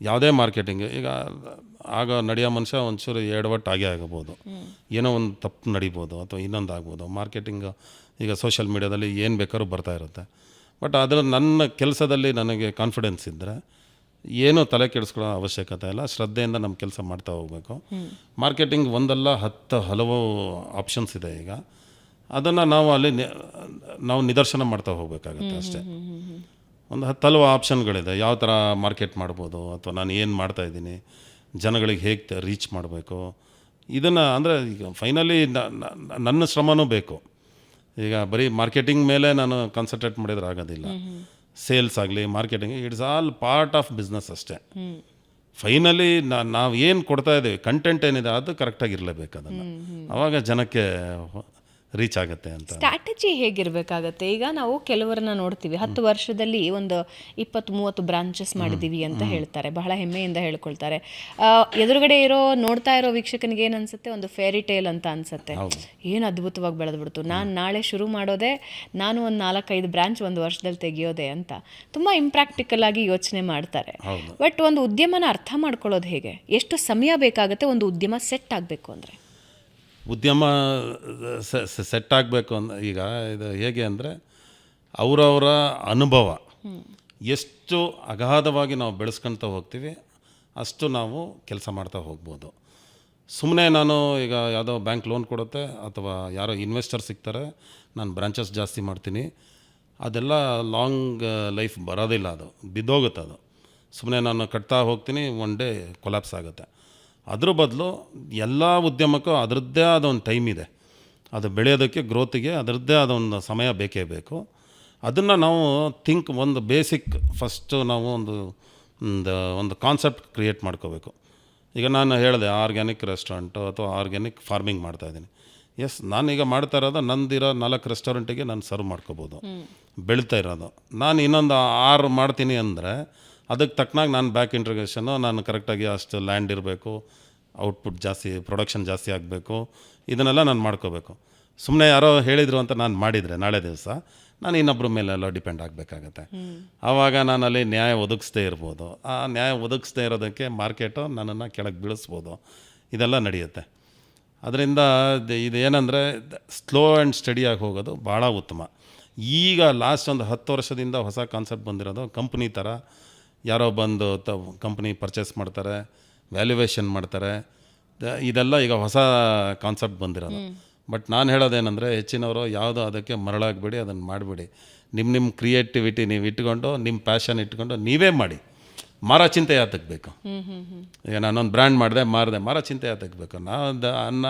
ಯಾವುದೇ ಮಾರ್ಕೆಟಿಂಗ್ ಈಗ ಆಗ ನಡೆಯೋ ಮನುಷ್ಯ ಒಂಚೂರು ಎಡವಟ್ಟು ಆಗೇ ಆಗಬೋದು, ಏನೋ ಒಂದು ತಪ್ಪು ನಡಿಬೋದು ಅಥವಾ ಇನ್ನೊಂದು ಆಗ್ಬೋದು. ಮಾರ್ಕೆಟಿಂಗ್ ಈಗ ಸೋಷಿಯಲ್ ಮೀಡಿಯಾದಲ್ಲಿ ಏನು ಬೇಕಾದ್ರೂ ಬರ್ತಾ ಇರುತ್ತೆ. ಬಟ್ ಅದರ ನನ್ನ ಕೆಲಸದಲ್ಲಿ ನನಗೆ ಕಾನ್ಫಿಡೆನ್ಸ್ ಇದ್ದರೆ ಏನೂ ತಲೆ ಕೆಡಿಸ್ಕೊಳ್ಳೋ ಅವಶ್ಯಕತೆ ಇಲ್ಲ. ಶ್ರದ್ಧೆಯಿಂದ ನಮ್ಮ ಕೆಲಸ ಮಾಡ್ತಾ ಹೋಗಬೇಕು. ಮಾರ್ಕೆಟಿಂಗ್ ಒಂದಲ್ಲ ಹಲವು ಆಪ್ಷನ್ಸ್ ಇದೆ. ಈಗ ಅದನ್ನು ನಾವು ನಿದರ್ಶನ ಮಾಡ್ತಾ ಹೋಗಬೇಕಾಗತ್ತೆ ಅಷ್ಟೇ. ಒಂದು ಹಲವು ಆಪ್ಷನ್ಗಳಿದೆ. ಯಾವ ಥರ ಮಾರ್ಕೆಟ್ ಮಾಡ್ಬೋದು, ಅಥವಾ ನಾನು ಏನು ಮಾಡ್ತಾಯಿದ್ದೀನಿ, ಜನಗಳಿಗೆ ಹೇಗೆ ರೀಚ್ ಮಾಡಬೇಕು, ಇದನ್ನು ಅಂದರೆ ಈಗ ಫೈನಲಿ ನನ್ನ ಶ್ರಮನೂ ಬೇಕು. ಈಗ ಬರೀ ಮಾರ್ಕೆಟಿಂಗ್ ಮೇಲೆ ನಾನು ಕಾನ್ಸಂಟ್ರೇಟ್ ಮಾಡಿದ್ರೆ ಆಗೋದಿಲ್ಲ. ಸೇಲ್ಸ್ ಆಗಲಿ, marketing, it's all part of business ಅಷ್ಟೇ. ಫೈನಲಿ ನಾವು ಏನು ಕೊಡ್ತಾ ಇದ್ದೀವಿ, ಕಂಟೆಂಟ್ ಏನಿದೆ ಅದು ಕರೆಕ್ಟಾಗಿರಲೇಬೇಕು. ಅದನ್ನು ಆವಾಗ ಜನಕ್ಕೆ ರೀಚ್ ಆಗುತ್ತೆ ಅಂತ. ಸ್ಟ್ರಾಟಜಿ ಹೇಗಿರಬೇಕಾಗತ್ತೆ? ಈಗ ನಾವು ಕೆಲವರನ್ನ ನೋಡ್ತೀವಿ, 10 ವರ್ಷದಲ್ಲಿ ಒಂದು 20-30 ಬ್ರಾಂಚಸ್ ಮಾಡಿದ್ದೀವಿ ಅಂತ ಹೇಳ್ತಾರೆ, ಬಹಳ ಹೆಮ್ಮೆಯಿಂದ ಹೇಳ್ಕೊಳ್ತಾರೆ. ಎದುರುಗಡೆ ನೋಡ್ತಾ ಇರೋ ವೀಕ್ಷಕನಿಗೆ ಏನು ಅನ್ಸುತ್ತೆ, ಒಂದು ಫೇರಿ ಟೇಲ್ ಅಂತ ಅನ್ಸುತ್ತೆ. ಏನು ಅದ್ಭುತವಾಗಿ ಬೆಳೆದ್ಬಿಡ್ತು, ನಾನು ನಾಳೆ ಶುರು ಮಾಡೋದೆ, ನಾನು ಒಂದು 4-5 ಬ್ರಾಂಚ್ ಒಂದು ವರ್ಷದಲ್ಲಿ ತೆಗಿಯೋದೆ ಅಂತ ತುಂಬ ಇಂಪ್ರಾಕ್ಟಿಕಲ್ ಆಗಿ ಯೋಚನೆ ಮಾಡ್ತಾರೆ. ಬಟ್ ಒಂದು ಉದ್ಯಮನ ಅರ್ಥ ಮಾಡ್ಕೊಳ್ಳೋದು ಹೇಗೆ? ಎಷ್ಟು ಸಮಯ ಬೇಕಾಗುತ್ತೆ ಒಂದು ಉದ್ಯಮ ಸೆಟ್ ಆಗಬೇಕು ಅಂದರೆ? ಉದ್ಯಮ ಸೆಟ್ ಆಗಬೇಕು ಈಗ ಇದು ಹೇಗೆ ಅಂದರೆ, ಅವರವರ ಅನುಭವ ಎಷ್ಟು ಅಗಾಧವಾಗಿ ನಾವು ಬೆಳೆಸ್ಕೊಳ್ತಾ ಹೋಗ್ತೀವಿ ಅಷ್ಟು ನಾವು ಕೆಲಸ ಮಾಡ್ತಾ ಹೋಗ್ಬೋದು. ಸುಮ್ಮನೆ ನಾನು ಈಗ ಯಾವುದೋ ಬ್ಯಾಂಕ್ ಲೋನ್ ಕೊಡುತ್ತೆ ಅಥವಾ ಯಾರೋ ಇನ್ವೆಸ್ಟರ್ ಸಿಗ್ತಾರೆ, ನಾನು ಬ್ರಾಂಚಸ್ ಜಾಸ್ತಿ ಮಾಡ್ತೀನಿ, ಅದೆಲ್ಲ ಲಾಂಗ್ ಲೈಫ್ ಬರೋದಿಲ್ಲ. ಅದು ಬಿದ್ದೋಗುತ್ತೆ. ಅದು ಸುಮ್ಮನೆ ನಾನು ಕಟ್ತಾ ಹೋಗ್ತೀನಿ, ಒನ್ ಡೇ ಕೊಲ್ಯಾಪ್ಸ್ ಆಗುತ್ತೆ. ಅದ್ರ ಬದಲು ಎಲ್ಲ ಉದ್ಯಮಕ್ಕೂ ಅದರದ್ದೇ ಆದ ಒಂದು ಟೈಮ್ ಇದೆ. ಅದು ಬೆಳೆಯೋದಕ್ಕೆ, ಗ್ರೋತಿಗೆ ಅದರದ್ದೇ ಆದ ಒಂದು ಸಮಯ ಬೇಕೇ ಬೇಕು. ಅದನ್ನು ನಾವು ಒಂದು ಬೇಸಿಕ್ ಫಸ್ಟು ನಾವು ಒಂದು ಕಾನ್ಸೆಪ್ಟ್ ಕ್ರಿಯೇಟ್ ಮಾಡ್ಕೋಬೇಕು. ಈಗ ನಾನು ಹೇಳಿದೆ ಆರ್ಗ್ಯಾನಿಕ್ ರೆಸ್ಟೋರೆಂಟು ಅಥವಾ ಆರ್ಗ್ಯಾನಿಕ್ ಫಾರ್ಮಿಂಗ್ ಮಾಡ್ತಾಯಿದ್ದೀನಿ. ಎಸ್, ನಾನೀಗ ಮಾಡ್ತಾ ಇರೋದು ನಂದಿರೋ 4 ರೆಸ್ಟೋರೆಂಟಿಗೆ ನಾನು ಸರ್ವ್ ಮಾಡ್ಕೋಬೋದು, ಬೆಳೀತಾ ಇರೋದು. ನಾನು ಇನ್ನೊಂದು 6 ಮಾಡ್ತೀನಿ ಅಂದರೆ ಅದಕ್ಕೆ ತಕ್ಕನಾಗಿ ನಾನು ಬ್ಯಾಕ್ ಇಂಟ್ರಿಗೇಷನ್ನು ನಾನು ಕರೆಕ್ಟಾಗಿ ಅಷ್ಟು ಲ್ಯಾಂಡ್ ಇರಬೇಕು, ಔಟ್ಪುಟ್ ಜಾಸ್ತಿ, ಪ್ರೊಡಕ್ಷನ್ ಜಾಸ್ತಿ ಆಗಬೇಕು, ಇದನ್ನೆಲ್ಲ ನಾನು ಮಾಡ್ಕೋಬೇಕು. ಸುಮ್ಮನೆ ಯಾರೋ ಹೇಳಿದರು ಅಂತ ನಾನು ಮಾಡಿದರೆ ನಾಳೆ ದಿವಸ ನಾನು ಇನ್ನೊಬ್ಬರ ಮೇಲೆಲ್ಲ ಡಿಪೆಂಡ್ ಆಗಬೇಕಾಗತ್ತೆ. ಆವಾಗ ನಾನು ಅಲ್ಲಿ ನ್ಯಾಯ ಒದಗಿಸ್ದೇ ಇರ್ಬೋದು. ಆ ನ್ಯಾಯ ಒದಗಿಸ್ದೇ ಇರೋದಕ್ಕೆ ಮಾರ್ಕೆಟು ನನ್ನನ್ನು ಕೆಳಗೆ ಬೀಳಿಸ್ಬೋದು. ಇದೆಲ್ಲ ನಡೆಯುತ್ತೆ. ಅದರಿಂದ ಇದೇನೆಂದರೆ ಸ್ಲೋ ಆ್ಯಂಡ್ ಸ್ಟಡಿಯಾಗಿ ಹೋಗೋದು ಭಾಳ ಉತ್ತಮ. ಈಗ ಲಾಸ್ಟ್ ಒಂದು 10 ವರ್ಷದಿಂದ ಹೊಸ ಕಾನ್ಸೆಪ್ಟ್ ಬಂದಿರೋದು, ಕಂಪ್ನಿ ಥರ ಯಾರೋ ಬಂದು ಕಂಪ್ನಿ ಪರ್ಚೇಸ್ ಮಾಡ್ತಾರೆ, ವ್ಯಾಲ್ಯೂಯೇಷನ್ ಮಾಡ್ತಾರೆ. ಇದೆಲ್ಲ ಈಗ ಹೊಸ ಕಾನ್ಸೆಪ್ಟ್ ಬಂದಿರೋದು. ಬಟ್ ನಾನು ಹೇಳೋದೇನೆಂದರೆ ಹೆಚ್ಚಿನವರು ಯಾವುದೋ ಅದಕ್ಕೆ ಮರಳಾಗಬೇಡಿ, ಅದನ್ನು ಮಾಡಿಬಿಡಿ. ನಿಮ್ಮ ಕ್ರಿಯೇಟಿವಿಟಿ ನೀವು ಇಟ್ಕೊಂಡು, ನಿಮ್ಮ ಪ್ಯಾಷನ್ ಇಟ್ಕೊಂಡು ನೀವೇ ಮಾಡಿ. ಮಾರೋ ಚಿಂತೆ ಯಾತಕ್ಕೆ ಬೇಕು? ಈಗ ನಾನೊಂದು ಬ್ರ್ಯಾಂಡ್ ಮಾಡಿದೆ, ಮಾರೋ ಚಿಂತೆ ಯಾತಕ್ಕೆ ಬೇಕು? ನಾವು ಅನ್ನ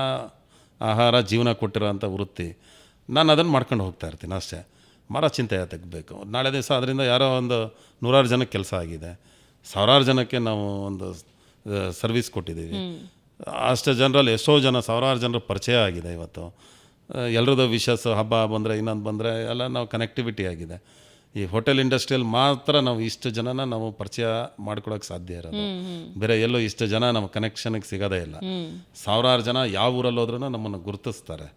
ಆಹಾರ ಜೀವನ ಕೊಟ್ಟಿರೋಂಥ ವೃತ್ತಿ, ನಾನು ಅದನ್ನು ಮಾಡ್ಕೊಂಡು ಹೋಗ್ತಾ ಇರ್ತೀನಿ ಅಷ್ಟೇ. ಮಾರೋ ಚಿಂತೆ ಯಾತಕ್ಕೆ ಬೇಕು? ನಾಳೆ ದಿವಸ ಅದರಿಂದ ಯಾರೋ ಒಂದು 100 ಜನಕ್ಕೆ ಕೆಲಸ ಆಗಿದೆ, 1000 ಜನಕ್ಕೆ ನಾವು ಒಂದು ಸರ್ವಿಸ್ ಕೊಟ್ಟಿದ್ದೀವಿ. ಅಷ್ಟು ಜನರಲ್ಲಿ ಎಷ್ಟೋ ಜನ 1000 ಜನರ ಪರಿಚಯ ಆಗಿದೆ. ಇವತ್ತು ಎಲ್ಲರದ್ದು ವಿಶಸ್ ಹಬ್ಬ ಬಂದರೆ ಇನ್ನೊಂದು ಬಂದರೆ ಎಲ್ಲ ನಾವು ಕನೆಕ್ಟಿವಿಟಿ ಆಗಿದೆ. ಈ ಹೋಟೆಲ್ ಇಂಡಸ್ಟ್ರಿಯಲ್ಲಿ ಮಾತ್ರ ನಾವು ಇಷ್ಟು ಜನನ ನಾವು ಪರಿಚಯ ಮಾಡ್ಕೊಳಕ್ಕೆ ಸಾಧ್ಯ ಇರೋದು. ಬೇರೆ ಎಲ್ಲೋ ಇಷ್ಟು ಜನ ನಮ್ಮ ಕನೆಕ್ಷನ್ಗೆ ಸಿಗೋದೇ ಇಲ್ಲ. 1000 ಜನ ಯಾವ ಊರಲ್ಲಿ ಹೋದ್ರೂ ನಮ್ಮನ್ನು ಗುರುತಿಸ್ತಾರೆ.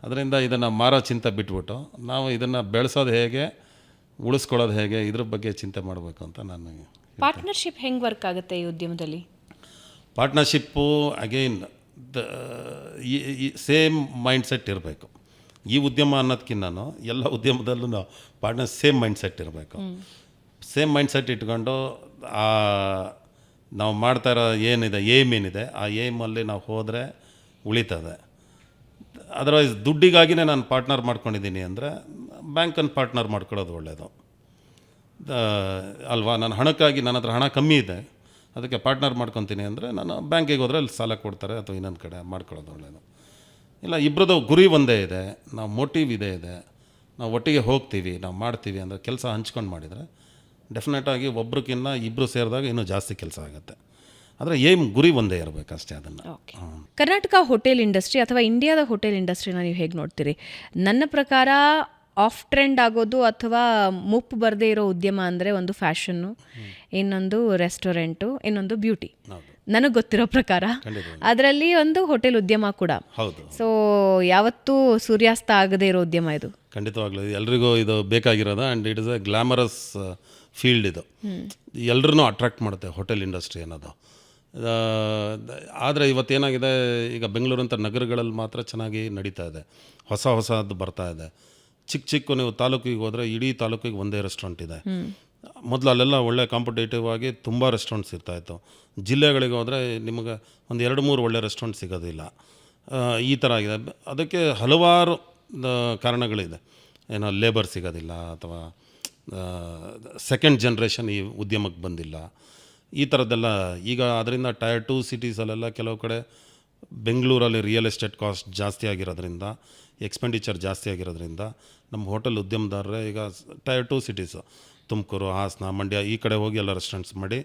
ಅದರಿಂದ ಇದನ್ನು ಮಾರೋ ಚಿಂತೆ ಬಿಟ್ಬಿಟ್ಟು ನಾವು ಇದನ್ನು ಬೆಳೆಸೋದು ಹೇಗೆ, ಉಳಿಸ್ಕೊಳ್ಳೋದು ಹೇಗೆ, ಇದ್ರ ಬಗ್ಗೆ ಚಿಂತೆ ಮಾಡಬೇಕು ಅಂತ ನಾನು. ಪಾರ್ಟ್ನರ್ಶಿಪ್ ಹೆಂಗೆ ವರ್ಕ್ ಆಗುತ್ತೆ ಈ ಉದ್ಯಮದಲ್ಲಿ? ಪಾರ್ಟ್ನರ್ಶಿಪ್ಪು ಅಗೈನ್ ಸೇಮ್ ಮೈಂಡ್ಸೆಟ್ ಇರಬೇಕು. ಈ ಉದ್ಯಮ ಅನ್ನೋದಕ್ಕಿಂತ ಎಲ್ಲ ಉದ್ಯಮದಲ್ಲೂ ಸೇಮ್ ಮೈಂಡ್ಸೆಟ್ ಇರಬೇಕು. ಸೇಮ್ ಮೈಂಡ್ಸೆಟ್ ಇಟ್ಕೊಂಡು ನಾವು ಮಾಡ್ತಾ ಇರೋ ಏನಿದೆ, ಏನಿದೆ, ಆ ಏಮಲ್ಲಿ ನಾವು ಹೋದರೆ ಉಳಿತದೆ. ಅದರ್ವೈಸ್ ದುಡ್ಡಿಗಾಗಿಯೇ ನಾನು ಪಾರ್ಟ್ನರ್ ಮಾಡ್ಕೊಂಡಿದ್ದೀನಿ ಅಂದರೆ ಬ್ಯಾಂಕನ್ನು ಪಾರ್ಟ್ನರ್ ಮಾಡ್ಕೊಳ್ಳೋದು ಒಳ್ಳೆಯದು ಅಲ್ವಾ? ನಾನು ಹಣಕ್ಕಾಗಿ ನನ್ನ ಹತ್ರ ಹಣ ಕಮ್ಮಿ ಇದೆ, ಅದಕ್ಕೆ ಪಾರ್ಟ್ನರ್ ಮಾಡ್ಕೊತೀನಿ ಅಂದರೆ ನಾನು ಬ್ಯಾಂಕಿಗೆ ಹೋದರೆ ಅಲ್ಲಿ ಸಾಲ ಕೊಡ್ತಾರೆ ಅಥವಾ ಇನ್ನೊಂದು ಕಡೆ ಮಾಡ್ಕೊಳ್ಳೋದು ಒಳ್ಳೆಯದು. ಇಲ್ಲ, ಇಬ್ಬರದ್ದು ಗುರಿ ಒಂದೇ ಇದೆ, ನಾವು ಮೋಟಿವ್ ಇದೆ, ನಾವು ಒಟ್ಟಿಗೆ ಹೋಗ್ತೀವಿ, ನಾವು ಮಾಡ್ತೀವಿ ಅಂದರೆ ಕೆಲಸ ಹಂಚ್ಕೊಂಡು ಮಾಡಿದರೆ ಡೆಫಿನೆಟಾಗಿ ಒಬ್ರಿಗಿನ್ನ ಇಬ್ಬರು ಸೇರಿದಾಗ ಇನ್ನೂ ಜಾಸ್ತಿ ಕೆಲಸ ಆಗುತ್ತೆ. ಆದರೆ ಗುರಿ ಒಂದೇ ಇರಬೇಕಷ್ಟೇ. ಅದನ್ನು ಕರ್ನಾಟಕ ಹೋಟೆಲ್ ಇಂಡಸ್ಟ್ರಿ ಅಥವಾ ಇಂಡಿಯಾದ ಹೋಟೆಲ್ ಇಂಡಸ್ಟ್ರಿನ ನೀವು ಹೇಗೆ ನೋಡ್ತೀರಿ? ನನ್ನ ಪ್ರಕಾರ ಆಫ್ ಟ್ರೆಂಡ್ ಆಗೋದು ಅಥವಾ ಮುಪ್ಪು ಬರದೇ ಇರೋ ಉದ್ಯಮ ಅಂದರೆ ಒಂದು ಫ್ಯಾಷನ್ನು, ಇನ್ನೊಂದು ರೆಸ್ಟೋರೆಂಟು, ಇನ್ನೊಂದು ಬ್ಯೂಟಿ, ನನಗೆ ಗೊತ್ತಿರೋ ಪ್ರಕಾರ. ಅದರಲ್ಲಿ ಒಂದು ಹೋಟೆಲ್ ಉದ್ಯಮ ಕೂಡ ಹೌದು. ಸೊ ಯಾವತ್ತೂ ಸೂರ್ಯಾಸ್ತ ಆಗದೇ ಇರೋ ಉದ್ಯಮ ಇದು. ಖಂಡಿತವಾಗ್ಲೂ ಎಲ್ರಿಗೂ ಇದು ಬೇಕಾಗಿರೋದು. And it is A glamorous field. ಇದು ಎಲ್ಲರನ್ನೂ ಅಟ್ರಾಕ್ಟ್ ಮಾಡುತ್ತೆ ಹೋಟೆಲ್ ಇಂಡಸ್ಟ್ರಿ ಅನ್ನೋದು. ಆದರೆ ಇವತ್ತೇನಾಗಿದೆ, ಈಗ ಬೆಂಗಳೂರಂಥ ನಗರಗಳಲ್ಲಿ ಮಾತ್ರ ಚೆನ್ನಾಗಿ ನಡೀತಾ ಇದೆ, ಹೊಸದು ಬರ್ತಾ ಇದೆ. ಚಿಕ್ಕ ನೀವು ತಾಲೂಕಿಗೆ ಹೋದರೆ ಇಡೀ ತಾಲೂಕಿಗೆ ಒಂದೇ ರೆಸ್ಟೋರೆಂಟ್ ಇದೆ. ಮೊದಲು ಅಲ್ಲೆಲ್ಲ ಒಳ್ಳೆ ಕಾಂಪಿಟೇಟಿವ್ ಆಗಿ ತುಂಬ ರೆಸ್ಟೋರೆಂಟ್ಸ್ ಇರ್ತಾಯಿತ್ತು. ಜಿಲ್ಲೆಗಳಿಗೆ ಹೋದರೆ ನಿಮಗೆ ಒಂದು 2-3 ಒಳ್ಳೆ ರೆಸ್ಟೋರೆಂಟ್ ಸಿಗೋದಿಲ್ಲ. ಈ ಥರ ಆಗಿದೆ. ಅದಕ್ಕೆ ಹಲವಾರು ಕಾರಣಗಳಿದೆ. ಏನೋ ಲೇಬರ್ ಸಿಗೋದಿಲ್ಲ, ಅಥವಾ ಸೆಕೆಂಡ್ ಜನ್ರೇಷನ್ ಈ ಉದ್ಯಮಕ್ಕೆ ಬಂದಿಲ್ಲ, ಈ ಥರದ್ದೆಲ್ಲ. ಈಗ ಅದರಿಂದ ಟೈರ್ 2 ಸಿಟೀಸಲ್ಲೆಲ್ಲ ಕೆಲವು ಕಡೆ ಬೆಂಗಳೂರಲ್ಲಿ ರಿಯಲ್ ಎಸ್ಟೇಟ್ ಕಾಸ್ಟ್ ಜಾಸ್ತಿ ಆಗಿರೋದ್ರಿಂದ, ಎಕ್ಸ್ಪೆಂಡಿಚರ್ ಜಾಸ್ತಿ ಆಗಿರೋದ್ರಿಂದ ನಮ್ಮ ಹೋಟೆಲ್ ಉದ್ಯಮದಾರರೇ ಈಗ ಟೈರ್ 2 ಸಿಟೀಸು ತುಮಕೂರು, ಹಾಸನ, ಮಂಡ್ಯ ಈ ಕಡೆ ಹೋಗಿ ಎಲ್ಲ ರೆಸ್ಟೋರೆಂಟ್ಸ್ ಮಾಡಿ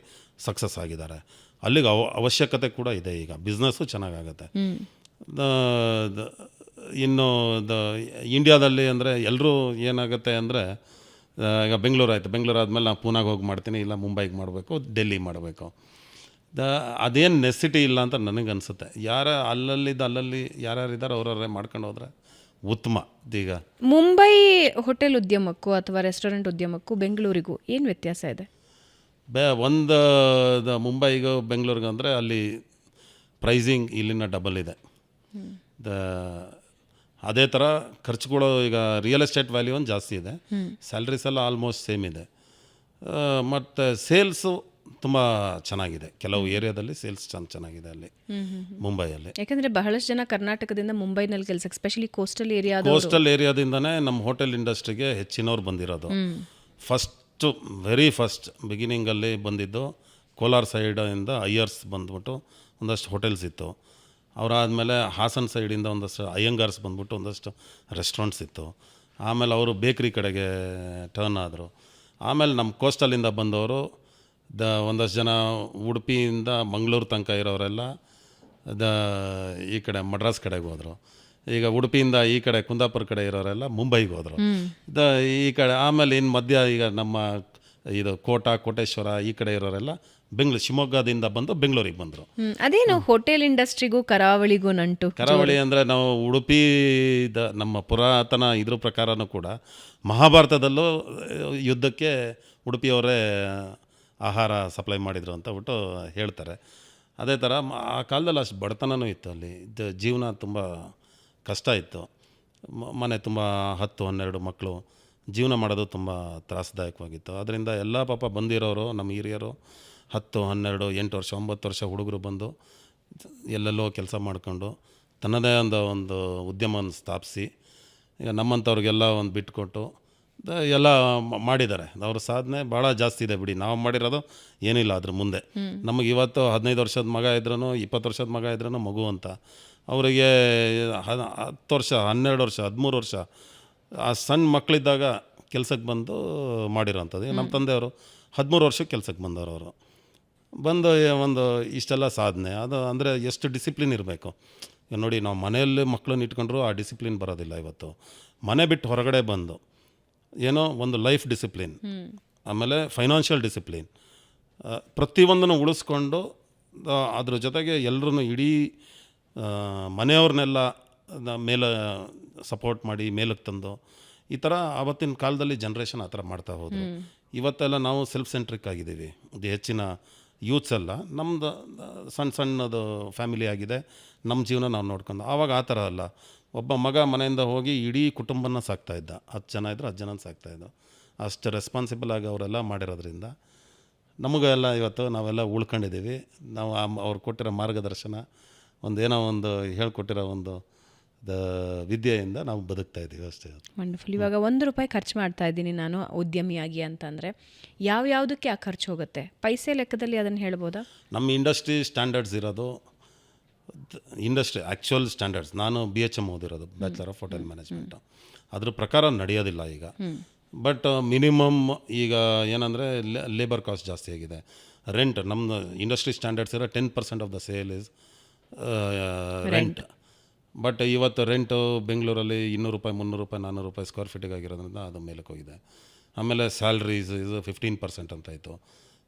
ಸಕ್ಸಸ್ ಆಗಿದ್ದಾರೆ. ಅಲ್ಲಿಗೆ ಅವಶ್ಯಕತೆ ಕೂಡ ಇದೆ. ಈಗ ಬಿಸ್ನೆಸ್ಸು ಚೆನ್ನಾಗಾಗತ್ತೆ. ಇನ್ನು ಇಂಡಿಯಾದಲ್ಲಿ ಅಂದರೆ ಎಲ್ಲರೂ ಏನಾಗುತ್ತೆ ಅಂದರೆ, ಈಗ ಬೆಂಗಳೂರು ಆಯಿತು, ಬೆಂಗಳೂರು ಆದಮೇಲೆ ನಾನು ಪೂನಾಗೆ ಹೋಗಿ ಮಾಡ್ತೀನಿ, ಇಲ್ಲ ಮುಂಬೈಗೆ ಮಾಡಬೇಕು, ಡೆಲ್ಲಿ ಮಾಡಬೇಕು. ಅದೇನು ನೆಸಿಟಿ ಇಲ್ಲ ಅಂತ ನನಗನ್ಸುತ್ತೆ. ಅಲ್ಲಲ್ಲಿ ಯಾರ್ಯಾರಿದ್ದಾರೆ ಅವ್ರವ್ರೇ ಮಾಡ್ಕೊಂಡು ಹೋದರೆ ಉತ್ತಮ. ಈಗ ಮುಂಬೈ ಹೋಟೆಲ್ ಉದ್ಯಮಕ್ಕೂ ಅಥವಾ ರೆಸ್ಟೋರೆಂಟ್ ಉದ್ಯಮಕ್ಕೂ ಬೆಂಗಳೂರಿಗೂ ಏನು ವ್ಯತ್ಯಾಸ ಇದೆ? ಒಂದು ಮುಂಬೈಗೂ ಬೆಂಗಳೂರಿಗೂ ಅಂದರೆ ಅಲ್ಲಿ ಪ್ರೈಸಿಂಗ್ ಇಲ್ಲಿನ ಡಬಲ್ ಇದೆ. ಅದೇ ಥರ ಖರ್ಚುಗಳು, ಈಗ ರಿಯಲ್ ಎಸ್ಟೇಟ್ ವ್ಯಾಲ್ಯೂ ಒಂದು ಜಾಸ್ತಿ ಇದೆ, ಸ್ಯಾಲ್ರೀಸ್ ಎಲ್ಲ ಆಲ್ಮೋಸ್ಟ್ ಸೇಮ್ ಇದೆ. ಮತ್ತು ಸೇಲ್ಸು ತುಂಬ ಚೆನ್ನಾಗಿದೆ. ಕೆಲವು ಏರಿಯಾದಲ್ಲಿ ಸೇಲ್ಸ್ ಚೆನ್ನಾಗಿದೆ ಅಲ್ಲಿ ಮುಂಬೈಯಲ್ಲಿ. ಯಾಕಂದರೆ ಬಹಳಷ್ಟು ಜನ ಕರ್ನಾಟಕದಿಂದ ಮುಂಬೈನಲ್ಲಿ ಕೆಲಸಕ್ಕೆ, ಸ್ಪೆಷಲಿ ಕೋಸ್ಟಲ್ ಏರಿಯಾದಿಂದನೇ ನಮ್ಮ ಹೋಟೆಲ್ ಇಂಡಸ್ಟ್ರಿಗೆ ಹೆಚ್ಚಿನವ್ರು ಬಂದಿರೋದು. ವೆರಿ ಫಸ್ಟ್ ಬಿಗಿನಿಂಗಲ್ಲಿ ಬಂದಿದ್ದು ಕೋಲಾರ ಸೈಡಿಂದ ಅಯ್ಯರ್ಸ್ ಬಂದ್ಬಿಟ್ಟು ಒಂದಷ್ಟು ಹೋಟೆಲ್ಸ್ ಇತ್ತು. ಅವರಾದಮೇಲೆ ಹಾಸನ ಸೈಡಿಂದ ಒಂದಷ್ಟು ಅಯ್ಯಂಗಾರ್ಸ್ ಬಂದ್ಬಿಟ್ಟು ಒಂದಷ್ಟು ರೆಸ್ಟೋರೆಂಟ್ಸ್ ಇತ್ತು. ಆಮೇಲೆ ಅವರು ಬೇಕ್ರಿ ಕಡೆಗೆ ಟರ್ನ್ ಆದರು. ಆಮೇಲೆ ನಮ್ಮ ಕೋಸ್ಟಲಿಂದ ಬಂದವರು ಒಂದಷ್ಟು ಜನ ಉಡುಪಿಯಿಂದ ಮಂಗಳೂರು ತನಕ ಇರೋರೆಲ್ಲ ಈ ಕಡೆ ಮಡ್ರಾಸ್ ಕಡೆಗೆ ಹೋದರು. ಈಗ ಉಡುಪಿಯಿಂದ ಈ ಕಡೆ ಕುಂದಾಪುರ ಕಡೆ ಇರೋರೆಲ್ಲ ಮುಂಬೈಗೆ ಹೋದರು. ಈ ಕಡೆ ಆಮೇಲೆ ಇನ್ನು ಮಧ್ಯ ಈಗ ನಮ್ಮ ಇದು ಕೋಟೇಶ್ವರ ಈ ಕಡೆ ಇರೋರೆಲ್ಲ ಶಿವಮೊಗ್ಗದಿಂದ ಬಂದು ಬೆಂಗಳೂರಿಗೆ ಬಂದರು. ಅದೇನು ಹೋಟೆಲ್ ಇಂಡಸ್ಟ್ರಿಗೂ ಕರಾವಳಿಗೂ ನಂಟು? ಕರಾವಳಿ ಅಂದರೆ ನಾವು ಉಡುಪಿದ ನಮ್ಮ ಪುರಾತನ ಇದ್ರ ಪ್ರಕಾರನೂ ಕೂಡ ಮಹಾಭಾರತದಲ್ಲೂ ಯುದ್ಧಕ್ಕೆ ಉಡುಪಿಯವರೇ ಆಹಾರ ಸಪ್ಲೈ ಮಾಡಿದರು ಅಂತ ಬಿಟ್ಟು ಹೇಳ್ತಾರೆ. ಅದೇ ಥರ ಆ ಕಾಲದಲ್ಲಿ ಅಷ್ಟು ಬಡತನವೂ ಇತ್ತು, ಅಲ್ಲಿ ಜೀವನ ತುಂಬ ಕಷ್ಟ ಇತ್ತು. ಮನೆ ತುಂಬ 10-12 ಮಕ್ಕಳು, ಜೀವನ ಮಾಡೋದು ತುಂಬ ತ್ರಾಸದಾಯಕವಾಗಿತ್ತು. ಅದರಿಂದ ಎಲ್ಲ ಪಾಪ ಬಂದಿರೋರು ನಮ್ಮ ಹಿರಿಯರು 10-12 8 ವರ್ಷ 9 ವರ್ಷ ಹುಡುಗರು ಬಂದು ಎಲ್ಲೆಲ್ಲೋ ಕೆಲಸ ಮಾಡಿಕೊಂಡು ತನ್ನದೇ ಒಂದು ಉದ್ಯಮವನ್ನು ಸ್ಥಾಪಿಸಿ ಈಗ ನಮ್ಮಂಥವ್ರಿಗೆಲ್ಲ ಒಂದು ಬಿಟ್ಕೊಟ್ಟು ಎಲ್ಲ ಮಾಡಿದ್ದಾರೆ. ಅವ್ರ ಸಾಧನೆ ಭಾಳ ಜಾಸ್ತಿ ಇದೆ ಬಿಡಿ. ನಾವು ಮಾಡಿರೋದು ಏನಿಲ್ಲ ಅದ್ರ ಮುಂದೆ. ನಮಗೆ ಇವತ್ತು 15 ವರ್ಷದ ಮಗ ಇದ್ರೂ 20 ವರ್ಷದ ಮಗ ಇದ್ರೂ ಮಗು ಅಂತ. ಅವರಿಗೆ 10 ವರ್ಷ 12 ವರ್ಷ 13 ವರ್ಷ ಆ ಸಣ್ಣ ಮಕ್ಕಳಿದ್ದಾಗ ಕೆಲಸಕ್ಕೆ ಬಂದು ಮಾಡಿರೋಂಥದ್ದು. ನಮ್ಮ ತಂದೆಯವರು 13 ವರ್ಷಕ್ಕೆ ಕೆಲಸಕ್ಕೆ ಬಂದವರು. ಅವರು ಬಂದು ಒಂದು ಇಷ್ಟೆಲ್ಲ ಸಾಧನೆ ಅದು ಅಂದರೆ ಎಷ್ಟು ಡಿಸಿಪ್ಲಿನ್ ಇರಬೇಕು. ಈಗ ನೋಡಿ, ನಾವು ಮನೆಯಲ್ಲಿ ಮಕ್ಕಳನ್ನ ಇಟ್ಕೊಂಡ್ರು ಆ ಡಿಸಿಪ್ಲಿನ್ ಬರೋದಿಲ್ಲ. ಇವತ್ತು ಮನೆ ಬಿಟ್ಟು ಹೊರಗಡೆ ಬಂದು ಏನೋ ಒಂದು ಲೈಫ್ ಡಿಸಿಪ್ಲಿನ್, ಆಮೇಲೆ ಫೈನಾನ್ಷಿಯಲ್ ಡಿಸಿಪ್ಲಿನ್, ಪ್ರತಿಯೊಂದನ್ನು ಉಳಿಸ್ಕೊಂಡು ಅದ್ರ ಜೊತೆಗೆ ಎಲ್ಲರೂ ಇಡೀ ಮನೆಯವ್ರನ್ನೆಲ್ಲ ಮೇಲೆ ಸಪೋರ್ಟ್ ಮಾಡಿ ಮೇಲಕ್ಕೆ ತಂದು ಈ ಥರ ಆವತ್ತಿನ ಕಾಲದಲ್ಲಿ ಜನ್ರೇಷನ್ ಆ ಥರ ಮಾಡ್ತಾ ಹೋದರು. ಇವತ್ತೆಲ್ಲ ನಾವು ಸೆಲ್ಫ್ ಸೆಂಟ್ರಿಕ್ ಆಗಿದ್ದೀವಿ. ಇದು ಹೆಚ್ಚಿನ ಯೂತ್ಸ್ ಎಲ್ಲ ನಮ್ಮದು ಸಣ್ಣದು ಫ್ಯಾಮಿಲಿ ಆಗಿದೆ, ನಮ್ಮ ಜೀವನ ನಾವು ನೋಡ್ಕೊಂಡು. ಆವಾಗ ಆ ಥರ ಅಲ್ಲ, ಒಬ್ಬ ಮಗ ಮನೆಯಿಂದ ಹೋಗಿ ಇಡೀ ಕುಟುಂಬನ ಸಾಕ್ತಾಯಿದ್ದ. 10 ಜನ ಇದ್ದರೆ 10 ಜನನ ಸಾಕ್ತಾಯಿದ್ದ. ಅಷ್ಟು ರೆಸ್ಪಾನ್ಸಿಬಲ್ ಆಗಿ ಅವರೆಲ್ಲ ಮಾಡಿರೋದ್ರಿಂದ ನಮಗೆಲ್ಲ ಇವತ್ತು ನಾವೆಲ್ಲ ಉಳ್ಕೊಂಡಿದ್ದೀವಿ. ನಾವು ಅವ್ರು ಕೊಟ್ಟಿರೋ ಮಾರ್ಗದರ್ಶನ ಏನೋ ಒಂದು ಹೇಳ್ಕೊಟ್ಟಿರೋ ಒಂದು ವಿದ್ಯೆಯಿಂದ ನಾವು ಬದುಕ್ತಾ ಇದ್ದೀವಿ ಅಷ್ಟೇ. ವಂಡರ್ಫುಲ್. ಇವಾಗ ₹1 ಖರ್ಚು ಮಾಡ್ತಾ ಇದ್ದೀನಿ ನಾನು ಉದ್ಯಮಿಯಾಗಿ ಅಂತಂದರೆ ಯಾವುದಕ್ಕೆ ಆ ಖರ್ಚು ಹೋಗುತ್ತೆ? ಪೈಸೆ ಲೆಕ್ಕದಲ್ಲಿ ಅದನ್ನು ಹೇಳ್ಬೋದಾ? ನಮ್ಮ ಇಂಡಸ್ಟ್ರಿ ಸ್ಟ್ಯಾಂಡರ್ಡ್ಸ್ ಇರೋದು ಆ್ಯಕ್ಚುಯಲ್ ಸ್ಟ್ಯಾಂಡರ್ಡ್ಸ್. ನಾನು BHM ಓದಿರೋದು, ಬ್ಯಾಚುಲರ್ ಆಫ್ ಹೋಟೆಲ್ ಮ್ಯಾನೇಜ್ಮೆಂಟು. ಅದ್ರ ಪ್ರಕಾರ ನಡೆಯೋದಿಲ್ಲ ಈಗ. ಬಟ್ ಮಿನಿಮಮ್ ಈಗ ಏನಂದರೆ ಲೇಬರ್ ಕಾಸ್ಟ್ ಜಾಸ್ತಿ ಆಗಿದೆ. ರೆಂಟ್ ನಮ್ಮ ಇಂಡಸ್ಟ್ರಿ ಸ್ಟ್ಯಾಂಡರ್ಡ್ಸ್ ಇರೋ 10% of the sale is rent. But ಇವತ್ತು ರೆಂಟು ಬೆಂಗಳೂರಲ್ಲಿ ₹200 ₹300 ₹400 ಸ್ಕ್ವೇರ್ ಫೀಟಿಗೆ ಆಗಿರೋದ್ರಿಂದ ಅದು ಮೇಲಕ್ಕೆ ಹೋಗಿದೆ. ಆಮೇಲೆ ಸ್ಯಾಲ್ರೀಸ್ ಇದು 15% ಅಂತಾಯಿತು.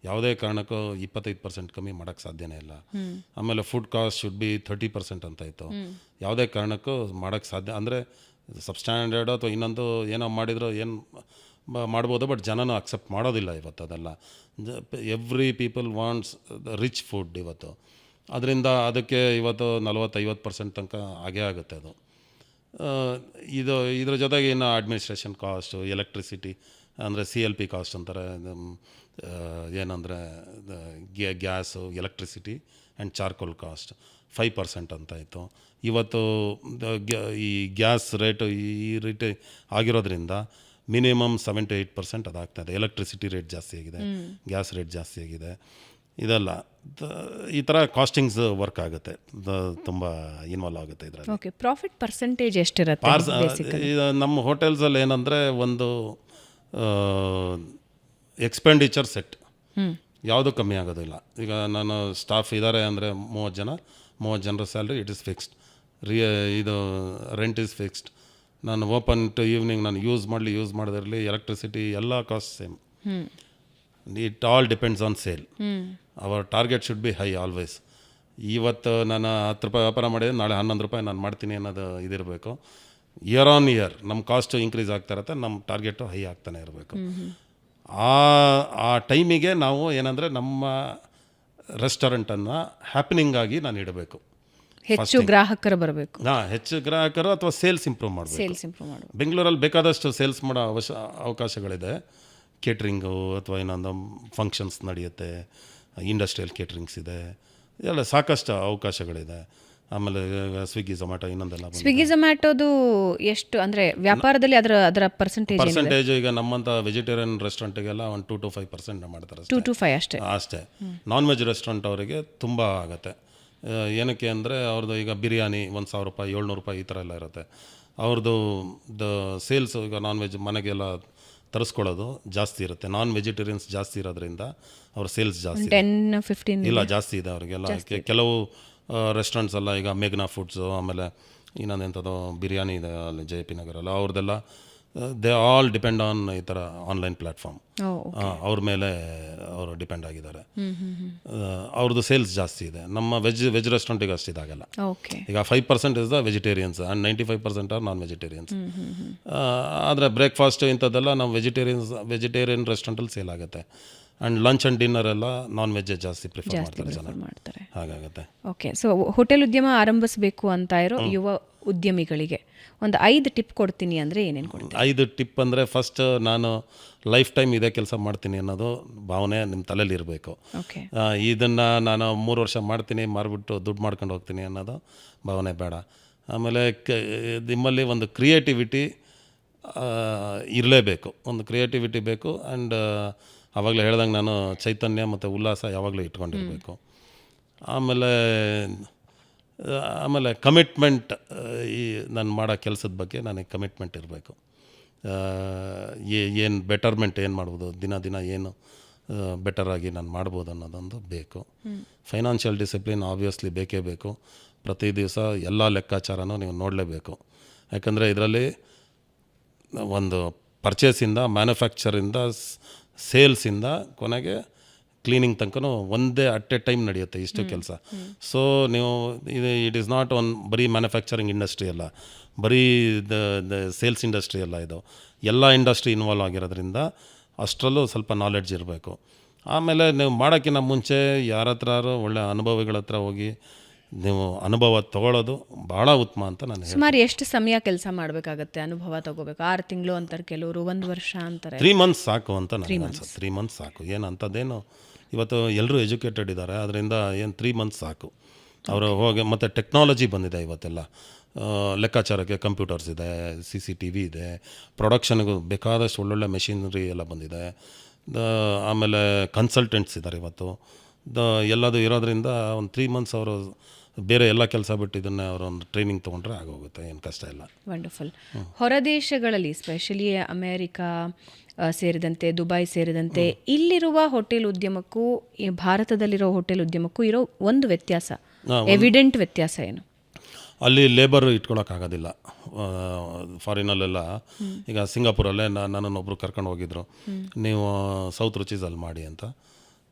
ಯಾವುದೇ ಕಾರಣಕ್ಕೂ 25% ಕಮ್ಮಿ ಮಾಡೋಕ್ಕೆ ಸಾಧ್ಯನೇ ಇಲ್ಲ. ಆಮೇಲೆ ಫುಡ್ ಕಾಸ್ಟ್ ಶುಡ್ ಬಿ 30% ಅಂತಾಯಿತು. ಯಾವುದೇ ಕಾರಣಕ್ಕೂ ಮಾಡೋಕ್ಕೆ ಸಾಧ್ಯ ಅಂದರೆ ಸಬ್ಸ್ಟ್ಯಾಂಡರ್ಡ್ ಅಥವಾ ಇನ್ನೊಂದು ಏನೋ ಮಾಡಿದ್ರು ಏನು ಮಾಡ್ಬೋದು, ಬಟ್ ಜನನೂ ಅಕ್ಸೆಪ್ಟ್ ಮಾಡೋದಿಲ್ಲ ಇವತ್ತು. ಅದೆಲ್ಲ every people wants rich food ಇವತ್ತು. ಅದರಿಂದ ಅದಕ್ಕೆ ಇವತ್ತು 40-50% ತನಕ ಆಗೇ ಆಗುತ್ತೆ ಅದು. ಇದ್ರ ಜೊತೆಗೆ ಇನ್ನು ಅಡ್ಮಿನಿಸ್ಟ್ರೇಷನ್ ಕಾಸ್ಟು, ಎಲೆಕ್ಟ್ರಿಸಿಟಿ ಅಂದರೆ CLP ಕಾಸ್ಟ್ ಅಂತಾರೆ, ಏನಂದರೆ gas, electricity and charcoal cost 5% ಅಂತಾಯಿತು. ಇವತ್ತು ಈ ಗ್ಯಾಸ್ ರೇಟು ಈ ರೇಟ್ ಆಗಿರೋದ್ರಿಂದ ಮಿನಿಮಮ್ 7-8% ಅದಾಗ್ತಾಯಿದೆ. ಎಲೆಕ್ಟ್ರಿಸಿಟಿ ರೇಟ್ ಜಾಸ್ತಿ ಆಗಿದೆ, ಗ್ಯಾಸ್ ರೇಟ್ ಜಾಸ್ತಿ ಆಗಿದೆ. ಇದೆಲ್ಲ ಈ ಥರ ಕಾಸ್ಟಿಂಗ್ಸ್ ವರ್ಕ್ ಆಗುತ್ತೆ, ತುಂಬ ಇನ್ವಾಲ್ವ್ ಆಗುತ್ತೆ ಇದರಲ್ಲಿ. ಓಕೆ, ಪ್ರಾಫಿಟ್ ಪರ್ಸೆಂಟೇಜ್ ಎಷ್ಟಿರುತ್ತೆ? ನಮ್ಮ ಹೋಟೆಲ್ಸಲ್ಲಿ ಏನಂದರೆ ಒಂದು ಎಕ್ಸ್ಪೆಂಡಿಚರ್ ಸೆಟ್ ಯಾವುದೂ ಕಮ್ಮಿ ಆಗೋದಿಲ್ಲ. ಈಗ ನಾನು ಸ್ಟಾಫ್ ಇದ್ದಾರೆ ಅಂದರೆ 30 ಜನರ ಸ್ಯಾಲ್ರಿ ಇಟ್ ಇಸ್ ಫಿಕ್ಸ್ಡ್. ಇದು ರೆಂಟ್ ಈಸ್ ಫಿಕ್ಸ್ಡ್. ನಾನು ಓಪನ್ ಟು ಈವ್ನಿಂಗ್ ನಾನು ಯೂಸ್ ಮಾಡದಿರಲಿ ಎಲೆಕ್ಟ್ರಿಸಿಟಿ ಎಲ್ಲ cost same. It all depends on sale. Our target should be high always. ಇವತ್ತು ನಾನು ₹10 ವ್ಯಾಪಾರ ಮಾಡಿದರೆ ನಾಳೆ ₹11 ನಾನು ಮಾಡ್ತೀನಿ ಅನ್ನೋದು ಇದಿರಬೇಕು. ಇಯರ್ ಆನ್ ಇಯರ್ ನಮ್ಮ ಕಾಸ್ಟು ಇನ್ಕ್ರೀಸ್ ಆಗ್ತಾ ಇರುತ್ತೆ, ನಮ್ಮ ಟಾರ್ಗೆಟು ಹೈ ಆಗ್ತಾನೆ ಇರಬೇಕು. ಆ ಟೈಮಿಗೆ ನಾವು ಏನಂದರೆ ನಮ್ಮ ರೆಸ್ಟೋರೆಂಟನ್ನು ಹ್ಯಾಪನಿಂಗ್ ಆಗಿ ನಾನು ಇಡಬೇಕು. ಹೆಚ್ಚು ಗ್ರಾಹಕರು ಬರಬೇಕು. ಹೆಚ್ಚು ಗ್ರಾಹಕರು ಅಥವಾ ಸೇಲ್ಸ್ ಇಂಪ್ರೂವ್ ಮಾಡಬೇಕು. ಬೆಂಗಳೂರಲ್ಲಿ ಬೇಕಾದಷ್ಟು ಸೇಲ್ಸ್ ಮಾಡೋ ಅವಕಾಶಗಳಿದೆ. ಕೇಟ್ರಿಂಗು ಅಥವಾ ಇನ್ನೊಂದು ಫಂಕ್ಷನ್ಸ್ ನಡೆಯುತ್ತೆ, ಇಂಡಸ್ಟ್ರಿಯಲ್ ಕೇಟ್ರಿಂಗ್ಸ್ ಇದೆ, ಎಲ್ಲ ಸಾಕಷ್ಟು ಅವಕಾಶಗಳಿದೆ. ಆಮೇಲೆ ಸ್ವಿಗ್ಗಿ ಝೊಮ್ಯಾಟೊ ಇನ್ನೊಂದೆಲ್ಲ. ಸ್ವಿಗ್ಗಿ ಝೊಮ್ಯಾಟೋದು ಎಷ್ಟು ಅಂದರೆ ವ್ಯಾಪಾರದಲ್ಲಿ ಅದರ ಪರ್ಸೆಂಟೇಜ್ ಈಗ ನಮ್ಮಂಥ ವೆಜಿಟೇರಿಯನ್ ರೆಸ್ಟೋರೆಂಟಿಗೆಲ್ಲ ಒಂದು 2-5% ಮಾಡ್ತಾರೆ. 2-5 ಅಷ್ಟೇ. ನಾನ್ ವೆಜ್ ರೆಸ್ಟೋರೆಂಟ್ ಅವರಿಗೆ ತುಂಬ ಆಗುತ್ತೆ. ಏನಕ್ಕೆ ಅಂದರೆ ಅವ್ರದ್ದು ಈಗ ಬಿರಿಯಾನಿ ₹1,000 ₹700 ಈ ಥರ ಎಲ್ಲ ಇರುತ್ತೆ. ಅವ್ರದ್ದು ಸೇಲ್ಸು ಈಗ ನಾನ್ ವೆಜ್ ಮನೆಗೆಲ್ಲ ತರಿಸ್ಕೊಳ್ಳೋದು ಜಾಸ್ತಿ ಇರುತ್ತೆ. ನಾನ್ ವೆಜಿಟೇರಿಯನ್ಸ್ ಜಾಸ್ತಿ ಇರೋದ್ರಿಂದ ಅವ್ರ ಸೇಲ್ಸ್ ಜಾಸ್ತಿ 10-15 ಇಲ್ಲ ಜಾಸ್ತಿ ಇದೆ ಅವರಿಗೆಲ್ಲ. ಕೆಲವು ರೆಸ್ಟೋರೆಂಟ್ಸ್ ಎಲ್ಲ ಈಗ ಮೇಘನಾ ಫುಡ್ಸು, ಆಮೇಲೆ ಇನ್ನೊಂದು ಎಂಥದ್ದು ಬಿರಿಯಾನಿ ಇದೆ ಅಲ್ಲಿ JP ನಗರಲ್ಲಿ, ಅವ್ರದ್ದೆಲ್ಲ ದೇ ಆಲ್ ಡಿಪೆಂಡ್ ಆನ್ ಈ ಥರ ಆನ್ಲೈನ್ ಪ್ಲ್ಯಾಟ್ಫಾರ್ಮ್. ಓ ಅವ್ರ ಮೇಲೆ ಅವರು ಡಿಪೆಂಡ್ ಆಗಿದ್ದಾರೆ. ಅವ್ರದ್ದು ಸೇಲ್ಸ್ ಜಾಸ್ತಿ ಇದೆ. ನಮ್ಮ ವೆಜ್ ರೆಸ್ಟೋರೆಂಟಿಗೆ ಅಷ್ಟು ಇದಾಗಲ್ಲ. ಓಕೆ. ಈಗ 5% is the vegetarians and 95% are non vegetarians. ಆದರೆ ಬ್ರೇಕ್ಫಾಸ್ಟ್ ಇಂಥದ್ದೆಲ್ಲ ನಾವು ವೆಜಿಟೇರಿಯನ್ ರೆಸ್ಟೋರೆಂಟಲ್ಲಿ ಸೇಲ್ ಆಗುತ್ತೆ. ಆ್ಯಂಡ್ ಲಂಚ್ ಆ್ಯಂಡ್ ಡಿನ್ನರ್ ಎಲ್ಲ ನಾನ್ ವೆಜ್ಜೇ ಜಾಸ್ತಿ ಪ್ರಿಫರ್ ಮಾಡ್ತಾರೆ ಜನ. ಮಾಡ್ತಾರೆ. ಹಾಗಾಗುತ್ತೆ. ಓಕೆ. ಸೊ ಹೋಟೆಲ್ ಉದ್ಯಮ ಆರಂಭಿಸಬೇಕು ಅಂತ ಇರೋ ಯುವ ಉದ್ಯಮಿಗಳಿಗೆ ಒಂದು 5 ಟಿಪ್ ಕೊಡ್ತೀನಿ ಅಂದರೆ ಏನೇನು ಕೊಡ್ತೀನಿ? 5 ಟಿಪ್ ಅಂದರೆ ಫಸ್ಟ್, ನಾನು ಲೈಫ್ ಟೈಮ್ ಇದೇ ಕೆಲಸ ಮಾಡ್ತೀನಿ ಅನ್ನೋದು ಭಾವನೆ ನಿಮ್ಮ ತಲೆಯಲ್ಲಿ ಇರಬೇಕು. ಓಕೆ. ಇದನ್ನು ನಾನು 3 ವರ್ಷ ಮಾಡ್ತೀನಿ, ಮಾರ್ಬಿಟ್ಟು ದುಡ್ಡು ಮಾಡ್ಕೊಂಡು ಹೋಗ್ತೀನಿ ಅನ್ನೋದು ಭಾವನೆ ಬೇಡ. ಆಮೇಲೆ ನಿಮ್ಮಲ್ಲಿ ಒಂದು ಕ್ರಿಯೇಟಿವಿಟಿ ಇರಲೇಬೇಕು. ಒಂದು ಕ್ರಿಯೇಟಿವಿಟಿ ಬೇಕು. ಆ್ಯಂಡ್ ಆವಾಗಲೇ ಹೇಳ್ದಂಗೆ ನಾನು ಚೈತನ್ಯ ಮತ್ತು ಉಲ್ಲಾಸ ಯಾವಾಗಲೂ ಇಟ್ಕೊಂಡಿರಬೇಕು. ಆಮೇಲೆ ಕಮಿಟ್ಮೆಂಟ್, ಈ ನಾನು ಮಾಡೋ ಕೆಲಸದ ಬಗ್ಗೆ ನನಗೆ ಕಮಿಟ್ಮೆಂಟ್ ಇರಬೇಕು. ಏನು ಬೆಟರ್ಮೆಂಟ್ ಏನು ಮಾಡ್ಬೋದು, ದಿನ ಏನು ಬೆಟರಾಗಿ ನಾನು ಮಾಡ್ಬೋದು ಅನ್ನೋದೊಂದು ಬೇಕು. ಫೈನಾನ್ಷಿಯಲ್ ಡಿಸಿಪ್ಲಿನ್ ಆಬ್ವಿಯಸ್ಲಿ ಬೇಕೇ ಬೇಕು. ಪ್ರತಿ ದಿವಸ ಎಲ್ಲ ಲೆಕ್ಕಾಚಾರನೂ ನೀವು ನೋಡಲೇಬೇಕು. ಯಾಕಂದರೆ ಇದರಲ್ಲಿ ಒಂದು ಪರ್ಚೇಸಿಂದ, ಮ್ಯಾನುಫ್ಯಾಕ್ಚರಿಂದ, ಸೇಲ್ಸಿಂದ ಕೊನೆಗೆ ಕ್ಲೀನಿಂಗ್ ತನಕ ಒಂದೇ ಅಟ್ ಎ ಟೈಮ್ ನಡೆಯುತ್ತೆ ಇಷ್ಟು ಕೆಲಸ. ಸೊ ನೀವು ಇಟ್ ಈಸ್ ನಾಟ್ ಒನ್ ಬರೀ ಮ್ಯಾನುಫ್ಯಾಕ್ಚರಿಂಗ್ ಇಂಡಸ್ಟ್ರಿ ಅಲ್ಲ, ಬರೀ ದ ಸೇಲ್ಸ್ ಇಂಡಸ್ಟ್ರಿ ಅಲ್ಲ, ಇದು ಎಲ್ಲ ಇಂಡಸ್ಟ್ರಿ ಇನ್ವಾಲ್ವ್ ಆಗಿರೋದ್ರಿಂದ ಅಷ್ಟರಲ್ಲೂ ಸ್ವಲ್ಪ ನಾಲೆಡ್ಜ್ ಇರಬೇಕು. ಆಮೇಲೆ ನೀವು ಮಾಡೋಕ್ಕಿಂತ ಮುಂಚೆ ಯಾರ ಹತ್ರ ಒಳ್ಳೆ ಅನುಭವಿಗಳ ಹತ್ರ ಹೋಗಿ ನೀವು ಅನುಭವ ತೊಗೊಳ್ಳೋದು ಭಾಳ ಉತ್ತಮ ಅಂತ ನಾನು ಹೇಳ್ತೀನಿ. ಸುಮಾರು ಎಷ್ಟು ಸಮಯ ಕೆಲಸ ಮಾಡಬೇಕಾಗತ್ತೆ, ಅನುಭವ ತಗೋಬೇಕು? 6 ತಿಂಗಳು ಅಂತಾರೆ ಕೆಲವರು, 1 ವರ್ಷ ಅಂತಾರೆ. 3 ಮಂತ್ಸ್ ಸಾಕು ಅಂತ ನನಗೆ ಅನ್ಸುತ್ತೆ. 3 ಮಂತ್ಸ್ ಸಾಕು. ಏನು ಅಂಥದ್ದೇನು, ಇವತ್ತು ಎಲ್ಲರೂ ಎಜುಕೇಟೆಡ್ ಇದ್ದಾರೆ, ಅದರಿಂದ ಏನು 3 ಮಂತ್ಸ್ ಸಾಕು. ಅವರು ಹೋಗಿ, ಮತ್ತು ಟೆಕ್ನಾಲಜಿ ಬಂದಿದೆ ಇವತ್ತೆಲ್ಲ. ಲೆಕ್ಕಾಚಾರಕ್ಕೆ ಕಂಪ್ಯೂಟರ್ಸ್ ಇದೆ, CCTV ಇದೆ, ಪ್ರೊಡಕ್ಷನ್ಗೂ ಬೇಕಾದಷ್ಟು ಒಳ್ಳೊಳ್ಳೆ ಮೆಷಿನರಿ ಎಲ್ಲ ಬಂದಿದೆ. ಆಮೇಲೆ ಕನ್ಸಲ್ಟೆಂಟ್ಸ್ ಇದ್ದಾರೆ ಇವತ್ತು. ಎಲ್ಲದು ಇರೋದ್ರಿಂದ ಒಂದು 3 ಮಂತ್ಸ್ ಅವರು ಬೇರೆ ಎಲ್ಲ ಕೆಲಸ ಬಿಟ್ಟು ಇದನ್ನು ಅವರೊಂದು ಟ್ರೈನಿಂಗ್ ತೊಗೊಂಡ್ರೆ ಆಗೋಗುತ್ತೆ, ಏನು ಕಷ್ಟ ಇಲ್ಲ. ವಂಡರ್ಫುಲ್. ಹೊರ ದೇಶಗಳಲ್ಲಿ ಸ್ಪೆಷಲಿ ಅಮೇರಿಕಾ ಸೇರಿದಂತೆ, ದುಬೈ ಸೇರಿದಂತೆ, ಇಲ್ಲಿರುವ ಹೋಟೆಲ್ ಉದ್ಯಮಕ್ಕೂ ಈ ಭಾರತದಲ್ಲಿರೋ ಹೋಟೆಲ್ ಉದ್ಯಮಕ್ಕೂ ಇರೋ ಒಂದು ವ್ಯತ್ಯಾಸ, ಎವಿಡೆಂಟ್ ವ್ಯತ್ಯಾಸ ಏನು? ಅಲ್ಲಿ ಲೇಬರ್ ಇಟ್ಕೊಳಕ್ಕಾಗೋದಿಲ್ಲ. ಫಾರಿನಲ್ಲೆಲ್ಲ, ಈಗ ಸಿಂಗಾಪುರಲ್ಲೇ ನನ್ನನ್ನೊಬ್ಬರು ಕರ್ಕೊಂಡು ಹೋಗಿದ್ರು, ನೀವು ಸೌತ್ ರುಚೀಸಲ್ಲಿ ಮಾಡಿ ಅಂತ.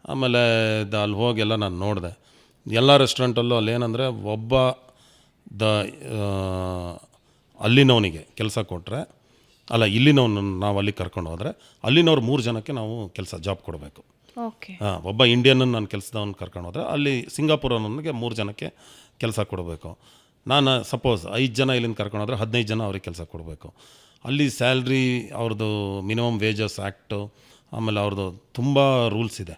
ಆಮೇಲೆ ಅಲ್ಲಿ ಹೋಗೆಲ್ಲ ನಾನು ನೋಡಿದೆ. ಎಲ್ಲ ರೆಸ್ಟೋರೆಂಟಲ್ಲೂ ಅಲ್ಲೇನೆಂದರೆ, ಒಬ್ಬ ಅಲ್ಲಿನವನಿಗೆ ಕೆಲಸ ಕೊಟ್ಟರೆ, ಇಲ್ಲಿನವನು ನಾವು ಅಲ್ಲಿ ಕರ್ಕೊಂಡು ಹೋದರೆ ಅಲ್ಲಿನವ್ರು 3 ಜನಕ್ಕೆ ನಾವು ಜಾಬ್ ಕೊಡಬೇಕು. ಓಕೆ. ಒಬ್ಬ ಇಂಡಿಯನ್ನನ್ನು ನಾನು ಕೆಲಸದವನು ಕರ್ಕೊಂಡು ಹೋದರೆ ಅಲ್ಲಿ ಸಿಂಗಾಪುರನಿಗೆ 3 ಜನಕ್ಕೆ ಕೆಲಸ ಕೊಡಬೇಕು. ನಾನು ಸಪೋಸ್ 5 ಜನ ಇಲ್ಲಿಂದ ಕರ್ಕೊಂಡು ಹೋದರೆ 15 ಜನ ಅವ್ರಿಗೆ ಕೆಲಸ ಕೊಡಬೇಕು. ಅಲ್ಲಿ ಸ್ಯಾಲ್ರಿ, ಅವ್ರದ್ದು ಮಿನಿಮಮ್ ವೇಜಸ್ ಆ್ಯಕ್ಟು, ಆಮೇಲೆ ಅವ್ರದ್ದು ತುಂಬ ರೂಲ್ಸ್ ಇದೆ.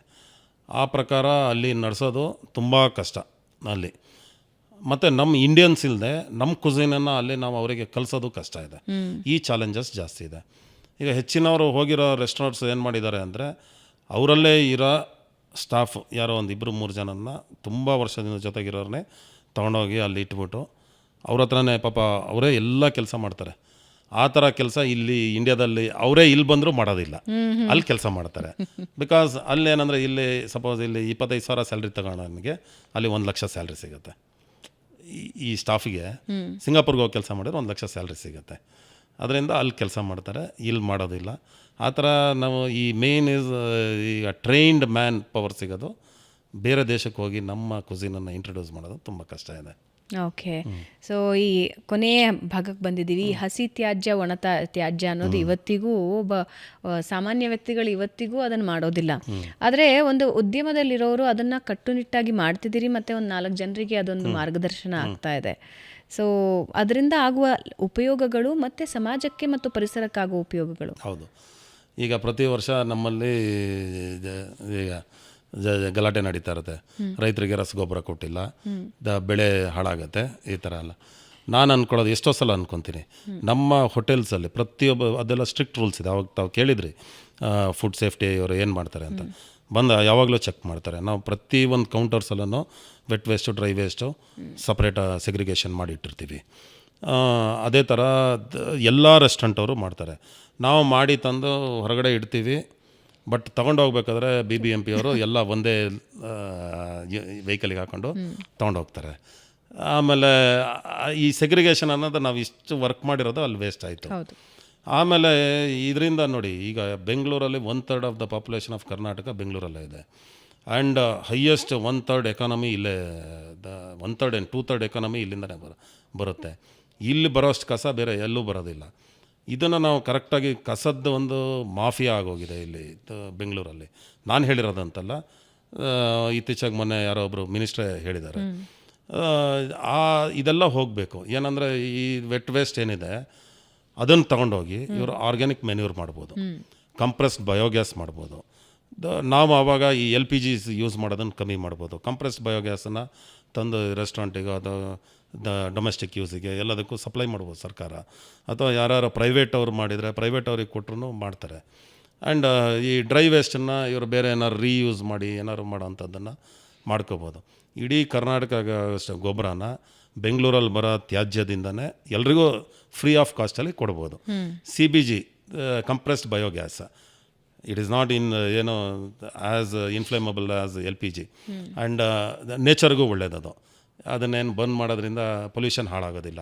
ಆ ಪ್ರಕಾರ ಅಲ್ಲಿ ನಡೆಸೋದು ತುಂಬ ಕಷ್ಟ ಅಲ್ಲಿ. ಮತ್ತು ನಮ್ಮ ಇಂಡಿಯನ್ಸ್ ಇಲ್ಲದೆ ನಮ್ಮ ಕುಸಿನನ್ನು ಅಲ್ಲಿ ನಾವು ಅವರಿಗೆ ಕಲಿಸೋದು ಕಷ್ಟ ಇದೆ. ಈ ಚಾಲೆಂಜಸ್ ಜಾಸ್ತಿ ಇದೆ. ಈಗ ಹೆಚ್ಚಿನವರು ಹೋಗಿರೋ ರೆಸ್ಟೋರೆಂಟ್ಸ್ ಏನು ಮಾಡಿದ್ದಾರೆ ಅಂದರೆ, ಅವರಲ್ಲೇ ಇರೋ ಸ್ಟಾಫ್ ಯಾರೋ ಒಂದು 2-3 ಜನನ್ನ ತುಂಬ ವರ್ಷದಿಂದ ಜೊತೆಗಿರೋರನ್ನೇ ತೊಗೊಂಡೋಗಿ ಅಲ್ಲಿ ಇಟ್ಬಿಟ್ಟು ಅವ್ರ ಹತ್ರನೇ ಪಾಪ ಅವರೇ ಎಲ್ಲ ಕೆಲಸ ಮಾಡ್ತಾರೆ. ಆ ಥರ ಕೆಲಸ ಇಲ್ಲಿ ಇಂಡಿಯಾದಲ್ಲಿ ಅವರೇ ಇಲ್ಲಿ ಬಂದರೂ ಮಾಡೋದಿಲ್ಲ, ಅಲ್ಲಿ ಕೆಲಸ ಮಾಡ್ತಾರೆ. ಬಿಕಾಸ್ ಅಲ್ಲಿ ಏನಂದರೆ, ಇಲ್ಲಿ ಸಪೋಸ್ ಇಲ್ಲಿ 25,000 ಸ್ಯಾಲ್ರಿ ತಗೊಳ್ಳೋನಿಗೆ ಅಲ್ಲಿ 1 ಲಕ್ಷ ಸ್ಯಾಲ್ರಿ ಸಿಗುತ್ತೆ. ಈ ಸ್ಟಾಫಿಗೆ ಸಿಂಗಾಪುರ್ಗೆ ಹೋಗಿ ಕೆಲಸ ಮಾಡಿದ್ರೆ 1 ಲಕ್ಷ ಸ್ಯಾಲ್ರಿ ಸಿಗುತ್ತೆ. ಅದರಿಂದ ಅಲ್ಲಿ ಕೆಲಸ ಮಾಡ್ತಾರೆ, ಇಲ್ಲಿ ಮಾಡೋದಿಲ್ಲ. ಆ ಥರ ನಾವು ಈ ಮೇನ್ ಈಸ್ ಈಗ ಟ್ರೈನ್ಡ್ ಮ್ಯಾನ್ ಪವರ್ ಸಿಗೋದು ಬೇರೆ ದೇಶಕ್ಕೆ ಹೋಗಿ ನಮ್ಮ ಕುಸಿನನ್ನು ಇಂಟ್ರೊಡ್ಯೂಸ್ ಮಾಡೋದು ತುಂಬ ಕಷ್ಟ ಇದೆ. ಓಕೆ. ಸೊ ಈ ಕೊನೆಯ ಭಾಗಕ್ಕೆ ಬಂದಿದ್ದೀವಿ. ಹಸಿ ತ್ಯಾಜ್ಯ, ಒಣ ತ್ಯಾಜ್ಯ ಅನ್ನೋದು ಇವತ್ತಿಗೂ ಸಾಮಾನ್ಯ ವ್ಯಕ್ತಿಗಳು ಇವತ್ತಿಗೂ ಅದನ್ನು ಮಾಡೋದಿಲ್ಲ. ಆದರೆ ಒಂದು ಉದ್ಯಮದಲ್ಲಿರೋರು ಅದನ್ನು ಕಟ್ಟುನಿಟ್ಟಾಗಿ ಮಾಡ್ತಿದ್ದೀರಿ, ಮತ್ತು ಒಂದು 4 ಜನರಿಗೆ ಅದೊಂದು ಮಾರ್ಗದರ್ಶನ ಆಗ್ತಾ ಇದೆ. ಸೊ ಅದರಿಂದ ಆಗುವ ಉಪಯೋಗಗಳು ಮತ್ತು ಸಮಾಜಕ್ಕೆ ಮತ್ತು ಪರಿಸರಕ್ಕಾಗುವ ಉಪಯೋಗಗಳು. ಹೌದು. ಈಗ ಪ್ರತಿ ವರ್ಷ ನಮ್ಮಲ್ಲಿ ಈಗ ಗಲಾಟೆ ನಡೀತಾ ಇರುತ್ತೆ. ರೈತರಿಗೆ ರಸಗೊಬ್ಬರ ಕೊಟ್ಟಿಲ್ಲ, ಬೆಳೆ ಹಾಳಾಗತ್ತೆ, ಈ ಥರ ಎಲ್ಲ. ನಾನು ಅಂದ್ಕೊಳ್ಳೋದು ಎಷ್ಟೋ ಸಲ ಅಂದ್ಕೊತೀನಿ, ನಮ್ಮ ಹೋಟೆಲ್ಸಲ್ಲಿ ಪ್ರತಿಯೊಬ್ಬ, ಅದೆಲ್ಲ ಸ್ಟ್ರಿಕ್ಟ್ ರೂಲ್ಸ್ ಇದೆ. ಅವಾಗ ತಾವು ಕೇಳಿದ್ರಿ ಫುಡ್ ಸೇಫ್ಟಿ ಅವರು ಏನು ಮಾಡ್ತಾರೆ ಅಂತ, ಯಾವಾಗಲೂ ಚೆಕ್ ಮಾಡ್ತಾರೆ. ನಾವು ಪ್ರತಿ ಒಂದು ಕೌಂಟರ್ಸಲ್ಲೂ wet waste, dry waste separate segregation ಮಾಡಿ ಇಟ್ಟಿರ್ತೀವಿ. ಅದೇ ಥರ ಎಲ್ಲ ರೆಸ್ಟೋರೆಂಟವರು ಮಾಡ್ತಾರೆ. ನಾವು ಮಾಡಿ ತಂದು ಹೊರಗಡೆ ಇಡ್ತೀವಿ. ಬಟ್ ತೊಗೊಂಡೋಗ್ಬೇಕಾದ್ರೆ BBMP ಅವರು ಎಲ್ಲ ಒಂದೇ ವೆಹಿಕಲಿಗೆ ಹಾಕ್ಕೊಂಡು ತೊಗೊಂಡೋಗ್ತಾರೆ. ಆಮೇಲೆ ಈ ಸೆಗ್ರಿಗೇಷನ್ ಅನ್ನೋದು ನಾವು ಇಷ್ಟು ವರ್ಕ್ ಮಾಡಿರೋದು ಅಲ್ಲಿ ವೇಸ್ಟ್ ಆಯಿತು. ಆಮೇಲೆ ಇದರಿಂದ ನೋಡಿ, ಈಗ ಬೆಂಗಳೂರಲ್ಲಿ 1/3 of the population of Karnataka ಬೆಂಗಳೂರಲ್ಲೇ ಇದೆ. ಆ್ಯಂಡ್ ಹೈಯೆಸ್ಟ್ 1/3 ಎಕಾನಮಿ ಇಲ್ಲೇ, 1/3 ಆ್ಯಂಡ್ 2/3 ಎಕಾನಮಿ ಇಲ್ಲಿಂದನೇ ಬರುತ್ತೆ. ಇಲ್ಲಿ ಬರೋಷ್ಟು ಕಸ ಬೇರೆ ಎಲ್ಲೂ ಬರೋದಿಲ್ಲ. ಇದನ್ನು ನಾವು ಕರೆಕ್ಟಾಗಿ, ಕಸದ್ದು ಒಂದು ಮಾಫಿಯಾ ಆಗೋಗಿದೆ ಇಲ್ಲಿ ಬೆಂಗಳೂರಲ್ಲಿ. ನಾನು ಹೇಳಿರೋದಂತಲ್ಲ, ಇತ್ತೀಚೆಗೆ ಮೊನ್ನೆ ಯಾರೋ ಒಬ್ಬರು ಮಿನಿಸ್ಟ್ರೇ ಹೇಳಿದ್ದಾರೆ. ಇದೆಲ್ಲ ಹೋಗಬೇಕು. ಏನಂದರೆ ಈ ವೆಟ್ ವೇಸ್ಟ್ ಏನಿದೆ ಅದನ್ನು ತಗೊಂಡೋಗಿ ಇವರು ಆರ್ಗ್ಯಾನಿಕ್ ಮೆನ್ಯೂರ್ ಮಾಡ್ಬೋದು, ಕಂಪ್ರೆಸ್ಡ್ ಬಯೋಗ್ಯಾಸ್ ಮಾಡ್ಬೋದು. ನಾವು ಆವಾಗ ಈ LPG ಯೂಸ್ ಮಾಡೋದನ್ನು ಕಮ್ಮಿ ಮಾಡ್ಬೋದು. ಕಂಪ್ರೆಸ್ಡ್ ಬಯೋಗ್ಯಾಸನ್ನು ತಂದು ರೆಸ್ಟೋರೆಂಟಿಗೆ ಅದು ಡೊಮೆಸ್ಟಿಕ್ ಯೂಸಿಗೆ ಎಲ್ಲದಕ್ಕೂ ಸಪ್ಲೈ ಮಾಡ್ಬೋದು ಸರ್ಕಾರ, ಅಥವಾ ಯಾರು ಪ್ರೈವೇಟ್ ಅವ್ರು ಮಾಡಿದರೆ ಪ್ರೈವೇಟ್ ಅವ್ರಿಗೆ ಕೊಟ್ಟರು ಮಾಡ್ತಾರೆ. ಆ್ಯಂಡ್ ಈ ಡ್ರೈ ವೇಸ್ಟನ್ನು ಇವರು ಬೇರೆ ಏನಾದ್ರು ರೀಯೂಸ್ ಮಾಡಿ ಏನಾದ್ರು ಮಾಡೋವಂಥದ್ದನ್ನು ಮಾಡ್ಕೋಬೋದು. ಇಡೀ ಕರ್ನಾಟಕ ಗೊಬ್ಬರನ ಬೆಂಗಳೂರಲ್ಲಿ ಬರೋ ತ್ಯಾಜ್ಯದಿಂದನೇ ಎಲ್ರಿಗೂ ಫ್ರೀ ಆಫ್ ಕಾಸ್ಟಲ್ಲಿ ಕೊಡ್ಬೋದು. CBG compressed biogas, it is not in as inflammable as LPG. And ನೇಚರ್ಗೂ ಒಳ್ಳೆಯದದು. ಅದನ್ನೇನು ಬಂದ್ ಮಾಡೋದ್ರಿಂದ ಪೊಲ್ಯೂಷನ್ ಹಾಳಾಗೋದಿಲ್ಲ.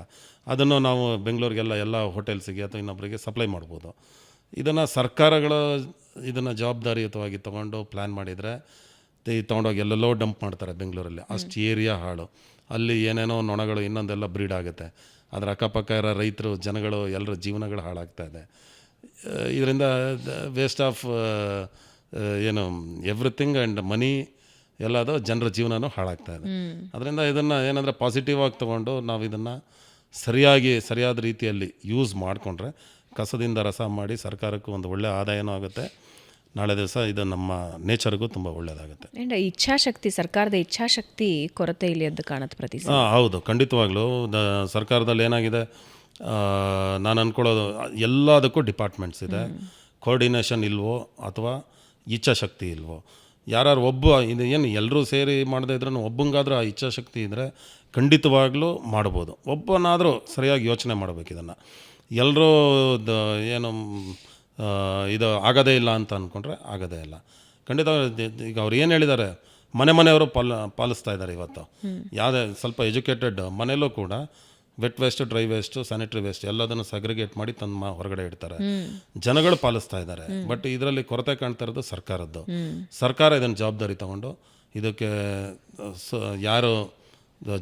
ಅದನ್ನು ನಾವು ಬೆಂಗಳೂರಿಗೆಲ್ಲ ಎಲ್ಲ ಹೋಟೆಲ್ಸಿಗೆ ಅಥವಾ ಇನ್ನೊಬ್ಬರಿಗೆ ಸಪ್ಲೈ ಮಾಡ್ಬೋದು. ಇದನ್ನು ಸರ್ಕಾರಗಳು ಇದನ್ನು ಜವಾಬ್ದಾರಿಯುತವಾಗಿ ತೊಗೊಂಡು ಪ್ಲ್ಯಾನ್ ಮಾಡಿದರೆ ತೊಗೊಂಡೋಗಿ ಎಲ್ಲೆಲ್ಲೋ ಡಂಪ್ ಮಾಡ್ತಾರೆ ಬೆಂಗಳೂರಲ್ಲಿ. ಅಷ್ಟು ಏರಿಯಾ ಹಾಳು, ಅಲ್ಲಿ ಏನೇನೋ ನೊಣಗಳು ಇನ್ನೊಂದೆಲ್ಲ ಬ್ರೀಡ್ ಆಗುತ್ತೆ. ಅದರ ಅಕ್ಕಪಕ್ಕ ಇರೋ ರೈತರು, ಜನಗಳು, ಎಲ್ಲರ ಜೀವನಗಳು ಹಾಳಾಗ್ತಾಯಿದೆ. ಇದರಿಂದ ವೇಸ್ಟ್ ಆಫ್ ಎವ್ರಿಥಿಂಗ್ ಆ್ಯಂಡ್ ಮನಿ ಎಲ್ಲದು, ಜನರ ಜೀವನನೂ ಹಾಳಾಗ್ತಾಯಿದೆ. ಅದರಿಂದ ಇದನ್ನು ಏನಂದರೆ ಪಾಸಿಟಿವ್ ಆಗಿ ತೊಗೊಂಡು ನಾವು ಇದನ್ನು ಸರಿಯಾದ ರೀತಿಯಲ್ಲಿ ಯೂಸ್ ಮಾಡಿಕೊಂಡ್ರೆ ಕಸದಿಂದ ರಸ ಮಾಡಿ ಸರ್ಕಾರಕ್ಕೂ ಒಂದು ಒಳ್ಳೆಯ ಆದಾಯನೂ ಆಗುತ್ತೆ. ನಾಳೆ ದಿವಸ ಇದು ನಮ್ಮ ನೇಚರ್ಗೂ ತುಂಬ ಒಳ್ಳೆಯದಾಗುತ್ತೆ. ಆ್ಯಂಡ್ ಇಚ್ಛಾಶಕ್ತಿ, ಸರ್ಕಾರದ ಇಚ್ಛಾಶಕ್ತಿ ಕೊರತೆ ಇಲ್ಲಿ ಅಂತ ಕಾಣುತ್ತೆ ಪ್ರತಿ ಸಲ. ಹೌದು, ಖಂಡಿತವಾಗ್ಲೂ ಸರ್ಕಾರದಲ್ಲಿ ಏನಾಗಿದೆ, ನಾನು ಅಂದ್ಕೊಳ್ಳೋದು ಎಲ್ಲದಕ್ಕೂ ಡಿಪಾರ್ಟ್ಮೆಂಟ್ಸ್ ಇದೆ, ಕೋಆರ್ಡಿನೇಷನ್ ಇಲ್ವೋ ಅಥವಾ ಇಚ್ಛಾಶಕ್ತಿ ಇಲ್ವೋ. ಯಾರು ಒಬ್ಬ ಇದು ಏನು ಎಲ್ಲರೂ ಸೇರಿ ಮಾಡದೇ ಇದ್ರೂ ಒಬ್ಬಂಗಾದರೂ ಆ ಇಚ್ಛಾಶಕ್ತಿ ಇದ್ದರೆ ಖಂಡಿತವಾಗ್ಲೂ ಮಾಡ್ಬೋದು. ಒಬ್ಬನಾದರೂ ಸರಿಯಾಗಿ ಯೋಚನೆ ಮಾಡಬೇಕು. ಇದನ್ನು ಎಲ್ಲರೂ ಏನು ಇದು ಆಗೋದೇ ಇಲ್ಲ ಅಂತ ಅಂದ್ಕೊಂಡ್ರೆ ಆಗೋದೇ ಇಲ್ಲ. ಖಂಡಿತ ಈಗ ಅವ್ರು ಏನು ಹೇಳಿದ್ದಾರೆ, ಮನೆಯವರು ಪಾಲಿಸ್ತಾ ಇದ್ದಾರೆ ಇವತ್ತು. ಯಾವುದೇ ಸ್ವಲ್ಪ ಎಜುಕೇಟೆಡ್ ಮನೆಯಲ್ಲೂ ಕೂಡ vet waste, dry waste, sanitary waste ಎಲ್ಲದನ್ನು ಸಗ್ರಿಗೇಟ್ ಮಾಡಿ ತಂದು ಹೊರಗಡೆ ಇಡ್ತಾರೆ. ಜನಗಳು ಪಾಲಿಸ್ತಾ ಇದ್ದಾರೆ. ಬಟ್ ಇದರಲ್ಲಿ ಕೊರತೆ ಕಾಣ್ತಾ ಇರೋದು ಸರ್ಕಾರದ್ದು. ಸರ್ಕಾರ ಇದನ್ನು ಜವಾಬ್ದಾರಿ ತೊಗೊಂಡು ಇದಕ್ಕೆ ಯಾರು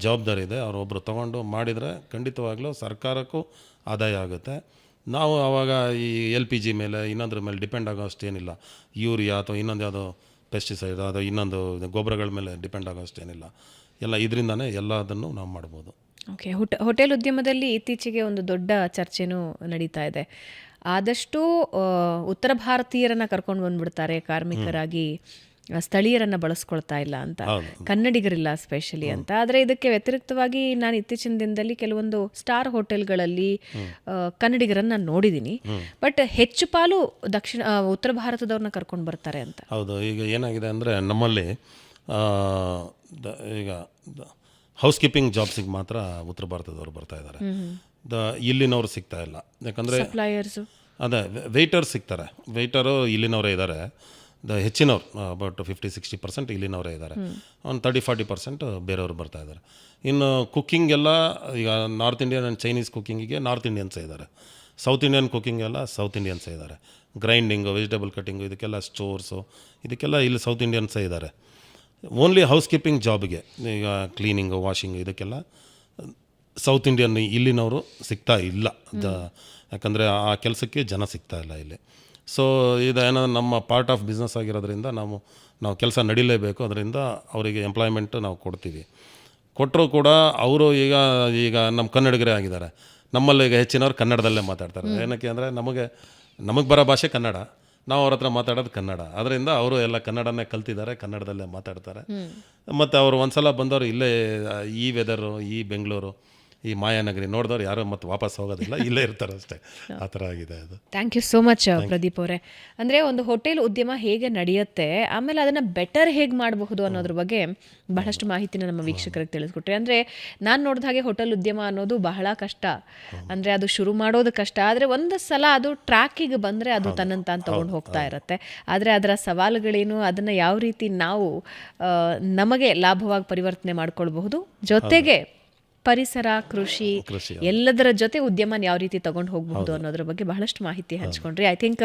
ಜವಾಬ್ದಾರಿ ಇದೆ ಅವರೊಬ್ಬರು ತೊಗೊಂಡು ಮಾಡಿದರೆ ಖಂಡಿತವಾಗ್ಲೂ ಸರ್ಕಾರಕ್ಕೂ ಆದಾಯ ಆಗುತ್ತೆ. ನಾವು ಆವಾಗ ಈ LPG ಮೇಲೆ ಇನ್ನೊಂದ್ರ ಮೇಲೆ ಡಿಪೆಂಡ್ ಆಗೋ ಅಷ್ಟೇನಿಲ್ಲ. ಯೂರಿಯಾ ಅಥವಾ ಇನ್ನೊಂದು ಯಾವುದೋ ಪೆಸ್ಟಿಸೈಡ್ ಅಥವಾ ಇನ್ನೊಂದು ಗೊಬ್ಬರಗಳ ಮೇಲೆ ಡಿಪೆಂಡ್ ಆಗೋ ಅಷ್ಟೇನಿಲ್ಲ. ಎಲ್ಲ ಇದರಿಂದನೇ ಎಲ್ಲದನ್ನು ನಾವು ಮಾಡ್ಬೋದು. ಓಕೆ, ಹೋಟೆಲ್ ಉದ್ಯಮದಲ್ಲಿ ಇತ್ತೀಚೆಗೆ ಒಂದು ದೊಡ್ಡ ಚರ್ಚೆನೂ ನಡೀತಾ ಇದೆ. ಆದಷ್ಟು ಉತ್ತರ ಭಾರತೀಯರನ್ನು ಕರ್ಕೊಂಡು ಬಂದುಬಿಡ್ತಾರೆ ಕಾರ್ಮಿಕರಾಗಿ, ಸ್ಥಳೀಯರನ್ನು ಬಳಸ್ಕೊಳ್ತಾ ಇಲ್ಲ ಅಂತ, ಕನ್ನಡಿಗರಿಲ್ಲ ಸ್ಪೆಷಲಿ ಅಂತ. ಆದರೆ ಇದಕ್ಕೆ ವ್ಯತಿರಿಕ್ತವಾಗಿ ನಾನು ಇತ್ತೀಚಿನ ದಿನದಲ್ಲಿ ಕೆಲವೊಂದು ಸ್ಟಾರ್ ಹೋಟೆಲ್ಗಳಲ್ಲಿ ಕನ್ನಡಿಗರನ್ನು ನೋಡಿದ್ದೀನಿ. ಬಟ್ ಹೆಚ್ಚು ಪಾಲು ಉತ್ತರ ಭಾರತದವ್ರನ್ನ ಕರ್ಕೊಂಡು ಬರ್ತಾರೆ ಅಂತ. ಹೌದು, ಈಗ ಏನಾಗಿದೆ ಅಂದರೆ ನಮ್ಮಲ್ಲಿ ಈಗ ಹೌಸ್ ಕೀಪಿಂಗ್ ಜಾಬ್ಸಿಗೆ ಮಾತ್ರ ಉತ್ತರ ಭಾರತದವ್ರು ಬರ್ತಾ ಇದ್ದಾರೆ. ಇಲ್ಲಿನವರು ಸಿಗ್ತಾ ಇಲ್ಲ. ಯಾಕಂದರೆ ಸಪ್ಲೈಯರ್ಸು ಅದೇ ವೆಯ್ಟರ್ಸ್ ಸಿಗ್ತಾರೆ. ವೆಯ್ಟರು ಇಲ್ಲಿನವರೇ ಇದ್ದಾರೆ. ಹೆಚ್ಚಿನವ್ರು ಅಬೌಟ್ 50-60% ಇಲ್ಲಿನವರೇ ಇದ್ದಾರೆ. ಒಂದು 30-40% ಬೇರೆಯವರು ಬರ್ತಾ ಇದ್ದಾರೆ. ಇನ್ನು ಕುಕ್ಕಿಂಗ್ ಎಲ್ಲ ಈಗ ನಾರ್ತ್ ಇಂಡಿಯನ್ ಆ್ಯಂಡ್ ಚೈನೀಸ್ ಕುಕ್ಕಿಂಗಿಗೆ ನಾರ್ತ್ ಇಂಡಿಯನ್ಸೇ ಇದ್ದಾರೆ. ಸೌತ್ ಇಂಡಿಯನ್ ಕುಕ್ಕಿಂಗ್ ಎಲ್ಲ ಸೌತ್ ಇಂಡಿಯನ್ಸೇ ಇದ್ದಾರೆ. ಗ್ರೈಂಡಿಂಗು, ವೆಜಿಟೇಬಲ್ ಕಟ್ಟಿಂಗು, ಇದಕ್ಕೆಲ್ಲ ಸ್ಟೋರ್ಸು, ಇದಕ್ಕೆಲ್ಲ ಇಲ್ಲಿ ಸೌತ್ ಇಂಡಿಯನ್ಸೇ ಇದ್ದಾರೆ. ಓನ್ಲಿ ಹೌಸ್ ಕೀಪಿಂಗ್ ಜಾಬ್ಗೆ, ಈಗ ಕ್ಲೀನಿಂಗು, ವಾಷಿಂಗು, ಇದಕ್ಕೆಲ್ಲ ಸೌತ್ ಇಂಡಿಯನ್ ಇಲ್ಲಿನವರು ಸಿಗ್ತಾ ಇಲ್ಲ. ಯಾಕಂದರೆ ಆ ಕೆಲಸಕ್ಕೆ ಜನ ಸಿಗ್ತಾ ಇಲ್ಲ ಇಲ್ಲಿ. ಸೊ ಇದೇನೋ ನಮ್ಮ ಪಾರ್ಟ್ ಆಫ್ ಬಿಸ್ನೆಸ್ ಆಗಿರೋದ್ರಿಂದ ನಾವು ಕೆಲಸ ನಡೀಲೇಬೇಕು. ಅದರಿಂದ ಅವರಿಗೆ ಎಂಪ್ಲಾಯ್ಮೆಂಟ್ ನಾವು ಕೊಡ್ತೀವಿ. ಕೊಟ್ಟರೂ ಕೂಡ ಅವರು ಈಗ ನಮ್ಮ ಕನ್ನಡಿಗರೇ ಆಗಿದ್ದಾರೆ. ನಮ್ಮಲ್ಲಿ ಈಗ ಹೆಚ್ಚಿನವ್ರು ಕನ್ನಡದಲ್ಲೇ ಮಾತಾಡ್ತಾರೆ. ಏನಕ್ಕೆ ಅಂದರೆ ನಮಗೆ ಬರೋ ಭಾಷೆ ಕನ್ನಡ, ನಾವು ಅವ್ರ ಹತ್ರ ಮಾತಾಡೋದು ಕನ್ನಡ. ಅದರಿಂದ ಅವರು ಎಲ್ಲ ಕನ್ನಡನೇ ಕಲ್ತಿದ್ದಾರೆ, ಕನ್ನಡದಲ್ಲೇ ಮಾತಾಡ್ತಾರೆ. ಮತ್ತು ಅವರು ಒಂದ್ಸಲ ಬಂದವರು ಇಲ್ಲೇ ಈ ವೆದರು, ಈ ಬೆಂಗಳೂರು, ಈ ಮಾಯಾನಗರಿ ನೋಡಿದವ್ರು ಯಾರು ಮತ್ತೆ ವಾಪಸ್ ಹೋಗೋದಿಲ್ಲ, ಇಲ್ಲೇ ಇರ್ತಾರೆ ಅಷ್ಟೇ. ಆ ಥರ ಆಗಿದೆ ಅದು. Thank you so much Pradeep ಅವರೇ. ಅಂದರೆ ಒಂದು ಹೋಟೆಲ್ ಉದ್ಯಮ ಹೇಗೆ ನಡೆಯುತ್ತೆ, ಆಮೇಲೆ ಅದನ್ನು ಬೆಟರ್ ಹೇಗೆ ಮಾಡಬಹುದು ಅನ್ನೋದ್ರ ಬಗ್ಗೆ ಬಹಳಷ್ಟು ಮಾಹಿತಿನ ನಮ್ಮ ವೀಕ್ಷಕರಿಗೆ ತಿಳಿಸ್ಕೊಟ್ರೆ. ಅಂದರೆ ನಾನು ನೋಡಿದ ಹಾಗೆ ಹೋಟೆಲ್ ಉದ್ಯಮ ಅನ್ನೋದು ಬಹಳ ಕಷ್ಟ. ಅಂದರೆ ಅದು ಶುರು ಮಾಡೋದು ಕಷ್ಟ, ಆದರೆ ಒಂದು ಸಲ ಅದು ಟ್ರ್ಯಾಕಿಗೆ ಬಂದರೆ ಅದು ತನ್ನನ್ನು ತಾನು ತೊಗೊಂಡು ಹೋಗ್ತಾ ಇರುತ್ತೆ. ಆದರೆ ಅದರ ಸವಾಲುಗಳೇನು, ಅದನ್ನು ಯಾವ ರೀತಿ ನಾವು ನಮಗೆ ಲಾಭವಾಗಿ ಪರಿವರ್ತನೆ ಮಾಡ್ಕೊಳ್ಬಹುದು, ಜೊತೆಗೆ ಪರಿಸರ, ಕೃಷಿ ಕೃಷಿ ಎಲ್ಲದರ ಜೊತೆ ಉದ್ಯಮನ ಯಾವ ರೀತಿ ತಗೊಂಡು ಹೋಗಬಹುದು ಅನ್ನೋದ್ರ ಬಗ್ಗೆ ಬಹಳಷ್ಟು ಮಾಹಿತಿ ಹಂಚ್ಕೊಂಡ್ರಿ. ಐ ಥಿಂಕ್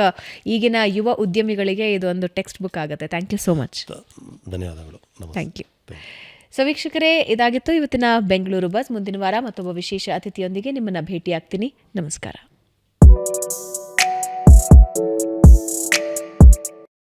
ಈಗಿನ ಯುವ ಉದ್ಯಮಿಗಳಿಗೆ ಇದು ಒಂದು ಟೆಕ್ಸ್ಟ್ ಬುಕ್ ಆಗುತ್ತೆ. Thank you so much. ಧನ್ಯವಾದಗಳು. Thank you. ಸೊ ವೀಕ್ಷಕರೇ, ಇದಾಗಿತ್ತು ಇವತ್ತಿನ ಬೆಂಗಳೂರು ಬಸ್. ಮುಂದಿನ ವಾರ ಮತ್ತೊಬ್ಬ ವಿಶೇಷ ಅತಿಥಿಯೊಂದಿಗೆ ನಿಮ್ಮನ್ನು ಭೇಟಿಯಾಗ್ತೀನಿ. ನಮಸ್ಕಾರ.